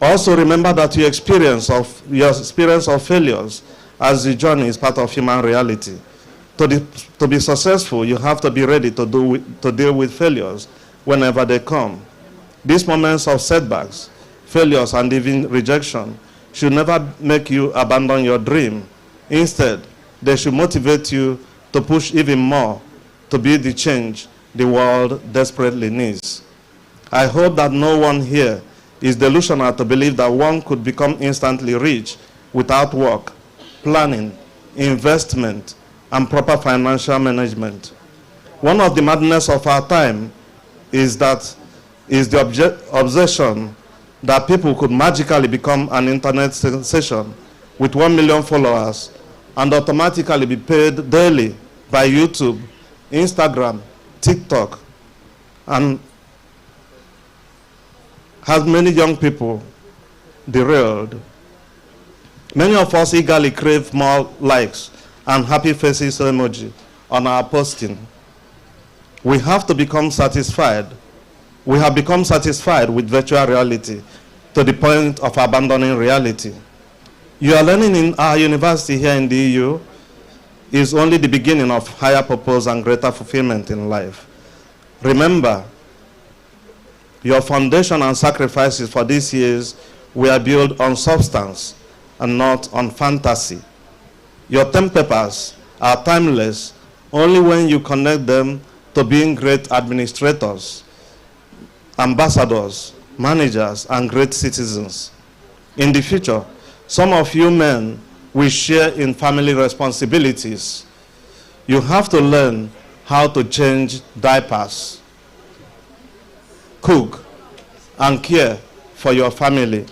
Also remember that your experience of failures as the journey is part of human reality. To be successful, you have to be ready to deal with failures whenever they come. These moments of setbacks, failures, and even rejection should never make you abandon your dream. Instead, they should motivate you to push even more to be the change the world desperately needs. I hope that no one here is delusional to believe that one could become instantly rich without work, planning, investment, and proper financial management. One of the madness of our time is the obsession that people could magically become an internet sensation with 1 million followers and automatically be paid daily by YouTube, Instagram, TikTok, and has many young people derailed. Many of us eagerly crave more likes and happy faces emoji on our posting. We have to become satisfied. We have become satisfied with virtual reality to the point of abandoning reality. Your learning in our university here in the EU is only the beginning of higher purpose and greater fulfillment in life. Remember, your foundation and sacrifices for these years were built on substance and not on fantasy. Your term papers are timeless only when you connect them to being great administrators, ambassadors, managers, and great citizens. In the future, some of you men will share in family responsibilities. You have to learn how to change diapers, cook, and care for your family.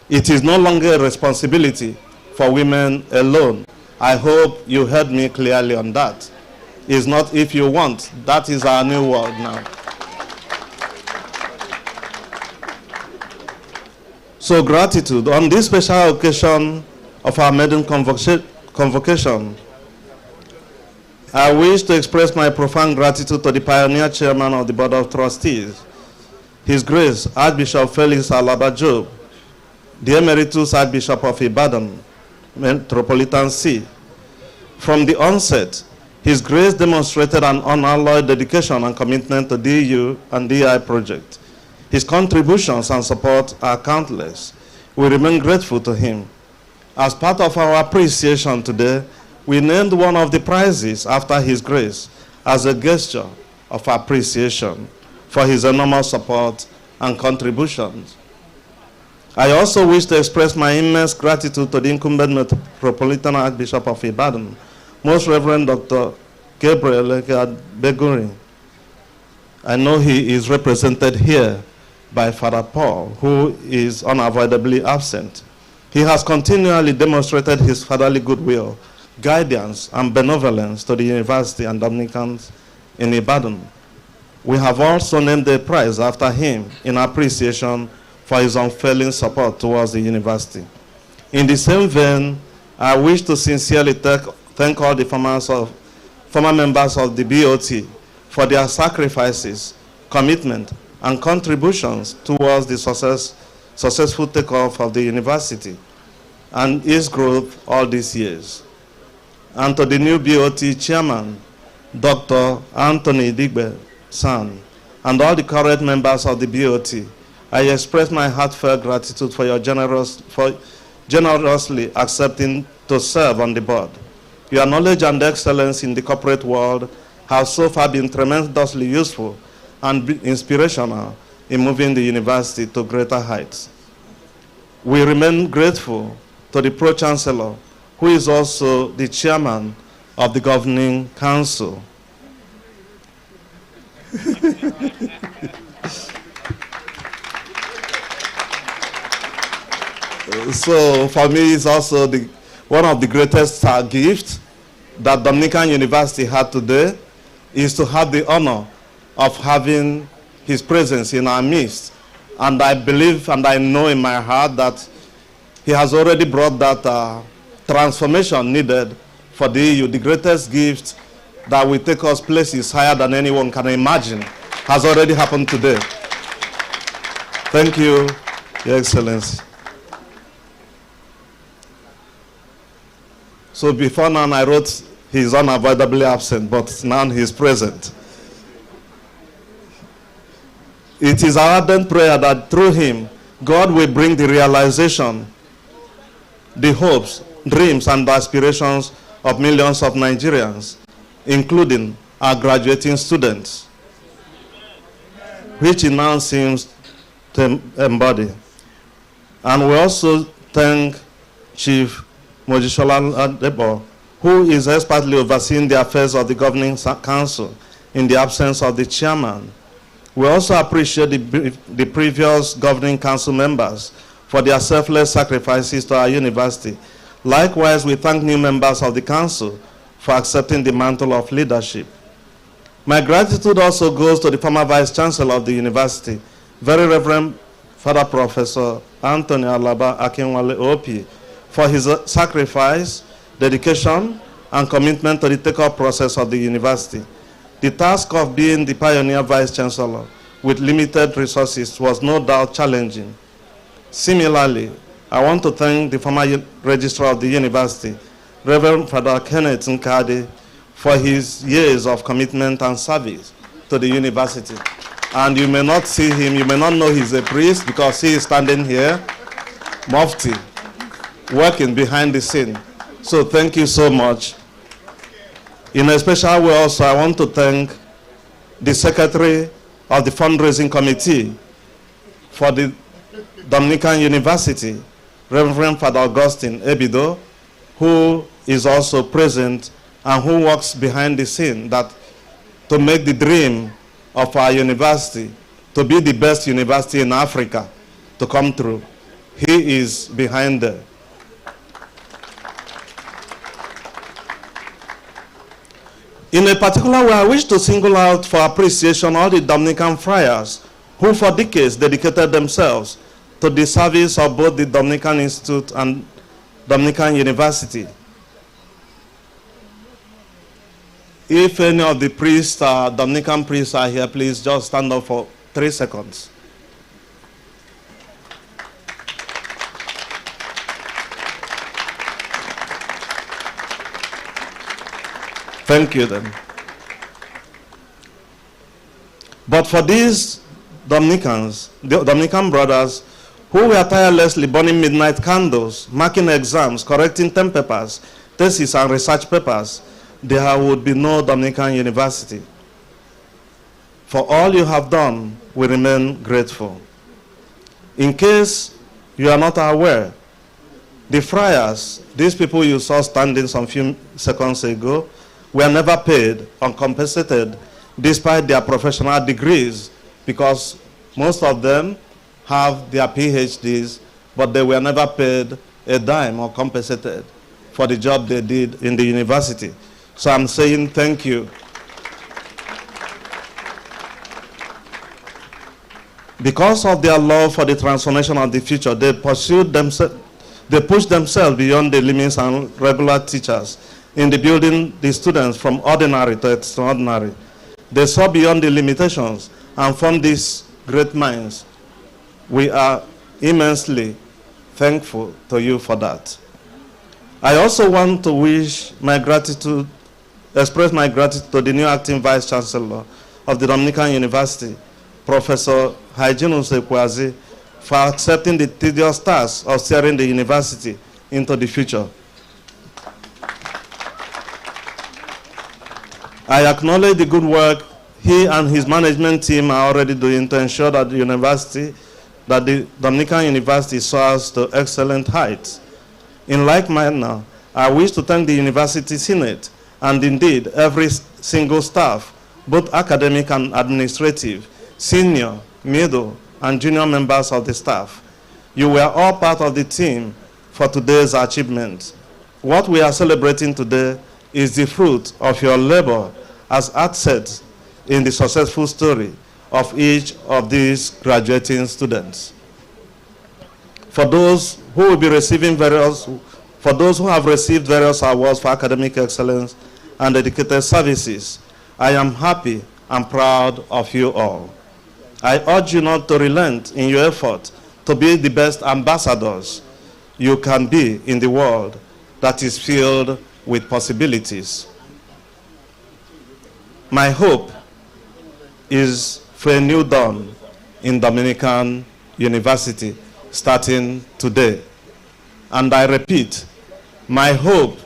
It is no longer a responsibility for women alone. I hope you heard me clearly on that. It's not if you want. That is our new world now. So gratitude. On this special occasion of our maiden convocation, I wish to express my profound gratitude to the pioneer chairman of the Board of Trustees, His Grace Archbishop Felix Alaba Job, the Emeritus Archbishop of Ibadan, Metropolitan See. From the onset, His Grace demonstrated an unalloyed dedication and commitment to the EU and DI project. His contributions and support are countless. We remain grateful to him. As part of our appreciation today, we named one of the prizes after His Grace as a gesture of appreciation for his enormous support and contributions. I also wish to express my immense gratitude to the incumbent Metropolitan Archbishop of Ibadan, Most Reverend Dr. Gabriel Beguri. I know he is represented here by Father Paul, who is unavoidably absent. He has continually demonstrated his fatherly goodwill, guidance, and benevolence to the university and Dominicans in Ibadan. We have also named a prize after him in appreciation for his unfailing support towards the university. In the same vein, I wish to sincerely thank all the former members of the BOT for their sacrifices, commitment, and contributions towards the successful takeoff of the university and its growth all these years. And to the new BOT chairman, Dr. Anthony Digbe San, and all the current members of the BOT, I express my heartfelt gratitude for your generously accepting to serve on the board. Your knowledge and excellence in the corporate world have so far been tremendously useful and inspirational in moving the university to greater heights. We remain grateful to the Pro-Chancellor, who is also the chairman of the Governing Council. So for me, it's also one of the greatest gifts that Dominican University had today is to have the honor of having his presence in our midst. And I believe and I know in my heart that he has already brought that transformation needed for the EU. The greatest gift that will take us places higher than anyone can imagine has already happened today. Thank you, Your Excellency. So before now I wrote he's unavoidably absent, but now he's present. It is our ardent prayer that through him, God will bring the realization, the hopes, dreams, and aspirations of millions of Nigerians, including our graduating students, which he now seems to embody. And we also thank Chief Mojisola Adebo, who is expertly overseeing the affairs of the Governing Council in the absence of the chairman. We also appreciate the previous Governing Council members for their selfless sacrifices to our university. Likewise, we thank new members of the Council for accepting the mantle of leadership. My gratitude also goes to the former Vice Chancellor of the university, Very Reverend Father Professor Anthony Alaba Akinwale Opi, for his sacrifice, dedication, and commitment to the take-up process of the university. The task of being the pioneer Vice Chancellor with limited resources was no doubt challenging. Similarly, I want to thank the former Registrar of the university, Reverend Father Kenneth Nkade, for his years of commitment and service to the university. And you may not see him, you may not know he's a priest because he is standing here, Mufti, working behind the scene. So thank you so much. In a special way also, I want to thank the Secretary of the Fundraising Committee for the Dominican University, Reverend Father Augustine Ebido, who is also present and who works behind the scene to make the dream of our university to be the best university in Africa to come through. He is behind there. In a particular way, I wish to single out for appreciation all the Dominican friars who for decades dedicated themselves to the service of both the Dominican Institute and Dominican University. If any of the priests, Dominican priests are here, please just stand up for 3 seconds. Thank you then. But for these Dominicans, the Dominican brothers, who were tirelessly burning midnight candles, marking exams, correcting term papers, theses, and research papers, there would be no Dominican University. For all you have done, we remain grateful. In case you are not aware, the friars, these people you saw standing some few seconds ago, were never paid or compensated despite their professional degrees, because most of them have their PhDs, but they were never paid a dime or compensated for the job they did in the university. So I'm saying thank you. Because of their love for the transformation of the future, they pushed themselves beyond the limits and regular teachers in the building the students from ordinary to extraordinary. They saw beyond the limitations and formed these great minds. We are immensely thankful to you for that. I also want to express my gratitude to the new acting Vice Chancellor of the Dominican University, Professor Hyginus Ekwazi, for accepting the tedious task of steering the university into the future. I acknowledge the good work he and his management team are already doing to ensure that the Dominican University soars to excellent heights. In like manner, I wish to thank the University Senate and indeed every single staff, both academic and administrative, senior, middle, and junior members of the staff. You were all part of the team for today's achievement. What we are celebrating today is the fruit of your labor as assets in the successful story of each of these graduating students. For those who have received various awards for academic excellence and dedicated services, I am happy and proud of you all. I urge you not to relent in your effort to be the best ambassadors you can be in the world that is filled with possibilities. My hope is for a new dawn in Dominican University starting today. And I repeat, my hope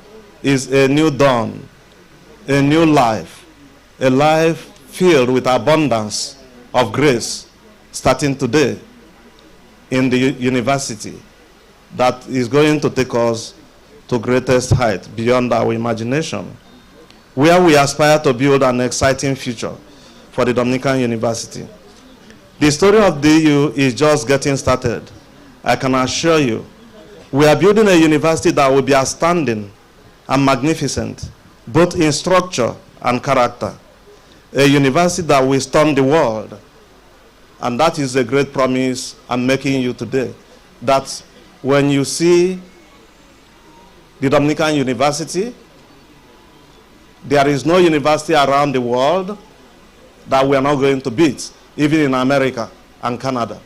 is a new dawn, a new life, a life filled with abundance of grace starting today in the university that is going to take us to greatest height beyond our imagination, where we aspire to build an exciting future for the Dominican University. The story of DU is just getting started. I can assure you, we are building a university that will be outstanding and magnificent, both in structure and character. A university that will storm the world. And that is a great promise I'm making you today. That when you see the Dominican University, there is no university around the world that we are not going to beat, even in America and Canada.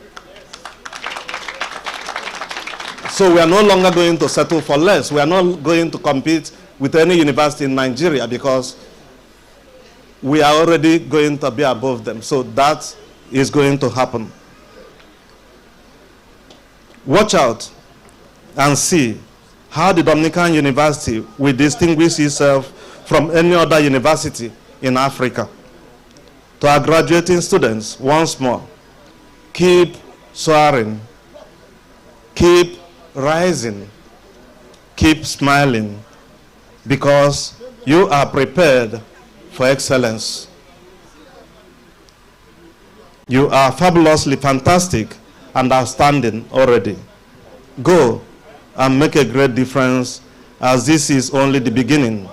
So we are no longer going to settle for less. We are not going to compete with any university in Nigeria because we are already going to be above them. So that is going to happen. Watch out and see how the Dominican University will distinguish itself from any other university in Africa. To our graduating students, once more, keep soaring, keep rising, keep smiling, because you are prepared for excellence. You are fabulously fantastic and outstanding already. Go and make a great difference, as this is only the beginning.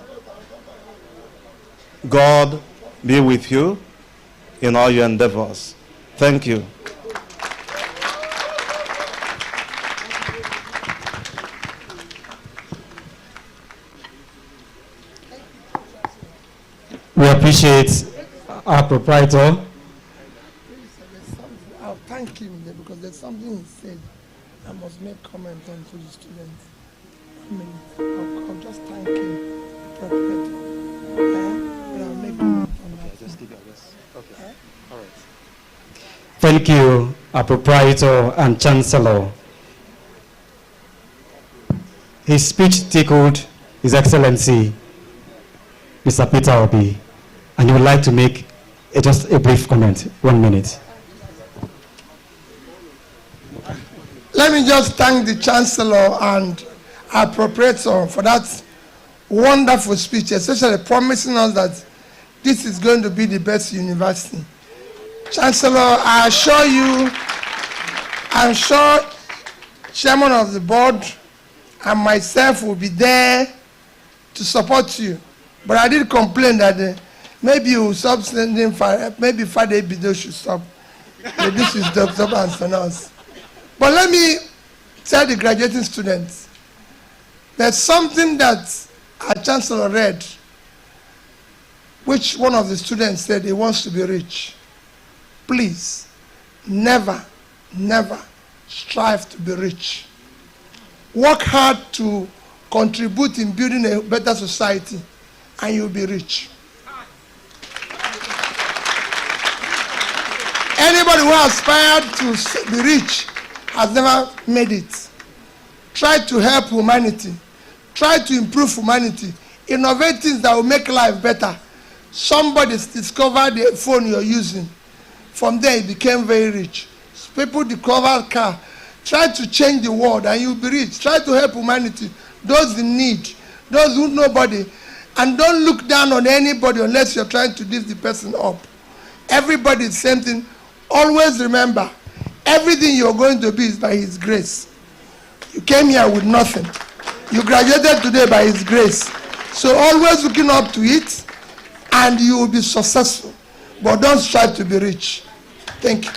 God be with you in all your endeavors. Thank you. We appreciate our proprietor. I'll thank him there because there's something he said I must make comment on to the students. I'll just thank him, the proprietor. But I'll make comment on that. Just keep it, yes. Okay. All right. Thank you, our proprietor and chancellor. His speech tickled His Excellency, Mr. Peter Obi, and he would like to make just a brief comment. 1 minute. Let me just thank the Chancellor and our proprietor for that wonderful speech, especially promising us that this is going to be the best university. Chancellor, I assure you, I'm sure Chairman of the Board and myself will be there to support you. But I did complain that maybe you will stop sending, maybe Friday Bido should stop. This is disturbance for us. But let me tell the graduating students, there's something that our Chancellor read, which one of the students said he wants to be rich. Please, never, never strive to be rich. Work hard to contribute in building a better society, and you'll be rich. Anybody who aspired to be rich has never made it. Try to help humanity. Try to improve humanity. Innovate things that will make life better. Somebody discovered the phone you're using. From there, he became very rich. People discovered car. Try to change the world and you'll be rich. Try to help humanity. Those in need. Those who nobody. And don't look down on anybody unless you're trying to lift the person up. Everybody is the same thing. Always remember, everything you're going to be is by His grace. You came here with nothing. You graduated today by His grace. So always looking up to it, and you will be successful. But don't strive to be rich. Thank you.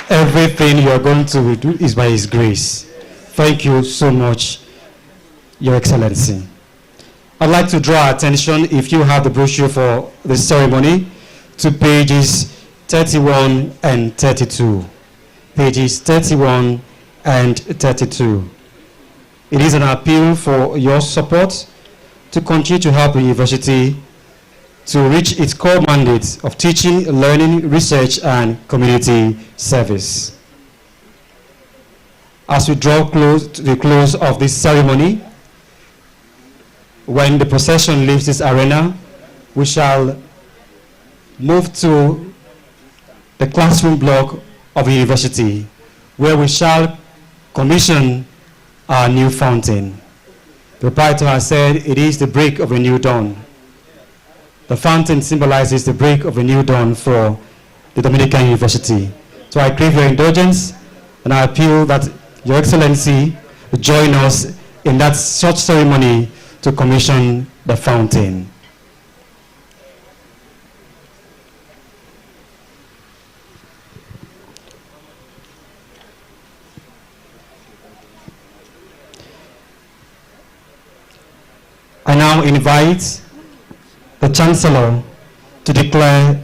Everything you are going to do is by His grace. Thank you so much, Your Excellency. I'd like to draw attention, if you have the brochure for the ceremony, to pages 31 and 32. Pages 31 and 32. It is an appeal for your support to continue to help the university to reach its core mandate of teaching, learning, research, and community service. As we draw close to the close of this ceremony, when the procession leaves this arena, we shall move to the classroom block of the university, where we shall commission our new fountain. The proprietor has said it is the break of a new dawn. The fountain symbolizes the break of a new dawn for the Dominican University. So I crave your indulgence, and I appeal that Your Excellency join us in that short ceremony to commission the fountain. I now invite the Chancellor to declare